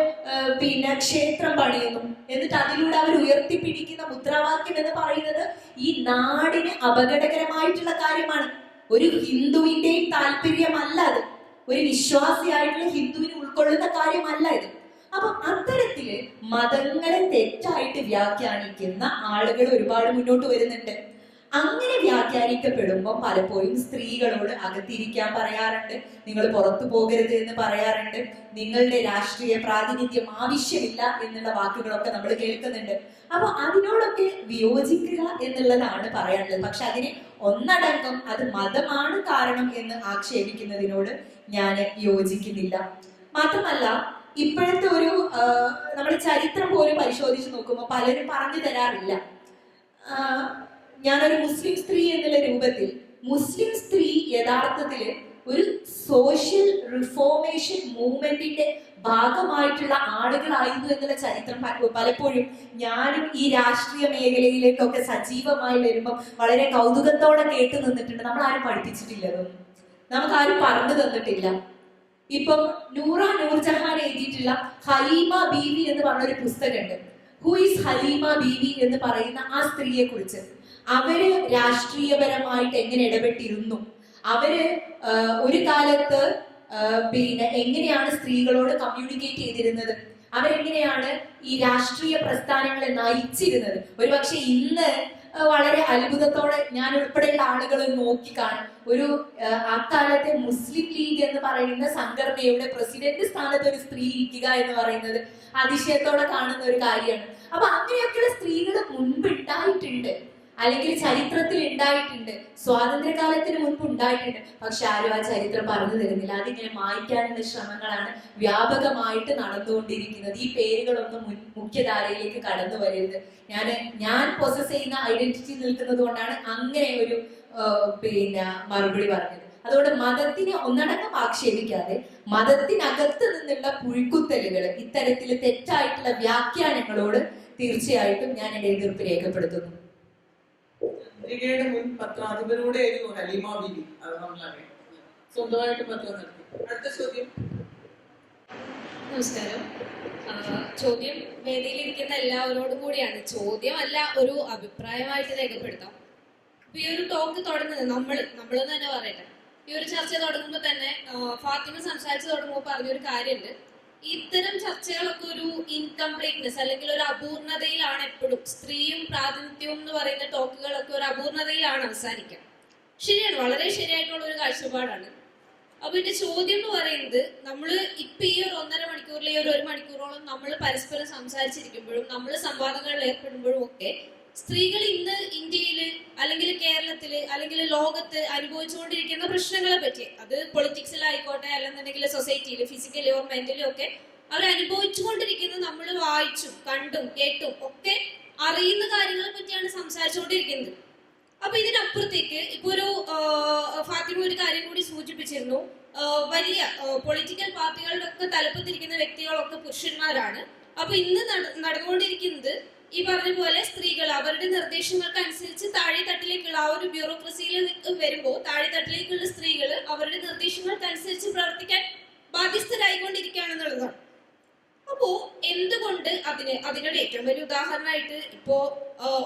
ക്ഷേത്രം പണിയുന്നു, എന്നിട്ട് അതിലൂടെ അവർ ഉയർത്തിപ്പിടിക്കുന്ന മുദ്രാവാക്യം എന്ന് പറയുന്നത് ഈ നാടിന് അപകടകരമായിട്ടുള്ള കാര്യമാണ്. ഒരു ഹിന്ദുവിന്റെയും താല്പര്യമല്ല അത്, ഒരു വിശ്വാസിയായിട്ടുള്ള ഹിന്ദുവിന് ഉൾക്കൊള്ളുന്ന കാര്യമല്ല ഇത്. അപ്പൊ അത്തരത്തില് മതങ്ങളെ തെറ്റായിട്ട് വ്യാഖ്യാനിക്കുന്ന ആളുകൾ ഒരുപാട് മുന്നോട്ട് വരുന്നുണ്ട്. അങ്ങനെ വ്യാഖ്യാനിക്കപ്പെടുമ്പോൾ പലപ്പോഴും സ്ത്രീകളോട് അകത്തിരിക്കാൻ പറയാറുണ്ട്, നിങ്ങൾ പുറത്തു പോകരുത് എന്ന് പറയാറുണ്ട്, നിങ്ങളുടെ രാഷ്ട്രീയ പ്രാതിനിധ്യം ആവശ്യമില്ല എന്നുള്ള വാക്കുകളൊക്കെ നമ്മൾ കേൾക്കുന്നുണ്ട്. അപ്പൊ അതിനോടൊക്കെ വിയോജിക്കുക എന്നുള്ളതാണ് പറയാനുള്ളത്. പക്ഷെ അതിനെ ഒന്നടങ്കം അത് മതമാണ് കാരണം എന്ന് ആക്ഷേപിക്കുന്നതിനോട് ഞാൻ യോജിക്കുന്നില്ല. മാത്രമല്ല, ഇപ്പോഴത്തെ നമ്മുടെ ചരിത്രം പോലും പരിശോധിച്ച് നോക്കുമ്പോൾ പലരും പറഞ്ഞു തരാറില്ല. ഞാനൊരു മുസ്ലിം സ്ത്രീ എന്നുള്ള രൂപത്തിൽ, മുസ്ലിം സ്ത്രീ യഥാർത്ഥത്തില് ഒരു സോഷ്യൽ റിഫോർമേഷൻ മൂവ്മെന്റിന്റെ ഭാഗമായിട്ടുള്ള ആളുകളായിരുന്നു എന്നുള്ള ചരിത്രം പലപ്പോഴും ഞാനും ഈ രാഷ്ട്രീയ മേഖലയിലേക്കൊക്കെ സജീവമായി വരുമ്പോൾ വളരെ കൗതുകത്തോടെ കേട്ടു നിന്നിട്ടുണ്ട്. നമ്മൾ ആരും പഠിപ്പിച്ചിട്ടില്ലതൊന്നും, നമുക്കാരും പറഞ്ഞു തന്നിട്ടില്ല. ഇപ്പം നൂർജഹാൻ എഴുതിയിട്ടുള്ള ഹലീമ ബീവി എന്ന് പറഞ്ഞൊരു പുസ്തകമുണ്ട്. ഹു ഈസ് ഹലീമ ബീവി എന്ന് പറയുന്ന ആ സ്ത്രീയെ കുറിച്ച്, അവര് രാഷ്ട്രീയപരമായിട്ട് എങ്ങനെ ഇടപെട്ടിരുന്നു, അവര് ഒരു കാലത്ത് പിന്നെ എങ്ങനെയാണ് സ്ത്രീകളോട് കമ്മ്യൂണിക്കേറ്റ് ചെയ്തിരുന്നത്, അവരെങ്ങനെയാണ് ഈ രാഷ്ട്രീയ പ്രസ്ഥാനങ്ങളെ നയിച്ചിരുന്നത്. ഒരുപക്ഷെ ഇന്ന് വളരെ അത്ഭുതത്തോടെ ഞാൻ ഉൾപ്പെടെയുള്ള ആളുകൾ നോക്കിക്കാണും. ഒരു അക്കാലത്തെ മുസ്ലിം ലീഗ് എന്ന് പറയുന്ന സംഘടനയുടെ പ്രസിഡന്റ് സ്ഥാനത്ത് ഒരു സ്ത്രീ ഇരിക്കുക എന്ന് പറയുന്നത് അതിശയത്തോടെ കാണുന്ന ഒരു കാര്യമാണ്. അപ്പൊ അങ്ങനെയൊക്കെയുള്ള സ്ത്രീകൾ മുൻപ് ഉണ്ടായിട്ടുണ്ട്, അല്ലെങ്കിൽ ചരിത്രത്തിൽ ഉണ്ടായിട്ടുണ്ട്, സ്വാതന്ത്ര്യകാലത്തിന് മുൻപ് ഉണ്ടായിട്ടുണ്ട്. പക്ഷെ ആരും ആ ചരിത്രം പറഞ്ഞു തരുന്നില്ല. അതിങ്ങനെ മായ്ക്കാനുള്ള ശ്രമങ്ങളാണ് വ്യാപകമായിട്ട് നടന്നുകൊണ്ടിരിക്കുന്നത്. ഈ പേരുകളൊന്നും മുഖ്യധാരയിലേക്ക് കടന്നു വരരുത്. ഞാൻ പൊസസ് ചെയ്യുന്ന ഐഡന്റിറ്റി നിൽക്കുന്നത് കൊണ്ടാണ് അങ്ങനെ ഒരു മറുപടി പറഞ്ഞത്. അതുകൊണ്ട് മതത്തിനെ ഒന്നടങ്കം ആക്ഷേപിക്കാതെ മതത്തിനകത്ത് നിന്നുള്ള പുഴുക്കുത്തലുകൾ, ഇത്തരത്തിൽ തെറ്റായിട്ടുള്ള വ്യാഖ്യാനങ്ങളോട് തീർച്ചയായിട്ടും ഞാൻ എന്റെ എതിർപ്പ് രേഖപ്പെടുത്തുന്നു. അമേരിക്കയുടെ മുൻ പത്രാധിപരോടെയായിരുന്നു ഹലീമ ബീവി, അത് നമ്മളറിയാം. സ്വന്തമായിട്ട് പത്രം നടത്തി. അടുത്ത ചോദ്യം. നമസ്കാരം. ചോദ്യം വേദിയിലിരിക്കുന്ന എല്ലാവരോടും കൂടിയാണ്. ചോദ്യമല്ല, ഒരു അഭിപ്രായമായിട്ട് രേഖപ്പെടുത്താം. ഇപ്പൊ ഈ ഒരു ടോക്ക് തുടങ്ങുന്നത് നമ്മളെന്ന് തന്നെ പറയട്ടെ. ഈ ഒരു ചർച്ച തുടങ്ങുമ്പോൾ തന്നെ ഫാത്തിമ സംസാരിച്ച് തുടങ്ങുമ്പോൾ പറഞ്ഞൊരു കാര്യമുണ്ട്. ഇത്തരം ചർച്ചകളൊക്കെ ഒരു ഇൻകംപ്ലീറ്റ്നെസ് അല്ലെങ്കിൽ ഒരു അപൂർണതയിലാണ് എപ്പോഴും. സ്ത്രീയും പ്രാതിനിധ്യവും എന്ന് പറയുന്ന ടോക്കുകളൊക്കെ ഒരു അപൂർണതയിലാണ് അവസാനിക്കുക. ശരിയാണ്, വളരെ ശരിയായിട്ടുള്ള ഒരു കാഴ്ചപ്പാടാണ്. അപ്പൊ എന്റെ ചോദ്യം എന്ന് പറയുന്നത്, നമ്മള് ഇപ്പൊ ഈ ഒരു 1.5 മണിക്കൂറിൽ ഈ ഒരു 1 മണിക്കൂറോളം നമ്മൾ പരസ്പരം സംസാരിച്ചിരിക്കുമ്പോഴും നമ്മൾ സംവാദങ്ങളിൽ ഏർപ്പെടുമ്പോഴും ഒക്കെ സ്ത്രീകൾ ഇന്ന് ഇന്ത്യയില് അല്ലെങ്കിൽ കേരളത്തില് അല്ലെങ്കിൽ ലോകത്ത് അനുഭവിച്ചുകൊണ്ടിരിക്കുന്ന പ്രശ്നങ്ങളെ പറ്റി, അത് പൊളിറ്റിക്സിലായിക്കോട്ടെ അല്ലെന്നുണ്ടെങ്കിൽ സൊസൈറ്റിയിൽ ഫിസിക്കലി ഓർ മെന്റലി ഒക്കെ അവർ അനുഭവിച്ചുകൊണ്ടിരിക്കുന്ന നമ്മൾ വായിച്ചും കണ്ടും കേട്ടും ഒക്കെ അറിയുന്ന കാര്യങ്ങളെ പറ്റിയാണ് സംസാരിച്ചുകൊണ്ടിരിക്കുന്നത്. അപ്പൊ ഇതിനപ്പുറത്തേക്ക് ഇപ്പൊ ഒരു ഫാത്തിമ ഒരു കാര്യം കൂടി സൂചിപ്പിച്ചിരുന്നു. വലിയ പൊളിറ്റിക്കൽ പാർട്ടികളുടെ ഒക്കെ തലപ്പത്തിരിക്കുന്ന വ്യക്തികളൊക്കെ പുരുഷന്മാരാണ്. അപ്പൊ ഇന്ന് നടന്നുകൊണ്ടിരിക്കുന്നത് ഈ പറഞ്ഞ പോലെ സ്ത്രീകൾ അവരുടെ നിർദ്ദേശങ്ങൾക്ക് അനുസരിച്ച് താഴെത്തട്ടിലേക്കുള്ള ആ ഒരു ബ്യൂറോക്രസിയിൽ വരുമ്പോൾ താഴെത്തട്ടിലേക്കുള്ള സ്ത്രീകൾ അവരുടെ നിർദ്ദേശങ്ങൾക്ക് അനുസരിച്ച് പ്രവർത്തിക്കാൻ ബാധ്യസ്ഥരായിക്കൊണ്ടിരിക്കുകയാണെന്നുള്ളതാണ്. അപ്പോ എന്തുകൊണ്ട് അതിനൊരു ഏറ്റവും വലിയ ഉദാഹരണമായിട്ട് ഇപ്പോ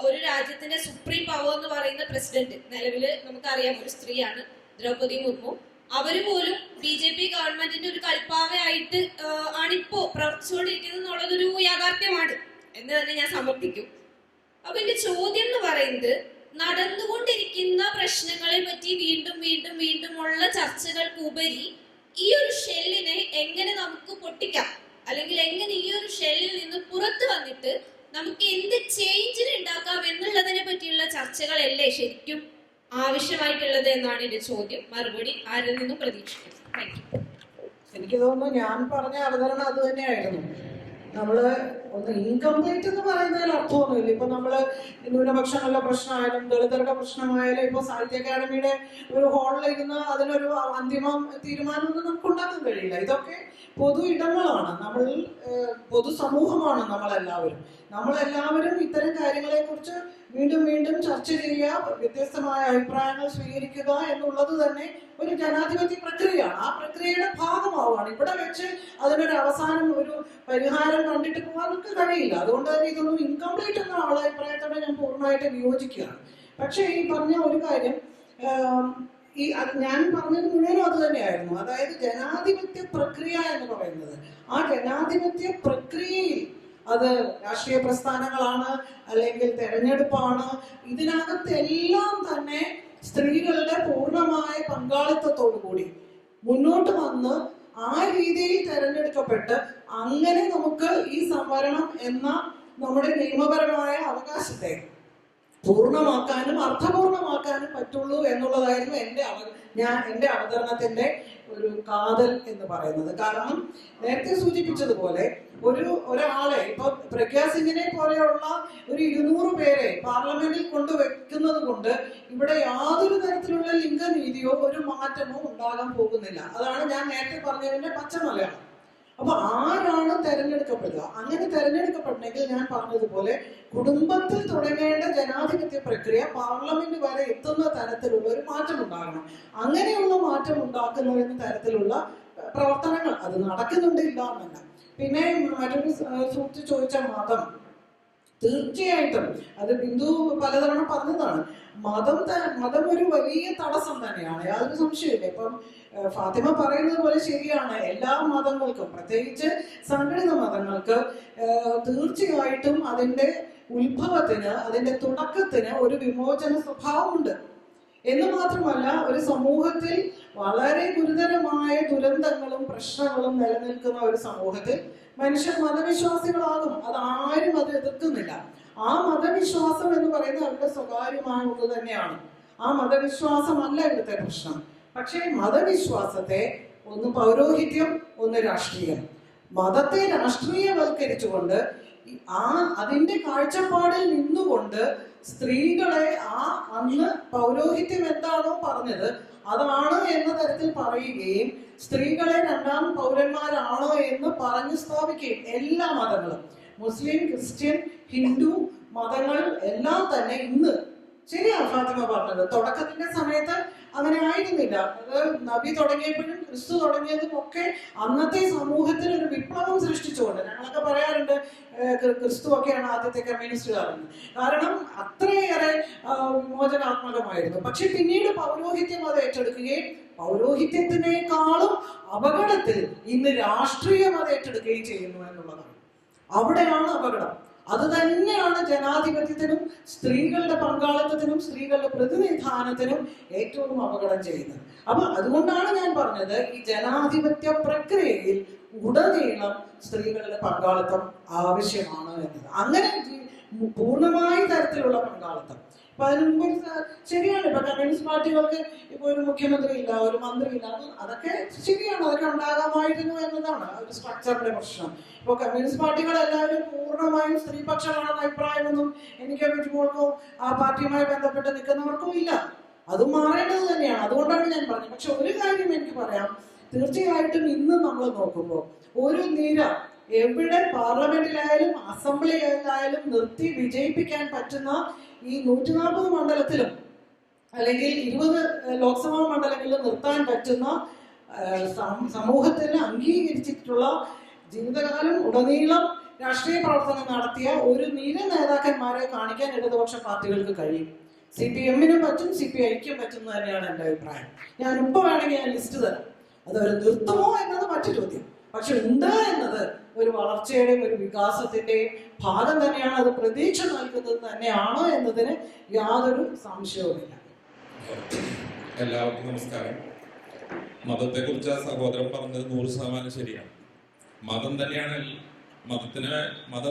ഒരു രാജ്യത്തിന്റെ സുപ്രീം പവർ എന്ന് പറയുന്ന പ്രസിഡന്റ് നിലവില് നമുക്കറിയാം ഒരു സ്ത്രീയാണ്, ദ്രൗപദി മുർമു. അവര് പോലും BJP ഗവൺമെന്റിന്റെ ഒരു കൽപ്പാവയായിട്ട് ആണിപ്പോ പ്രവർത്തിച്ചുകൊണ്ടിരിക്കുന്നത് എന്നുള്ളതൊരു യാഥാർത്ഥ്യമാണ് എന്ന് തന്നെ ഞാൻ സമർത്ഥിക്കും. അപ്പൊ എന്റെ ചോദ്യം എന്ന് പറയുന്നത്, നടന്നുകൊണ്ടിരിക്കുന്ന പ്രശ്നങ്ങളെ പറ്റി വീണ്ടും വീണ്ടും വീണ്ടുമുള്ള ചർച്ചകൾക്കുപരി ഈ ഒരു ഷെല്ലിനെ എങ്ങനെ നമുക്ക് പൊട്ടിക്കാം, അല്ലെങ്കിൽ എങ്ങനെ ഈ ഒരു ഷെല്ലിൽ നിന്ന് പുറത്തു വന്നിട്ട് നമുക്ക് എന്ത് ചേഞ്ചിന് ഉണ്ടാക്കാം എന്നുള്ളതിനെ പറ്റിയുള്ള ചർച്ചകളല്ലേ ശരിക്കും ആവശ്യമായിട്ടുള്ളത് എന്നാണ് എന്റെ ചോദ്യം. മറുപടി ആരിൽ നിന്നും പ്രതീക്ഷിക്കുന്നു. Thank you. എനിക്ക് തോന്നുന്നു ഞാൻ പറഞ്ഞ അവതരണം അത് തന്നെയായിരുന്നു. നമ്മള് ഒന്ന് ഇൻകംപ്ലീറ്റ് എന്ന് പറയുന്നതിൽ അർത്ഥമൊന്നുമില്ല. ഇപ്പൊ നമ്മള് ന്യൂനപക്ഷങ്ങളുടെ പ്രശ്നമായാലും ദളിതരുടെ പ്രശ്നമായാലും ഇപ്പൊ സാഹിത്യ അക്കാദമിയുടെ ഒരു ഹാളിലിരുന്ന് അതിനൊരു അന്തിമ തീരുമാനമൊന്നും നമുക്ക് ഉണ്ടാക്കാൻ കഴിയില്ല. ഇതൊക്കെ പൊതു ഇടങ്ങളാണ്, നമ്മൾ പൊതുസമൂഹമാണ്. നമ്മളെല്ലാവരും ഇത്തരം കാര്യങ്ങളെ കുറിച്ച് വീണ്ടും വീണ്ടും ചർച്ച ചെയ്യുക, വ്യത്യസ്തമായ അഭിപ്രായങ്ങൾ സ്വീകരിക്കുക എന്നുള്ളത് തന്നെ ഒരു ജനാധിപത്യ പ്രക്രിയയാണ്. ആ പ്രക്രിയയുടെ ഭാഗമാവാണ്. ഇവിടെ വെച്ച് അതിനൊരു അവസാനം ഒരു പരിഹാരം കണ്ടിട്ട് പോകാൻ നമുക്ക് കഴിയില്ല. അതുകൊണ്ട് തന്നെ ഇതൊന്നും ഇൻകംപ്ലീറ്റ് എന്ന ആളുടെ അഭിപ്രായത്തോടെ ഞാൻ പൂർണ്ണമായിട്ട് വിയോജിക്കുകയാണ്. പക്ഷേ ഈ പറഞ്ഞ ഒരു കാര്യം, ഞാൻ പറഞ്ഞത് മുഴുവനും അത് തന്നെയായിരുന്നു. അതായത് ജനാധിപത്യ പ്രക്രിയ എന്ന് പറയുന്നത്, ആ ജനാധിപത്യ പ്രക്രിയയിൽ അത് രാഷ്ട്രീയ പ്രസ്ഥാനങ്ങളാണ് അല്ലെങ്കിൽ തെരഞ്ഞെടുപ്പാണ്, ഇതിനകത്തെല്ലാം തന്നെ സ്ത്രീകളുടെ പൂർണ്ണമായ പങ്കാളിത്തത്തോടു കൂടി മുന്നോട്ട് വന്ന് ആ രീതിയിൽ തെരഞ്ഞെടുക്കപ്പെട്ട് അങ്ങനെ നമുക്ക് ഈ സംവരണം എന്ന നമ്മുടെ നിയമപരമായ അവകാശത്തെ പൂർണ്ണമാക്കാനും അർത്ഥപൂർണ്ണമാക്കാനും പറ്റുള്ളൂ എന്നുള്ളതായിരുന്നു എൻ്റെ അവതരണത്തിന്റെ ഒരു കാതൽ എന്ന് പറയുന്നത്. കാരണം നേരത്തെ സൂചിപ്പിച്ചതുപോലെ ഒരാളെ ഇപ്പൊ പ്രഗ്യാ സിംഗിനെ പോലെയുള്ള ഒരു 200 പേരെ പാർലമെന്റിൽ കൊണ്ടുവെക്കുന്നത് കൊണ്ട് ഇവിടെ യാതൊരു തരത്തിലുള്ള ലിംഗനീതിയോ ഒരു മാറ്റമോ ഉണ്ടാകാൻ പോകുന്നില്ല. അതാണ് ഞാൻ നേരത്തെ പറഞ്ഞതിന്റെ പച്ചമലയാളം. അപ്പൊ ആരാണ് തെരഞ്ഞെടുക്കപ്പെടുക? അങ്ങനെ തെരഞ്ഞെടുക്കപ്പെടണമെങ്കിൽ ഞാൻ പറഞ്ഞതുപോലെ കുടുംബത്തിൽ തുടങ്ങേണ്ട ജനാധിപത്യ പ്രക്രിയ പാർലമെന്റ് വരെ എത്തുന്ന തരത്തിലുള്ള ഒരു മാറ്റം ഉണ്ടാകണം. അങ്ങനെയുള്ള മാറ്റം ഉണ്ടാക്കുന്നതിന് തരത്തിലുള്ള പ്രവർത്തനങ്ങൾ അത് നടക്കുന്നുണ്ട്, ഇല്ല എന്നല്ല. പിന്നെ മറ്റൊരു സുഹൃത്ത് ചോദിച്ച മതം, തീർച്ചയായിട്ടും അത് ബിന്ദു പലതവണ പറഞ്ഞതാണ്. മതം ഒരു വലിയ തടസ്സം തന്നെയാണ്, യാതൊരു സംശയമില്ല. ഇപ്പം ഫാത്തിമ പറയുന്നത് പോലെ ശരിയാണ്. എല്ലാ മതങ്ങൾക്കും, പ്രത്യേകിച്ച് സംഘടിത മതങ്ങൾക്ക് തീർച്ചയായിട്ടും അതിൻ്റെ ഉത്ഭവത്തിന്, അതിൻ്റെ തുടക്കത്തിന് ഒരു വിമോചന സ്വഭാവമുണ്ട് എന്ന് മാത്രമല്ല, ഒരു സമൂഹത്തിൽ വളരെ ഗുരുതരമായ ദുരന്തങ്ങളും പ്രശ്നങ്ങളും നിലനിൽക്കുന്ന ഒരു സമൂഹത്തിൽ മനുഷ്യർ മതവിശ്വാസികളാകും. അതാരും അത് എതിർക്കുന്നില്ല. ആ മതവിശ്വാസം എന്ന് പറയുന്നത് അവരുടെ സ്വകാര്യമായ ഒന്ന് തന്നെയാണ്. ആ മതവിശ്വാസമല്ല ഇവിടുത്തെ പ്രശ്നം. പക്ഷേ മതവിശ്വാസത്തെ ഒന്ന് പൗരോഹിത്യം, ഒന്ന് രാഷ്ട്രീയം, മതത്തെ രാഷ്ട്രീയവൽക്കരിച്ചുകൊണ്ട് അതിന്റെ കാഴ്ചപ്പാടിൽ നിന്നുകൊണ്ട് സ്ത്രീകളെ അന്ന് പൗരോഹിത്യം എന്താണോ പറഞ്ഞത് അതാണ് എന്ന തരത്തിൽ പറയുകയും സ്ത്രീകളെ രണ്ടാം പൗരന്മാരാണോ എന്ന് പറഞ്ഞു സ്ഥാപിക്കുകയും, എല്ലാ മതങ്ങളും, മുസ്ലിം, ക്രിസ്ത്യൻ, ഹിന്ദു മതങ്ങൾ എല്ലാം തന്നെ ഇന്ന്, ശരിയാണ് ഫാത്തിമ പറഞ്ഞത്, തുടക്കത്തിന്റെ സമയത്ത് അങ്ങനെ ആയിരുന്നില്ല. അത് നബി തുടങ്ങിയപ്പോഴും ക്രിസ്തു തുടങ്ങിയതും ഒക്കെ അന്നത്തെ സമൂഹത്തിൽ ഒരു വിപ്ലവം സൃഷ്ടിച്ചുകൊണ്ട്, ഞങ്ങളൊക്കെ പറയാറുണ്ട് ക്രിസ്തു ഒക്കെയാണ് ആദ്യത്തെ കമ്മ്യൂണിസ്റ്റുകാരെന്ന്. കാരണം അത്രയേറെ വിമോചനാത്മകമായിരുന്നു. പക്ഷെ പിന്നീട് പൗരോഹിത്യം അത് ഏറ്റെടുക്കുകയും പൗരോഹിത്യത്തിനേക്കാളും അപകടത്തിൽ ഇന്ന് രാഷ്ട്രീയം അത് ഏറ്റെടുക്കുകയും ചെയ്യുന്നു എന്നുള്ളതാണ്. അവിടെയാണ് അപകടം. അത് തന്നെയാണ് ജനാധിപത്യത്തിനും സ്ത്രീകളുടെ പങ്കാളിത്തത്തിനും സ്ത്രീകളുടെ പ്രതിനിധാനത്തിനും ഏറ്റവും അപകടം ചെയ്യുന്നത്. അപ്പൊ അതുകൊണ്ടാണ് ഞാൻ പറഞ്ഞത് ഈ ജനാധിപത്യ പ്രക്രിയയിൽ ഉടനീളം സ്ത്രീകളുടെ പങ്കാളിത്തം ആവശ്യമാണ് എന്നത്. അങ്ങനെ പൂർണ്ണമായ തരത്തിലുള്ള പങ്കാളിത്തം. അപ്പൊ അതിന് മുമ്പ് ശരിയാണ്, ഇപ്പൊ കമ്മ്യൂണിസ്റ്റ് പാർട്ടികൾക്ക് ഇപ്പൊ ഒരു മുഖ്യമന്ത്രി ഇല്ല, ഒരു മന്ത്രി ഇല്ല, അതൊക്കെ ശരിയാണ്, അതൊക്കെ ഉണ്ടാകാമായിരുന്നു എന്നതാണ് ഒരു സ്ട്രക്ചറിന്റെ പ്രശ്നം. ഇപ്പൊ കമ്മ്യൂണിസ്റ്റ് പാർട്ടികൾ എല്ലാവരും പൂർണ്ണമായും സ്ത്രീപക്ഷമാണെന്ന അഭിപ്രായമൊന്നും എനിക്ക് പറ്റുമ്പോഴോ ആ പാർട്ടിയുമായി ബന്ധപ്പെട്ട് നിൽക്കുന്നവർക്കും ഇല്ല. അത് മാറേണ്ടത് തന്നെയാണ്. അതുകൊണ്ടാണ് ഞാൻ പറഞ്ഞത്. പക്ഷെ ഒരു കാര്യം എനിക്ക് പറയാം, തീർച്ചയായിട്ടും ഇന്ന് നമ്മൾ നോക്കുമ്പോൾ ഒരു നിര എവിടെ പാർലമെന്റിലായാലും അസംബ്ലിയിലായാലും നിർത്തി വിജയിപ്പിക്കാൻ പറ്റുന്ന ഈ 140 മണ്ഡലത്തിലും അല്ലെങ്കിൽ 20 ലോക്സഭാ മണ്ഡലങ്ങളിലും നിർത്താൻ പറ്റുന്ന സമൂഹത്തിന് അംഗീകരിച്ചിട്ടുള്ള ജീവിതകാലം ഉടനീളം രാഷ്ട്രീയ പ്രവർത്തനം നടത്തിയ ഒരു നിര നേതാക്കന്മാരെ കാണിക്കാൻ ഇടതുപക്ഷ പാർട്ടികൾക്ക് കഴിയും. CPM-നും പറ്റും, CPI-ക്കും പറ്റും തന്നെയാണ് എൻ്റെ അഭിപ്രായം. ഞാൻ ഇപ്പോൾ വേണമെങ്കിൽ ഞാൻ ലിസ്റ്റ് തരാം. അതവർ നിർത്തുമോ എന്നത് മറ്റു ചോദ്യം. പക്ഷെ ഉണ്ട് എന്നത് ഒരു വളർച്ചയുടെയും ഒരു വികാസത്തിന്റെയും ഭാഗം തന്നെയാണ്. അത് പ്രതീക്ഷ നൽകുന്നത് തന്നെയാണ് എന്നതിന് യാതൊരു സംശയവുമില്ല. എല്ലാവർക്കും നമസ്കാരം. മതത്തെക്കുറിച്ച് ആ സഹോദരൻ പറഞ്ഞത് 100% ശരിയാണ്. മതം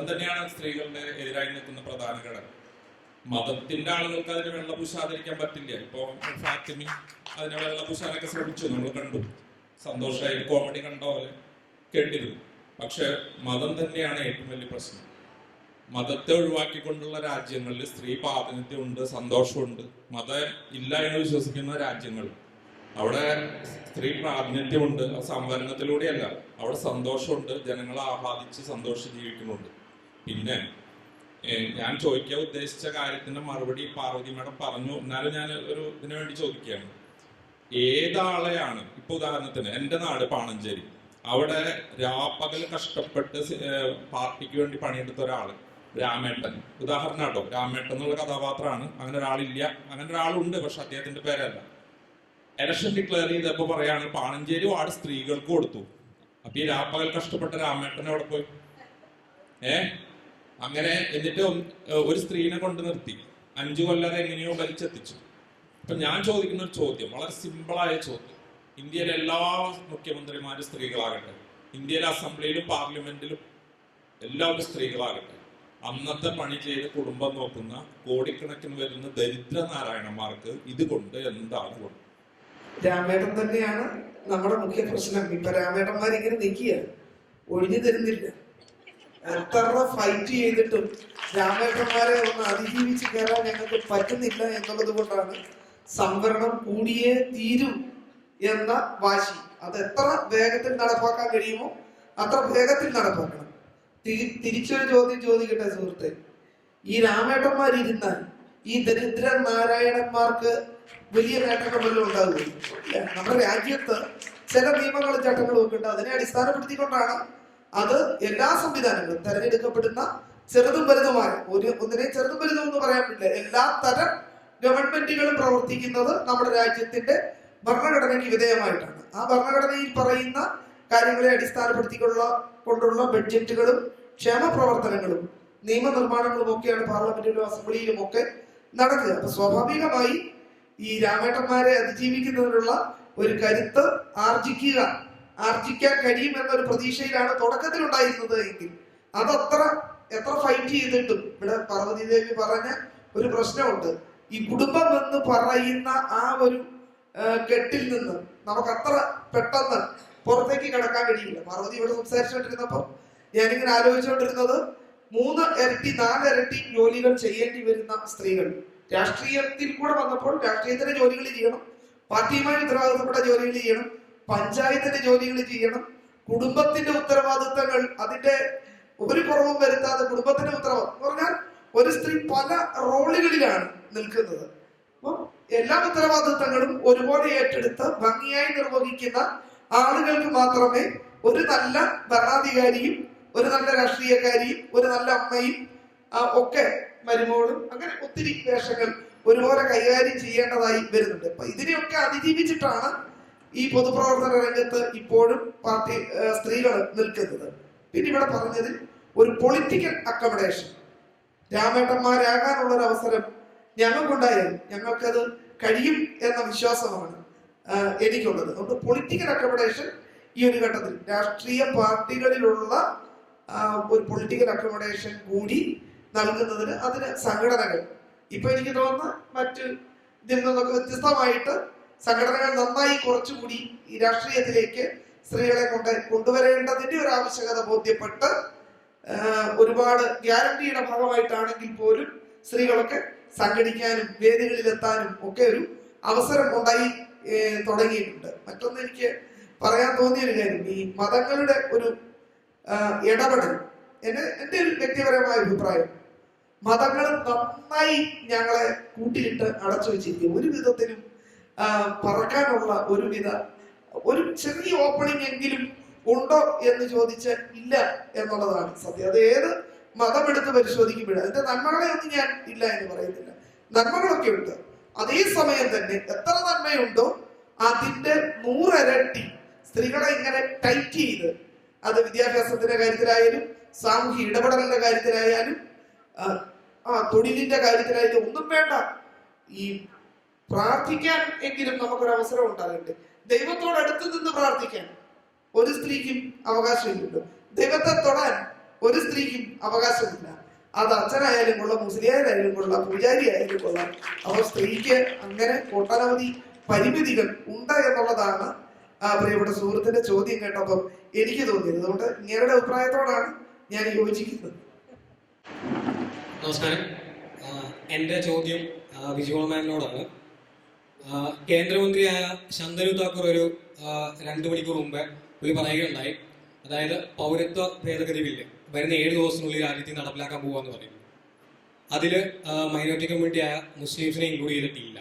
തന്നെയാണ് സ്ത്രീകളുടെ എതിരായി നിൽക്കുന്ന പ്രധാന ഘടകം. മതത്തിന്റെ ആളുകൾക്ക് അതിന് വെള്ള പൂശാതിരിക്കാൻ പറ്റില്ല. ഇപ്പൊ ഫാത്തിമി അതിനെ വെള്ള പൂശാനൊക്കെ ശ്രമിച്ചു, നമ്മൾ കണ്ടു, സന്തോഷമായി കോമഡി കണ്ട പോലെ കേട്ടിരുന്നു. പക്ഷെ മതം തന്നെയാണ് ഏറ്റവും വലിയ പ്രശ്നം. മതത്തെ ഒഴിവാക്കിക്കൊണ്ടുള്ള രാജ്യങ്ങളിൽ സ്ത്രീ പ്രാതിനിധ്യമുണ്ട്, സന്തോഷമുണ്ട്. മതം ഇല്ല എന്ന് വിശ്വസിക്കുന്ന രാജ്യങ്ങൾ അവിടെ സ്ത്രീ പ്രാതിനിധ്യമുണ്ട്. സംവരണത്തിലൂടെയല്ല, അവിടെ സന്തോഷമുണ്ട്, ജനങ്ങൾ ആഹ്ലാദിച്ച് സന്തോഷിച്ച് ജീവിക്കുന്നുണ്ട്. പിന്നെ ഞാൻ ചോദിക്കാൻ ഉദ്ദേശിച്ച കാര്യത്തിന്റെ മറുപടി പാർവതി മാഡം പറഞ്ഞു. എന്നാലും ഞാൻ ഒരു ഇതിനു വേണ്ടി ചോദിക്കുകയാണ്. ഏതാളെയാണ് ഇപ്പൊ ഉദാഹരണത്തിന് എൻ്റെ നാട് പാണഞ്ചേരി, അവിടെ രാപ്പകൽ കഷ്ടപ്പെട്ട് പാർട്ടിക്ക് വേണ്ടി പണിയെടുത്ത ഒരാള് രാമേട്ടൻ, ഉദാഹരണം കേട്ടോ, രാമേട്ടൻ എന്നുള്ള കഥാപാത്രമാണ്. അങ്ങനെ ഒരാളില്ല, അങ്ങനെ ഒരാളുണ്ട്, പക്ഷെ അദ്ദേഹത്തിന്റെ പേരല്ല. ഇലക്ഷൻ ഡിക്ലെയർ ചെയ്തപ്പോ പറയാണ് പാണഞ്ചേരി വാർഡ് സ്ത്രീകൾക്ക് കൊടുത്തു. അപ്പൊ ഈ രാപ്പകൽ കഷ്ടപ്പെട്ട രാമേട്ടൻ അവിടെ പോയി അങ്ങനെ എന്നിട്ട് ഒരു സ്ത്രീനെ കൊണ്ട് നിർത്തി 5 കൊല്ലം എങ്ങനെയോ വലിച്ചെത്തിച്ചു. അപ്പൊ ഞാൻ ചോദിക്കുന്ന ഒരു ചോദ്യം, വളരെ സിമ്പിളായ ചോദ്യം. ഇന്ത്യയിലെ എല്ലാ മുഖ്യമന്ത്രിമാരും സ്ത്രീകളാകട്ടെ, ഇന്ത്യയിലെ അസംബ്ലിയിലും പാർലമെന്റിലും എല്ലാവരും സ്ത്രീകളാകട്ടെ, അന്നത്തെ പണി ചെയ്ത് കുടുംബം നോക്കുന്ന കോടിക്കണക്കിന് വരുന്ന ദരിദ്ര നാരായണന്മാർക്ക് ഇതുകൊണ്ട് എന്താണ് ഗുണം? രാമേട്ടൻ തന്നെയാണ് നമ്മുടെ മുഖ്യ പ്രശ്നം. ഇപ്പൊ രാമേട്ടന്മാരിങ്ങനെ നിൽക്കുക, ഒഴിഞ്ഞു തരുന്നില്ല. എത്ര ഫൈറ്റ് ചെയ്തിട്ടും രാമേട്ടന്മാരെ ഒന്ന് അതിജീവിച്ച് കയറാൻ ഞങ്ങൾക്ക് പറ്റുന്നില്ല എന്നുള്ളത് കൊണ്ടാണ് സംവരണം കൂടിയേ തീരും എന്ന വാശി. അത് എത്ര വേഗത്തിൽ നടപ്പാക്കാൻ കഴിയുമോ അത്ര വേഗത്തിൽ നടപ്പാക്കണം. തിരിച്ചൊരു ചോദ്യം ചോദിക്കട്ടെ സുഹൃത്തെ, ഈ രാമേട്ടന്മാരിരുന്നാൽ ഈ ദരിദ്ര നാരായണന്മാർക്ക് വലിയ നേട്ടങ്ങൾ വല്ലതും ഉണ്ടാകുകയില്ല. നമ്മുടെ രാജ്യത്ത് ചില നിയമങ്ങളും ചട്ടങ്ങളും ഒക്കെ ഉണ്ട്. അതിനെ അടിസ്ഥാനപ്പെടുത്തിക്കൊണ്ടാണ് അത് എല്ലാ സംവിധാനങ്ങളും തെരഞ്ഞെടുക്കപ്പെടുന്ന ചെറുതും വലുതുമായ ഒന്നിനെ ചെറുതും വലുതും എന്ന് പറയാൻ പറ്റില്ല, എല്ലാ തരം ഗവൺമെന്റുകളും പ്രവർത്തിക്കുന്നത് നമ്മുടെ രാജ്യത്തിന്റെ ഭരണഘടനയ്ക്ക് വിധേയമായിട്ടാണ്. ആ ഭരണഘടനയിൽ പറയുന്ന കാര്യങ്ങളെ അടിസ്ഥാനപ്പെടുത്തിക്കൊണ്ടുള്ള ബഡ്ജറ്റുകളും ക്ഷേമ പ്രവർത്തനങ്ങളും നിയമനിർമ്മാണങ്ങളും ഒക്കെയാണ് പാർലമെന്റിലും അസംബ്ലിയിലും ഒക്കെ നടക്കുക. അപ്പൊ സ്വാഭാവികമായി ഈ രാമേട്ടന്മാരെ അതിജീവിക്കുന്നതിനുള്ള ഒരു കരുത്ത് ആർജിക്കാൻ കഴിയുമെന്നൊരു പ്രതീക്ഷയിലാണ് തുടക്കത്തിൽ ഉണ്ടായിരുന്നത് എങ്കിൽ എത്ര ഫൈറ്റ് ചെയ്തിട്ടും ഇവിടെ പാർവതി ദേവി പറഞ്ഞ ഒരു പ്രശ്നമുണ്ട്. ഈ കുടുംബം എന്ന് പറയുന്ന ആ ഒരു കെട്ടിൽ നിന്ന് നമുക്ക് അത്ര പെട്ടെന്ന് പുറത്തേക്ക് കിടക്കാൻ കഴിയില്ല. പാർവതി ഇവിടെ സംസാരിച്ചുകൊണ്ടിരുന്നപ്പോൾ ഞാനിങ്ങനെ ആലോചിച്ചുകൊണ്ടിരുന്നത് 3 ഇരട്ടി 4 ഇരട്ടി ജോലികൾ ചെയ്യേണ്ടി വരുന്ന സ്ത്രീകൾ രാഷ്ട്രീയത്തിൽ കൂടെ വന്നപ്പോൾ രാഷ്ട്രീയത്തിന്റെ ജോലികൾ ചെയ്യണം, പാർട്ടിയുമായി ഉത്തരവാദിത്തപ്പെട്ട ജോലികൾ ചെയ്യണം, പഞ്ചായത്തിന്റെ ജോലികൾ ചെയ്യണം, കുടുംബത്തിന്റെ ഉത്തരവാദിത്തങ്ങൾ അതിന്റെ ഒരു കുറവും വരുത്താതെ കുടുംബത്തിന്റെ ഉത്തരവാദിത്തം എന്ന് പറഞ്ഞാൽ ഒരു സ്ത്രീ പല റോളുകളിലാണ് നിൽക്കുന്നത്. അപ്പം എല്ലാ ഉത്തരവാദിത്തങ്ങളും ഒരുപോലെ ഏറ്റെടുത്ത് ഭംഗിയായി നിർവഹിക്കുന്ന ആളുകൾക്ക് മാത്രമേ ഒരു നല്ല ഭരണാധികാരിയും ഒരു നല്ല രാഷ്ട്രീയക്കാരിയും ഒരു നല്ല അമ്മയും ഒക്കെ മരുമോളും അങ്ങനെ ഒത്തിരി വേഷങ്ങൾ ഒരുപോലെ കൈകാര്യം ചെയ്യേണ്ടതായി വരുന്നുണ്ട്. അപ്പൊ ഇതിനെയൊക്കെ അതിജീവിച്ചിട്ടാണ് ഈ പൊതുപ്രവർത്തന രംഗത്ത് ഇപ്പോഴും സ്ത്രീകൾ നിൽക്കുന്നത്. പിന്നെ ഇവിടെ പറഞ്ഞതിൽ ഒരു പൊളിറ്റിക്കൽ അക്കോമഡേഷൻ രാമേട്ടന്മാരാകാനുള്ള ഒരു അവസരം ഞങ്ങൾക്കുണ്ടായാൽ ഞങ്ങൾക്കത് കഴിയും എന്ന വിശ്വാസമാണ് എനിക്കുള്ളത്. അതുകൊണ്ട് പൊളിറ്റിക്കൽ അക്കോമഡേഷൻ ഈ ഒരു ഘട്ടത്തിൽ രാഷ്ട്രീയ പാർട്ടികളിലുള്ള ഒരു പൊളിറ്റിക്കൽ അക്കോമഡേഷൻ കൂടി നൽകുന്നതിന് അതിന് സംഘടനകൾ ഇപ്പൊ എനിക്ക് തോന്നുന്നു മറ്റ് ഇതിൽ നിന്നൊക്കെ വ്യത്യസ്തമായിട്ട് സംഘടനകൾ നന്നായി കുറച്ചുകൂടി ഈ രാഷ്ട്രീയത്തിലേക്ക് സ്ത്രീകളെ കൊണ്ടുവരേണ്ടതിന്റെ ഒരു ആവശ്യകത ബോധ്യപ്പെട്ട് ഒരുപാട് ഗ്യാരണ്ടിയുടെ ഭാഗമായിട്ടാണെങ്കിൽ പോലും സ്ത്രീകളൊക്കെ സംഘടിക്കാനും വേദികളിലെത്താനും ഒക്കെ ഒരു അവസരം ഉണ്ടായി തുടങ്ങിയിട്ടുണ്ട്. മറ്റൊന്ന് എനിക്ക് പറയാൻ തോന്നിയൊരു കാര്യം, ഈ മതങ്ങളുടെ ഒരു ഇടപെടൽ എൻ്റെ ഒരു വ്യക്തിപരമായ അഭിപ്രായം, മതങ്ങൾ നന്നായി ഞങ്ങളെ കൂട്ടിയിട്ട് അടച്ചു വെച്ചിരിക്കും. ഒരു വിധത്തിലും പറക്കാനുള്ള ഒരു ചെറിയ ഓപ്പണിംഗ് എങ്കിലും ഉണ്ടോ എന്ന് ചോദിച്ചാൽ ഇല്ല എന്നുള്ളതാണ് സത്യം. അത് ഏത് മതമെടുത്ത് പരിശോധിക്കുമ്പോഴും അതിന്റെ നന്മകളെ ഒന്നും ഞാൻ ഇല്ല എന്ന് പറയുന്നില്ല, നന്മകളൊക്കെ ഉണ്ട്. അതേസമയം തന്നെ എത്ര നന്മയുണ്ടോ അതിന്റെ 100 ഇരട്ടി സ്ത്രീകളെ ഇങ്ങനെ ടൈറ്റ് ചെയ്ത്, അത് വിദ്യാഭ്യാസത്തിന്റെ കാര്യത്തിലായാലും സാമൂഹ്യ ഇടപെടലിന്റെ കാര്യത്തിലായാലും തൊഴിലിന്റെ കാര്യത്തിലായാലും ഒന്നും വേണ്ട, ഈ പ്രാർത്ഥിക്കാൻ എങ്കിലും നമുക്കൊരു അവസരം ഉണ്ടാകട്ടെ. ദൈവത്തോട് അടുത്ത് നിന്ന് പ്രാർത്ഥിക്കാൻ ഒരു സ്ത്രീക്കും അവകാശമില്ലല്ലോ, ദൈവത്തെ തൊടാൻ ഒരു സ്ത്രീക്കും അവകാശമില്ല. അത് അച്ഛനായാലും കൊള്ളാം, മുസ്ലിയായാലും കൊള്ളാം, പൂജാരി ആയാലും കൊള്ളാം. അപ്പോൾ സ്ത്രീക്ക് അങ്ങനെ ഒട്ടനവധി പരിമിതികൾ ഉണ്ട് എന്നുള്ളതാണ് പ്രിയപ്പെട്ട സുഹൃത്തിന്റെ ചോദ്യം കേട്ടപ്പം എനിക്ക് തോന്നിയത്. അതുകൊണ്ട് ഇങ്ങയുടെ അഭിപ്രായത്തോടാണ് ഞാൻ യോജിക്കുന്നത്. നമസ്കാരം. എൻ്റെ ചോദ്യം വിജുവൽ മാമിനോടാണ്. കേന്ദ്രമന്ത്രിയായ ശന്തനു താക്കൂർ ഒരു 2 മണിക്കൂർ മുമ്പ് പുള്ളി പറയുകയുണ്ടായി, അതായത് പൗരത്വ ഭേദഗതി ബില്ല് വരുന്ന 7 ദിവസത്തിനുള്ളിൽ രാജ്യത്തിൽ നടപ്പിലാക്കാൻ പോകാന്ന് പറയുന്നു. അതിൽ മൈനോറിറ്റി കമ്മ്യൂണിറ്റിയായ മുസ്ലിംസിനെ ഇൻക്ലൂഡ് ചെയ്തിട്ടില്ല.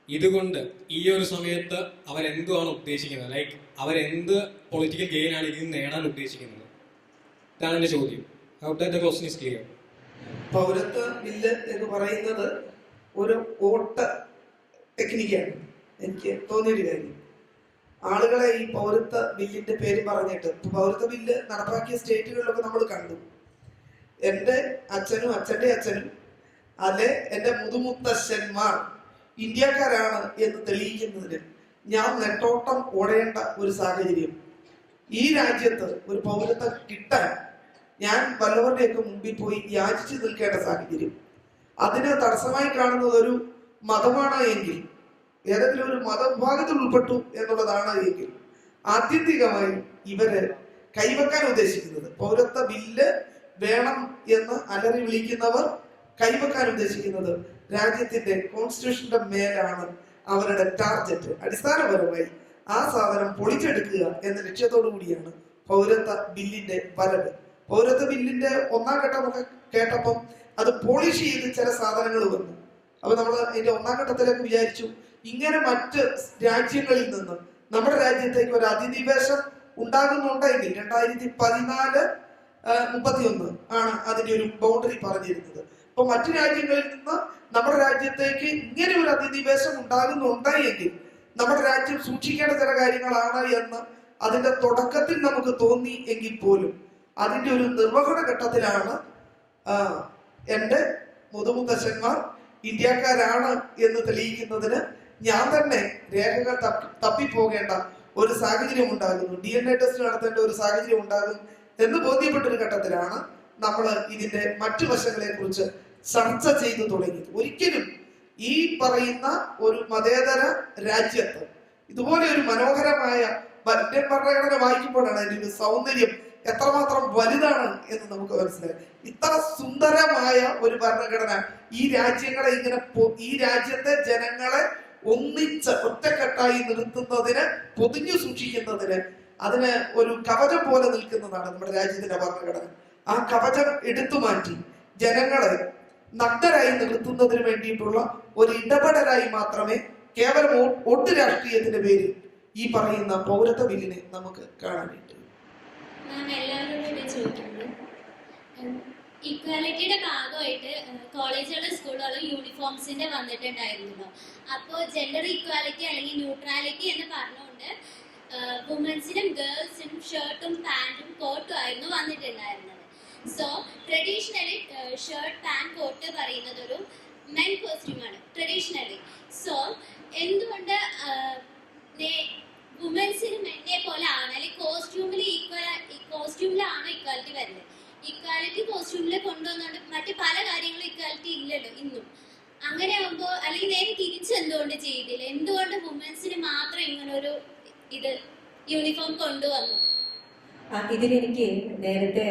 ഇതുകൊണ്ട് ഈ ഒരു സമയത്ത് അവരെന്തുമാണ് ഉദ്ദേശിക്കുന്നത്, ലൈക്ക് അവരെന്ത് പൊളിറ്റിക്കൽ ഗെയിൻ ആണ് ഇതിൽ നേടാൻ ഉദ്ദേശിക്കുന്നത്? ഇതാണ് എൻ്റെ ചോദ്യം. Question is clear. പൗരത്വ ബില്ല് എന്ന് പറയുന്നത് ഒരു വോട്ട് ടെക്നിക്കാണ്. എനിക്ക് തോന്നിയൊരു കാര്യം, ആളുകളെ ഈ പൗരത്വ ബില്ലിന്റെ പേര് പറഞ്ഞിട്ട് പൗരത്വ ബില്ല് നടപ്പാക്കിയ സ്റ്റേറ്റുകളിലൊക്കെ നമ്മൾ കണ്ടു. എൻ്റെ അച്ഛനും അച്ഛൻ്റെ അച്ഛനും അല്ലെ എൻ്റെ മുതുമുത്തശ്ശന്മാർ ഇന്ത്യക്കാരാണ് എന്ന് തെളിയിക്കുന്നതിന് ഞാൻ നെട്ടോട്ടം ഓടേണ്ട ഒരു സാഹചര്യം ഈ രാജ്യത്ത് ഒരു പൗരത്വം കിട്ടാൻ ഞാൻ വല്ലവരുടെയൊക്കെ മുമ്പിൽ പോയി യാചിച്ചു നിൽക്കേണ്ട സാഹചര്യം, അതിന് തടസ്സമായി കാണുന്നത് ഒരു മതമാണ് എങ്കിൽ, ഏതെങ്കിലും ഒരു മതവിഭാഗത്തിൽ ഉൾപ്പെട്ടു എന്നുള്ളതാണ് എങ്കിൽ, ആത്യന്തികമായി ഇവര് കൈവെക്കാൻ ഉദ്ദേശിക്കുന്നത്, പൗരത്വ ബില്ല് വേണം എന്ന് അലറി വിളിക്കുന്നവർ കൈവെക്കാൻ ഉദ്ദേശിക്കുന്നത് രാജ്യത്തിന്റെ കോൺസ്റ്റിറ്റ്യൂഷന്റെ മേലാണ് അവരുടെ ടാർഗറ്റ്. അടിസ്ഥാനപരമായി ആ സാധനം പൊളിച്ചെടുക്കുക എന്ന ലക്ഷ്യത്തോടു കൂടിയാണ് പൗരത്വ ബില്ലിന്റെ വരവ്. പൗരത്വ ബില്ലിന്റെ ഒന്നാം ഘട്ടമൊക്കെ കേട്ടപ്പം അത് പോളിഷ് ചെയ്ത് ചില സാധനങ്ങൾ വന്നു. അപ്പൊ നമ്മൾ അതിന്റെ ഒന്നാം ഘട്ടത്തിലേക്ക് വിചാരിച്ചു, ഇങ്ങനെ മറ്റ് രാജ്യങ്ങളിൽ നിന്ന് നമ്മുടെ രാജ്യത്തേക്ക് ഒരു അധിനിവേശം ഉണ്ടാകുന്നുണ്ടെങ്കിൽ 2014-31 ആണ് അതിന്റെ ഒരു ബൗണ്ടറി പറഞ്ഞിരുന്നത്. അപ്പൊ മറ്റു രാജ്യങ്ങളിൽ നിന്ന് നമ്മുടെ രാജ്യത്തേക്ക് ഇങ്ങനെ ഒരു അധിനിവേശം ഉണ്ടാകുന്നുണ്ടെങ്കിൽ നമ്മുടെ രാജ്യം സൂക്ഷിക്കേണ്ട ചില കാര്യങ്ങളാണ് എന്ന് അതിന്റെ തുടക്കത്തിൽ നമുക്ക് തോന്നി എങ്കിൽ പോലും അതിന്റെ ഒരു നിർവഹണ ഘട്ടത്തിലാണ് എൻ്റെ മുതുമുത്തശ്ശന്മാർ ഇന്ത്യക്കാരാണ് എന്ന് തെളിയിക്കുന്നതിന് ഞാൻ തന്നെ രേഖകൾ തപ്പിപ്പോകേണ്ട ഒരു സാഹചര്യം ഉണ്ടാകുന്നു, DNA ടെസ്റ്റ് നടത്തേണ്ട ഒരു സാഹചര്യം ഉണ്ടാകും എന്ന് ബോധ്യപ്പെട്ടൊരു ഘട്ടത്തിലാണ് നമ്മൾ ഇതിന്റെ മറ്റു വശങ്ങളെ കുറിച്ച് ചർച്ച ചെയ്തു തുടങ്ങിയത്. ഒരിക്കലും ഈ പറയുന്ന ഒരു മതേതര രാജ്യത്ത് ഇതുപോലെ ഒരു മനോഹരമായ ഇന്ത്യൻ ഭരണഘടന വായിക്കുമ്പോഴാണ് അതിന്റെ ഒരു സൗന്ദര്യം എത്രമാത്രം വലുതാണ് എന്ന് നമുക്ക് മനസ്സിലായി. ഇത്ര സുന്ദരമായ ഒരു ഭരണഘടന ഈ രാജ്യങ്ങളെ ഇങ്ങനെ ഈ രാജ്യത്തെ ജനങ്ങളെ ഒന്നിച്ച് ഒറ്റക്കെട്ടായി നിർത്തുന്നതിന്, പൊതിഞ്ഞു സൂക്ഷിക്കുന്നതിന്, അതിന് ഒരു കവചം പോലെ നിൽക്കുന്നതാണ് നമ്മുടെ രാജ്യത്തിന്റെ ഭരണഘടന. ആ കവചം എടുത്തു മാറ്റി ജനങ്ങളെ നഗ്നരായി നിർത്തുന്നതിന് വേണ്ടിയിട്ടുള്ള ഒരു ഇടപെടലായി മാത്രമേ കേവലം വോട്ട് രാഷ്ട്രീയത്തിന്റെ പേരിൽ ഈ പറയുന്ന പൗരത്വ ബില്ലിനെ നമുക്ക് കാണാനായിട്ട്. ഇക്വാലിറ്റിയുടെ ഭാഗമായിട്ട് കോളേജുകളും സ്കൂളുകളും യൂണിഫോംസിന്റെ വന്നിട്ടുണ്ടായിരുന്നല്ലോ. അപ്പോൾ ജെൻഡർ ഇക്വാലിറ്റി അല്ലെങ്കിൽ ന്യൂട്രാലിറ്റി എന്ന് പറഞ്ഞുകൊണ്ട് വുമൻസിനും ഗേൾസിനും ഷർട്ടും പാൻറ്റും കോട്ടും ആയിരുന്നു വന്നിട്ടുണ്ടായിരുന്നത്. So traditionally shirt pant coat പറയുന്നത് ഒരു മെൻ കോസ്റ്റ്യൂമാണ് ട്രഡീഷണലി. സോ എന്തുകൊണ്ട് വുമൻസിന് മെന്നെ പോലെ ആണ്, അല്ലെങ്കിൽ കോസ്റ്റ്യൂമിലാണോ ഇക്വാലിറ്റി വരുന്നത്? ഇക്വാലിറ്റി കോസ്റ്റ്യൂമിൽ കൊണ്ടുവന്നുകൊണ്ട് മറ്റു പല കാര്യങ്ങളും ഇക്വാലിറ്റി ഇല്ലല്ലോ ഇന്നും. അങ്ങനെ ആകുമ്പോൾ, അല്ലെങ്കിൽ നേരെ തിരിച്ചെന്തുകൊണ്ട് ചെയ്തില്ല? എന്തുകൊണ്ട് വുമൻസിന് മാത്രം ഇങ്ങനെ ഒരു യൂണിഫോം കൊണ്ടുവന്നു? ഇതിലെനിക്ക് നേരത്തെ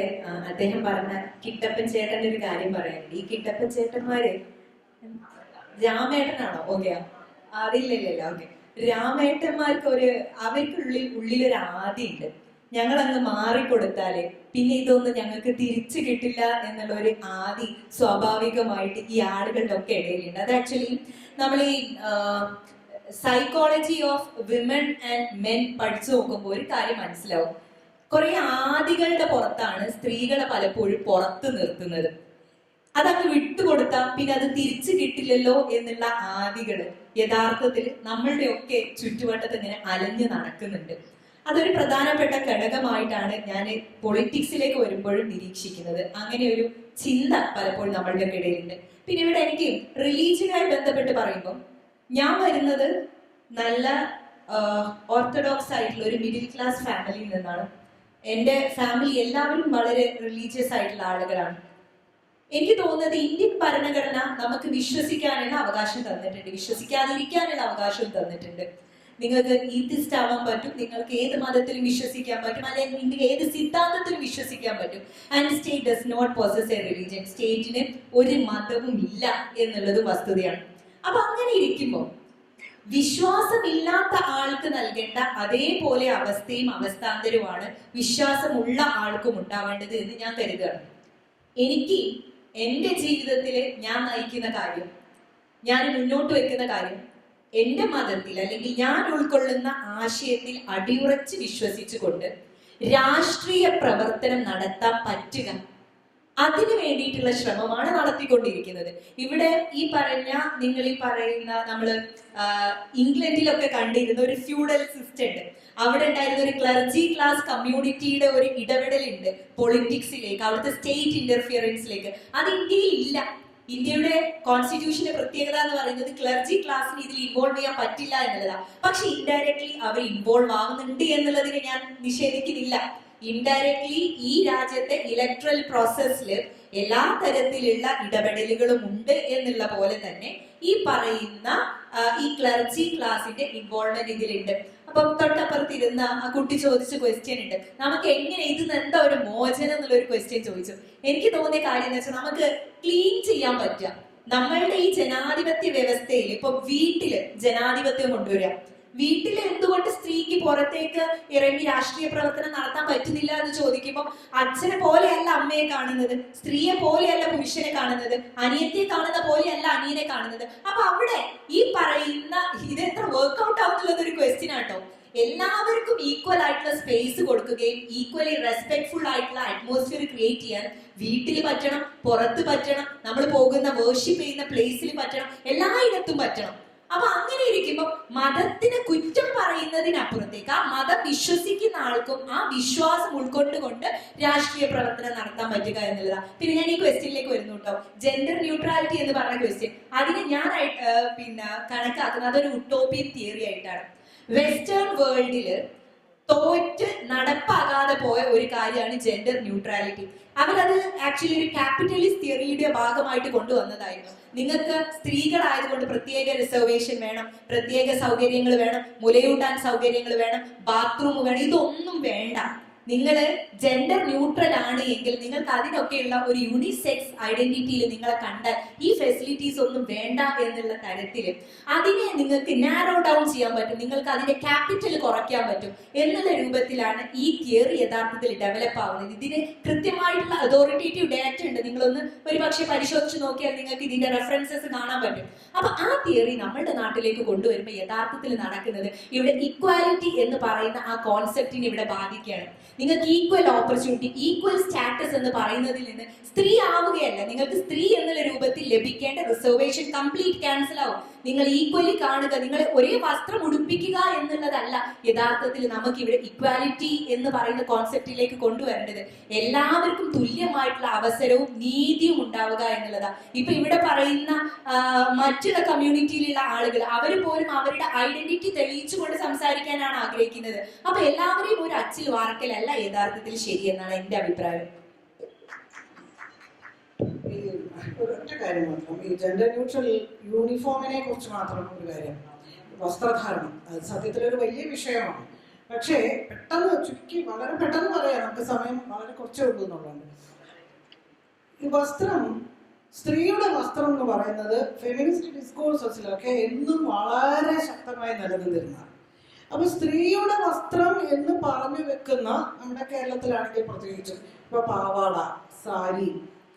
അദ്ദേഹം പറഞ്ഞ കിട്ടപ്പൻ ചേട്ടന്റെ ഒരു കാര്യം പറയാനുണ്ട്. ഈ കിട്ടപ്പൻ ചേട്ടന്മാര് രാമേട്ടനാണോ? ഓക്കെ, അതില്ലല്ലോ. ഓക്കെ, രാമേട്ടന്മാർക്ക് അവർക്കുള്ളിലൊരു ആദിയുണ്ട്. ഞങ്ങളങ്ങ് മാറിക്കൊടുത്താല് പിന്നെ ഇതൊന്നും ഞങ്ങൾക്ക് തിരിച്ചു കിട്ടില്ല എന്നുള്ള ഒരു ആദി സ്വാഭാവികമായിട്ട് ഈ ആളുകളുടെ ഒക്കെ ഇടയിലുണ്ട്. അത് ആക്ച്വലി നമ്മൾ ഈ psychology of women and men പഠിച്ചു നോക്കുമ്പോൾ ഒരു കാര്യം മനസ്സിലാവും. കുറെ ആദികളുടെ പുറത്താണ് സ്ത്രീകളെ പലപ്പോഴും പുറത്ത് നിർത്തുന്നത്. അതങ്ങ് വിട്ടുകൊടുത്താൽ പിന്നെ അത് തിരിച്ചു കിട്ടില്ലല്ലോ എന്നുള്ള ആദികള് യഥാർത്ഥത്തിൽ നമ്മളുടെ ഒക്കെ ചുറ്റുവട്ടത്ത് ഇങ്ങനെ അലഞ്ഞു നടക്കുന്നുണ്ട്. അതൊരു പ്രധാനപ്പെട്ട ഘടകമായിട്ടാണ് ഞാൻ പൊളിറ്റിക്സിലേക്ക് വരുമ്പോഴും നിരീക്ഷിക്കുന്നത്. അങ്ങനെ ഒരു ചിന്ത പലപ്പോഴും നമ്മളുടെ ഇടയിലുണ്ട്. പിന്നെ ഇവിടെ എനിക്ക് റിലീജിയനായി ബന്ധപ്പെട്ട് പറയുമ്പോൾ, ഞാൻ വരുന്നത് നല്ല ഓർത്തഡോക്സ് ആയിട്ടുള്ള ഒരു മിഡിൽ ക്ലാസ് ഫാമിലിയിൽ നിന്നാണ്. എൻ്റെ ഫാമിലി എല്ലാവരും വളരെ റിലീജിയസ് ആയിട്ടുള്ള ആളുകളാണ്. എനിക്ക് തോന്നുന്നത് ഇന്ത്യൻ ഭരണഘടന നമുക്ക് വിശ്വസിക്കാനുള്ള അവകാശം തന്നിട്ടുണ്ട്, വിശ്വസിക്കാതിരിക്കാനുള്ള അവകാശവും തന്നിട്ടുണ്ട്. നിങ്ങൾക്ക് ഈത്തിസ്റ്റ് ആവാൻ പറ്റും, നിങ്ങൾക്ക് ഏത് മതത്തിലും വിശ്വസിക്കാൻ പറ്റും, അല്ലെങ്കിൽ ഏത് സിദ്ധാന്തത്തിലും വിശ്വസിക്കാൻ പറ്റും. And state does not possess a religion. സ്റ്റേറ്റിന് ഒരു മതവും ഇല്ല എന്നുള്ളത് വസ്തുതയാണ്. അപ്പൊ അങ്ങനെ ഇരിക്കുമ്പോൾ വിശ്വാസമില്ലാത്ത ആൾക്ക് നൽകേണ്ട അതേപോലെ അവസ്ഥയും അവസ്ഥാന്തരവുമാണ് വിശ്വാസമുള്ള ആൾക്കും ഉണ്ടാവേണ്ടത് എന്ന് ഞാൻ കരുതുകയാണ്. എനിക്ക് എൻ്റെ ജീവിതത്തിൽ ഞാൻ നയിക്കുന്ന കാര്യം, ഞാൻ മുന്നോട്ട് വെക്കുന്ന കാര്യം, എൻ്റെ മതത്തിൽ അല്ലെങ്കിൽ ഞാൻ ഉൾക്കൊള്ളുന്ന ആശയത്തിൽ അടിയുറച്ച് വിശ്വസിച്ചുകൊണ്ട് രാഷ്ട്രീയ പ്രവർത്തനം നടത്താൻ പറ്റുക, അതിനു വേണ്ടിയിട്ടുള്ള ശ്രമമാണ് നടത്തിക്കൊണ്ടിരിക്കുന്നത്. ഇവിടെ നിങ്ങൾ ഈ പറയുന്ന നമ്മള് ഇംഗ്ലണ്ടിലൊക്കെ കണ്ടിരുന്ന ഒരു ഫ്യൂഡൽ സിസ്റ്റം ഉണ്ട്. അവിടെ ഉണ്ടായിരുന്ന ഒരു ക്ലർജി ക്ലാസ് കമ്മ്യൂണിറ്റിയുടെ ഒരു ഇടപെടലുണ്ട് പൊളിറ്റിക്സിലേക്ക്, അവിടുത്തെ സ്റ്റേറ്റ് ഇന്റർഫിയറൻസിലേക്ക്. അത് ഇന്ത്യയിൽ ഇല്ല. ഇന്ത്യയുടെ കോൺസ്റ്റിറ്റ്യൂഷന്റെ പ്രത്യേകത എന്ന് പറയുന്നത് ക്ലർജി ക്ലാസ്സിന് ഇതിൽ ഇൻവോൾവ് ചെയ്യാൻ പറ്റില്ല എന്നുള്ളതാണ്. പക്ഷെ ഇൻഡയറക്ട്ലി അവർ ഇൻവോൾവ് ആവുന്നുണ്ട് എന്നുള്ളതിനെ ഞാൻ നിഷേധിക്കുന്നില്ല. ഇൻഡയറക്ട്ലി ഈ രാജ്യത്തെ ഇലക്ട്രൽ പ്രോസസ്സിൽ എല്ലാ തരത്തിലുള്ള ഇടപെടലുകളും ഉണ്ട് എന്നുള്ള പോലെ തന്നെ ഈ പറയുന്ന ഈ ക്ലർജി ക്ലാസിന്റെ ഇൻവോൾവ്മെന്റ് ഇതിലുണ്ട്. അപ്പം തൊട്ടപ്പുറത്തിരുന്ന ആ കുട്ടി ചോദിച്ച ക്വസ്റ്റ്യൻ ഉണ്ട്, നമുക്ക് എങ്ങനെ ഇതിന് എന്താ ഒരു മോചനം എന്നുള്ള ഒരു ക്വസ്റ്റ്യൻ ചോദിച്ചു. എനിക്ക് തോന്നിയ കാര്യം എന്ന് വെച്ചാൽ നമുക്ക് ക്ലീൻ ചെയ്യാൻ പറ്റുക. നമ്മളുടെ ഈ ജനാധിപത്യ വ്യവസ്ഥയിൽ ഇപ്പൊ വീട്ടില് ജനാധിപത്യം കൊണ്ടുവരിക. വീട്ടിൽ എന്തുകൊണ്ട് സ്ത്രീക്ക് പുറത്തേക്ക് ഇറങ്ങി രാഷ്ട്രീയ പ്രവർത്തനം നടത്താൻ പറ്റുന്നില്ല എന്ന് ചോദിക്കുമ്പോൾ അച്ഛനെ പോലെയല്ല അമ്മയെ കാണുന്നത്, സ്ത്രീയെ പോലെയല്ല പുരുഷനെ കാണുന്നത്, അനിയത്തെ കാണുന്ന പോലെയല്ല അനിയനെ കാണുന്നത്. അപ്പൊ അവിടെ ഈ പറയുന്ന ഇത് എത്ര വർക്ക്ഔട്ട് ആവുന്നുള്ളത് ഒരു ക്വസ്റ്റ്യൻ ആട്ടോ. എല്ലാവർക്കും ഈക്വൽ ആയിട്ടുള്ള സ്പേസ് കൊടുക്കുകയും ഈക്വലി റെസ്പെക്ട്ഫുൾ ആയിട്ടുള്ള അറ്റ്മോസ്ഫിയർ ക്രിയേറ്റ് ചെയ്യാൻ വീട്ടിൽ പറ്റണം, പുറത്ത് പറ്റണം, നമ്മൾ പോകുന്ന വേർഷിപ്പ് ചെയ്യുന്ന പ്ലേസിൽ പറ്റണം, എല്ലായിടത്തും പറ്റണം. അപ്പൊ അങ്ങനെ ഇരിക്കുമ്പോൾ മതത്തിന് കുറ്റം പറയുന്നതിനപ്പുറത്തേക്ക് ആ മതം വിശ്വസിക്കുന്ന ആൾക്കും ആ വിശ്വാസം ഉൾക്കൊണ്ടുകൊണ്ട് രാഷ്ട്രീയ പ്രവർത്തനം നടത്താൻ പറ്റുക എന്നുള്ളതാണ്. പിന്നെ ഞാൻ ഈ ക്വസ്റ്റ്യനിലേക്ക് വരുന്നു കേട്ടോ. ജെൻഡർ ന്യൂട്രാലിറ്റി എന്ന് പറഞ്ഞ ക്വസ്റ്റ്യൻ, അതിന് ഞാൻ കണക്കാക്കുന്നത് അതൊരു ഉട്ടോപ്പിയൻ തിയറി ആയിട്ടാണ്. വെസ്റ്റേൺ വേൾഡില് തോറ്റ് നടപ്പാകാതെ പോയ ഒരു കാര്യമാണ് ജെൻഡർ ന്യൂട്രാലിറ്റി. അവരത് ആക്ച്വലി ഒരു ക്യാപിറ്റലിസ്റ്റ് തിയറിയുടെ ഭാഗമായിട്ട് കൊണ്ടുവന്നതായിരുന്നു. നിങ്ങൾക്ക് സ്ത്രീകളായതുകൊണ്ട് പ്രത്യേക റിസർവേഷൻ വേണം, പ്രത്യേക സൗകര്യങ്ങൾ വേണം, മുലയൂട്ടാൻ സൗകര്യങ്ങൾ വേണം, ബാത്റൂം വേണം, ഇതൊന്നും വേണ്ട. നിങ്ങൾ ജെൻഡർ ന്യൂട്രൽ ആണ് എങ്കിൽ നിങ്ങൾക്ക് അതിനൊക്കെയുള്ള ഒരു യൂണിസെക്സ് ഐഡന്റിറ്റിയിൽ നിങ്ങളെ കണ്ടാൽ ഈ ഫെസിലിറ്റീസ് ഒന്നും വേണ്ട എന്നുള്ള തരത്തിൽ അതിനെ നിങ്ങൾക്ക് നാരോ ഡൗൺ ചെയ്യാൻ പറ്റും, നിങ്ങൾക്ക് അതിന്റെ ക്യാപിറ്റൽ കുറയ്ക്കാൻ പറ്റും എന്നുള്ള രൂപത്തിലാണ് ഈ തിയറി യഥാർത്ഥത്തിൽ ഡെവലപ്പ് ആവുന്നത്. ഇതിന് കൃത്യമായിട്ടുള്ള അതോറിറ്റേറ്റീവ് ഡാറ്റ ഉണ്ട്. നിങ്ങളൊന്ന് ഒരു പക്ഷെ പരിശോധിച്ച് നോക്കിയാൽ നിങ്ങൾക്ക് ഇതിന്റെ റെഫറൻസസ് കാണാൻ പറ്റും. അപ്പൊ ആ തിയറി നമ്മളുടെ നാട്ടിലേക്ക് കൊണ്ടുവരുമ്പോൾ യഥാർത്ഥത്തിൽ നടക്കുന്നത് ഇവിടെ ഇക്വാലിറ്റി എന്ന് പറയുന്ന ആ കോൺസെപ്റ്റിനെ ഇവിടെ ബാധിക്കുകയാണ്. നിങ്ങൾക്ക് ഈക്വൽ ഓപ്പർച്യൂണിറ്റി, ഈക്വൽ സ്റ്റാറ്റസ് എന്ന് പറയുന്നതിൽ നിന്ന് സ്ത്രീ ആവുകയല്ല, നിങ്ങൾക്ക് സ്ത്രീ എന്നുള്ള രൂപത്തിൽ ലഭിക്കേണ്ട റിസർവേഷൻ കംപ്ലീറ്റ് ക്യാൻസൽ ആവും. നിങ്ങൾ ഈക്വലി കാണുക, നിങ്ങൾ ഒരേ വസ്ത്രം ഉടുപ്പിക്കുക എന്നുള്ളതല്ല യഥാർത്ഥത്തിൽ നമുക്ക് ഇവിടെ ഇക്വാലിറ്റി എന്ന് പറയുന്ന കോൺസെപ്റ്റിലേക്ക് കൊണ്ടുവരേണ്ടത്. എല്ലാവർക്കും തുല്യമായിട്ടുള്ള അവസരവും നീതിയും ഉണ്ടാവുക എന്നുള്ളതാണ്. ഇപ്പൊ ഇവിടെ പറയുന്ന മറ്റുള്ള കമ്മ്യൂണിറ്റിയിലുള്ള ആളുകൾ അവർ പോലും അവരുടെ ഐഡന്റിറ്റി തെളിയിച്ചുകൊണ്ട് സംസാരിക്കാനാണ് ആഗ്രഹിക്കുന്നത്. അപ്പൊ എല്ലാവരെയും ഒരു അച്ചിൽ വാർക്കലല്ല യഥാർത്ഥത്തിൽ ശരിയെന്നാണ് എന്റെ അഭിപ്രായം. ഈ ഒരൊറ്റ കാര്യം മാത്രം, ഈ ജെൻഡർ ന്യൂട്രൽ യൂണിഫോമിനെ കുറിച്ച് മാത്രം ഒരു കാര്യം, വസ്ത്രധാരണം അത് സത്യത്തിലൊരു വലിയ വിഷയമാണ്. പക്ഷേ പെട്ടെന്ന് ചുരുക്കി വളരെ പെട്ടെന്ന് പറയാം, നമുക്ക് സമയം വളരെ കുറച്ചേ ഉള്ളൂ എന്നുള്ളത്. ഈ വസ്ത്രം, സ്ത്രീയുടെ വസ്ത്രം എന്ന് പറയുന്നത് ഫെമിനിസ്റ്റ് ഡിസ്കോഴ്സസിലൊക്കെ എന്നും വളരെ ശക്തമായി നിലനിന്നിരുന്നതാണ്. അപ്പൊ സ്ത്രീയുടെ വസ്ത്രം എന്ന് പറഞ്ഞു വെക്കുന്ന നമ്മുടെ കേരളത്തിലാണെങ്കിൽ പ്രത്യേകിച്ചും ഇപ്പൊ പാവാട, സാരി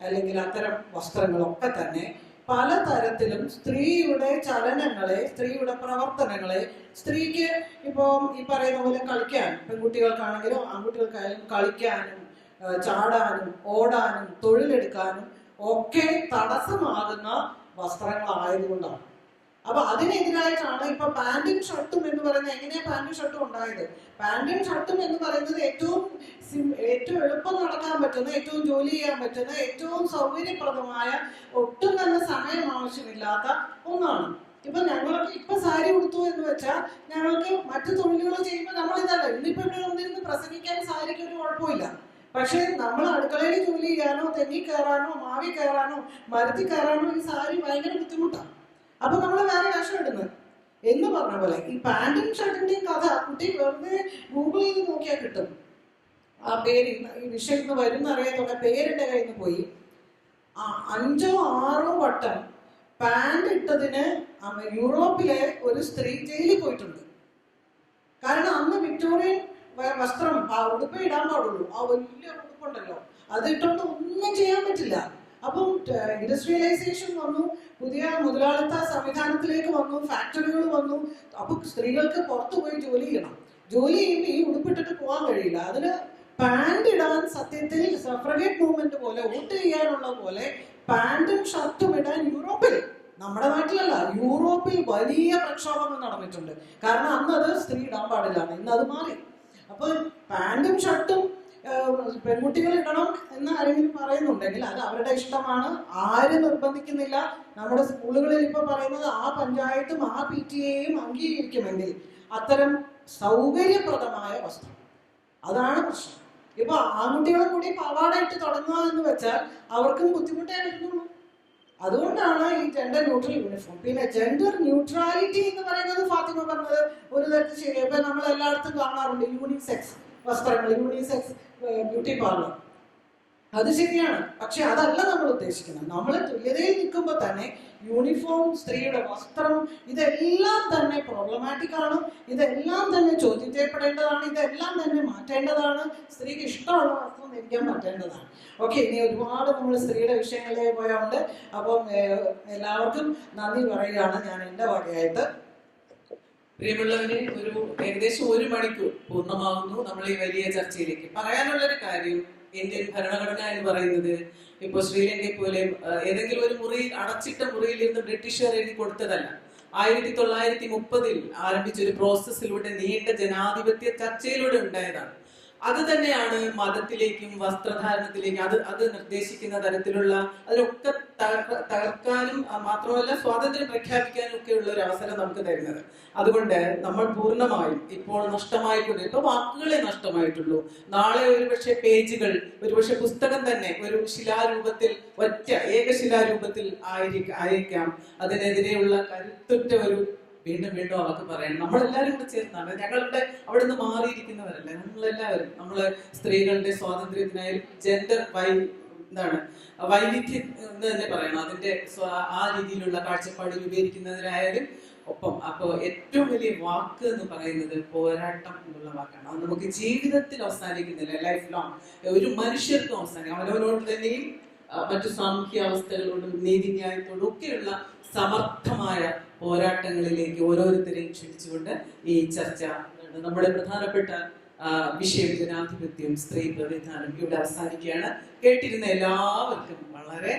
അല്ലെങ്കിൽ അത്തരം വസ്ത്രങ്ങളൊക്കെ തന്നെ പലതരത്തിലും സ്ത്രീയുടെ ചലനങ്ങളെ, സ്ത്രീയുടെ പ്രവർത്തനങ്ങളെ, സ്ത്രീക്ക് ഇപ്പം ഈ പറയുന്ന പോലെ കളിക്കാൻ, പെൺകുട്ടികൾക്കാണെങ്കിലും ആൺകുട്ടികൾക്കായാലും കളിക്കാനും ചാടാനും ഓടാനും തൊഴിലെടുക്കാനും ഒക്കെ തടസ്സമാകുന്ന വസ്ത്രങ്ങളായതുകൊണ്ടാണ്. അപ്പൊ അതിനെതിരായിട്ടാണ് ഇപ്പൊ പാന്റും ഷർട്ടും എന്ന് പറയുന്നത്. എങ്ങനെയാ പാന്റും ഷർട്ടും ഉണ്ടായത്? പാന്റും ഷർട്ടും എന്ന് പറയുന്നത് ഏറ്റവും എളുപ്പം നടക്കാൻ പറ്റുന്ന, ഏറ്റവും ജോലി ചെയ്യാൻ പറ്റുന്ന, ഏറ്റവും സൗകര്യപ്രദമായ, ഒട്ടും തന്നെ സമയം ആവശ്യമില്ലാത്ത ഒന്നാണ്. ഇപ്പൊ ഞങ്ങൾക്ക് ഇപ്പൊ സാരി ഉടുത്തു എന്ന് വെച്ചാൽ ഞങ്ങൾക്ക് മറ്റു തൊഴിലുകൾ ചെയ്യുമ്പോൾ നമ്മൾ ഇതല്ല. ഇന്നിപ്പോ ഇവിടെ വന്നിരുന്ന് പ്രസംഗിക്കാൻ സാരിക്ക് ഒരു കുഴപ്പമില്ല. പക്ഷെ നമ്മൾ അടുക്കളയിൽ ജോലി ചെയ്യാനോ തെങ്ങി കയറാനോ മാവി കയറാനോ മരത്തിൽ കയറാനോ ഈ സാരി ഭയങ്കര ബുദ്ധിമുട്ടാണ്. അപ്പൊ നമ്മൾ വേറെ വേഷം ഇടുന്നത് എന്ന് പറഞ്ഞ പോലെ ഈ പാന്റും ഷർട്ടിന്റെയും കഥ കുട്ടി വെറുതെ ഗൂഗിൾ ചെയ്ത് നോക്കിയാൽ കിട്ടും. ആ പേര് ഈ വിഷയത്തിന് വരുന്ന അറിയാത്തോടെ പേരിന്റെ കയ്യിൽ നിന്ന് പോയി 5 or 6 വട്ടം പാന്റ് ഇട്ടതിന് യൂറോപ്പിലെ ഒരു സ്ത്രീ ജയിലിൽ പോയിട്ടുണ്ട്. കാരണം അന്ന് വിക്ടോറിയൻ വസ്ത്രം ഉടുപ്പേ ഇടാൻ പാടുള്ളൂ. ആ വലിയ ഉടുപ്പുണ്ടല്ലോ, അത് ഇട്ടുകൊണ്ട് ഒന്നും ചെയ്യാൻ പറ്റില്ല. അപ്പം ഇൻഡസ്ട്രിയലൈസേഷൻ വന്നു, പുതിയ മുതലാളിത്ത സംവിധാനത്തിലേക്ക് വന്നു, ഫാക്ടറികൾ വന്നു. അപ്പൊ സ്ത്രീകൾക്ക് പുറത്തു പോയി ജോലി ചെയ്യണം. ജോലി ചെയ്യുമ്പോൾ ഈ ഉടുപ്പിട്ടിട്ട് പോകാൻ കഴിയില്ല. അതിന് പാന്റ് ഇടാൻ സത്യത്തിൽ സഫ്രഗേറ്റ് മൂവ്മെന്റ് പോലെ, വോട്ട് ചെയ്യാനുള്ള പോലെ പാന്റും ഷർട്ടും ഇടാൻ യൂറോപ്പിൽ, നമ്മുടെ നാട്ടിലല്ല, യൂറോപ്പിൽ വലിയ പ്രക്ഷോഭങ്ങൾ നടന്നിട്ടുണ്ട്. കാരണം അന്ന് അത് സ്ത്രീ ഇടാൻ പാടില്ലാണ്, ഇന്ന് അത് മാറി. അപ്പൊ പാന്റും ഷർട്ടും പെൺകുട്ടികൾ ഇടണം എന്ന് ആരെങ്കിലും പറയുന്നുണ്ടെങ്കിൽ അത് അവരുടെ ഇഷ്ടമാണ്, ആരും നിർബന്ധിക്കുന്നില്ല. നമ്മുടെ സ്കൂളുകളിൽ ഇപ്പൊ പറയുന്നത് ആ പഞ്ചായത്തും ആ PTA-യും അംഗീകരിക്കുമെങ്കിൽ അത്തരം സൗകര്യപ്രദമായ വസ്ത്രം, അതാണ് പ്രശ്നം. ഇപ്പൊ ആൺകുട്ടികളും കൂടി പാവാട ഇട്ട് തുടങ്ങുക എന്ന് വെച്ചാൽ അവർക്കും ബുദ്ധിമുട്ടേ വരുന്നുള്ളൂ. അതുകൊണ്ടാണ് ഈ ജെൻഡർ ന്യൂട്രൽ യൂണിഫോം. പിന്നെ ജെൻഡർ ന്യൂട്രാലിറ്റി എന്ന് പറയുന്നത് ഫാത്തിമ പറഞ്ഞത് ഒരു തരത്തിൽ ശരി. ഇപ്പൊ നമ്മൾ എല്ലായിടത്തും കാണാറുണ്ട് യൂണിസെക്സ് വസ്ത്രങ്ങൾ, യൂണിസെക്സ് ബ്യൂട്ടി പാർലർ. അത് ശരിയാണ്, പക്ഷെ അതല്ല നമ്മൾ ഉദ്ദേശിക്കുന്നത്. നമ്മൾ തുല്യതയിൽ നിൽക്കുമ്പോൾ തന്നെ യൂണിഫോം, സ്ത്രീയുടെ വസ്ത്രം, ഇതെല്ലാം തന്നെ പ്രോബ്ലമാറ്റിക് ആണ്. ഇതെല്ലാം തന്നെ ചോദ്യം ചെയ്യപ്പെടേണ്ടതാണ്. ഇതെല്ലാം തന്നെ മാറ്റേണ്ടതാണ്. സ്ത്രീക്ക് ഇഷ്ടമുള്ള വസ്ത്രം ധരിക്കാൻ പറ്റേണ്ടതാണ്. ഓക്കെ, ഇനി ഒരുപാട് നമ്മൾ സ്ത്രീയുടെ വിഷയങ്ങളിലേക്ക് പോയുണ്ട്. അപ്പം എല്ലാവർക്കും നന്ദി പറയുകയാണ് ഞാൻ എൻ്റെ വകയായിട്ട്. പ്രിയമുള്ളവരെ, ഏകദേശം 1 മണിക്കൂർ പൂർണ്ണമാകുന്നു നമ്മൾ ഈ വലിയ ചർച്ചയിലേക്ക്. പറയാനുള്ളൊരു കാര്യം, ഇന്ത്യൻ ഭരണഘടന എന്ന് പറയുന്നത് ഇപ്പോൾ ശ്രീലങ്കയെ പോലെ ഏതെങ്കിലും ഒരു മുറിയിൽ, അടച്ചിട്ട മുറിയിൽ ഇരുന്ന് ബ്രിട്ടീഷുകാർ എഴുതി കൊടുത്തതല്ല. 1930 ആരംഭിച്ച ഒരു പ്രോസസ്സിലൂടെ, നീണ്ട ജനാധിപത്യ ചർച്ചയിലൂടെ ഉണ്ടായതാണ്. അത് തന്നെയാണ് മതത്തിലേക്കും വസ്ത്രധാരണത്തിലേക്കും അത് നിർദ്ദേശിക്കുന്ന തരത്തിലുള്ള അതിനൊക്കെ തകർക്കാനും മാത്രമല്ല സ്വാതന്ത്ര്യം പ്രഖ്യാപിക്കാനും ഒക്കെ ഉള്ള ഒരു അവസരം നമുക്ക് തരുന്നത്. അതുകൊണ്ട് നമ്മൾ പൂർണ്ണമായും ഇപ്പോൾ നഷ്ടമായിട്ടുണ്ട്. ഇപ്പൊ വാക്കുകളെ നഷ്ടമായിട്ടുള്ളൂ. നാളെ ഒരുപക്ഷെ പേജുകൾ, ഒരുപക്ഷെ പുസ്തകം തന്നെ ഒരു ശിലാരൂപത്തിൽ, ഏകശിലാരൂപത്തിൽ ആയിരിക്കാം. അതിനെതിരെയുള്ള കരുത്തുറ്റ ഒരു വീണ്ടും അവർക്ക് പറയണം. നമ്മളെല്ലാവരും കൂടെ ചേർന്നാണ്. ഞങ്ങളുടെ അവിടെ നിന്ന് മാറിയിരിക്കുന്നവരല്ല നമ്മളെല്ലാവരും. നമ്മള് സ്ത്രീകളുടെ സ്വാതന്ത്ര്യത്തിനായി ജെൻഡർ വൈവിധ്യം എന്ന് തന്നെ പറയണം. അതിന്റെ ആ രീതിയിലുള്ള കാഴ്ചപ്പാട് രൂപീകരിക്കുന്നതിനായാലും ഒപ്പം. അപ്പോൾ ഏറ്റവും വലിയ വാക്ക് എന്ന് പറയുന്നത് പോരാട്ടം എന്നുള്ള വാക്കാണ്. അത് നമുക്ക് ജീവിതത്തിൽ അവസാനിക്കുന്നില്ല, ലൈഫ് ലോങ്. ഒരു മനുഷ്യർക്കും അവസാനിക്കും. അവനവനോട് തന്നെയും മറ്റു സാമൂഹ്യ അവസ്ഥകളോടും നീതിന്യായത്തോടും ഒക്കെയുള്ള സമർത്ഥമായ പോരാട്ടങ്ങളിലേക്ക് ഓരോരുത്തരെയും ക്ഷണിച്ചുകൊണ്ട് ഈ ചർച്ച, നമ്മുടെ പ്രധാനപ്പെട്ട വിഷയം ജനാധിപത്യം, സ്ത്രീ പ്രതിനിധാനം ഇവിടെ അവസാനിക്കുകയാണ്. കേട്ടിരുന്ന എല്ലാവർക്കും വളരെ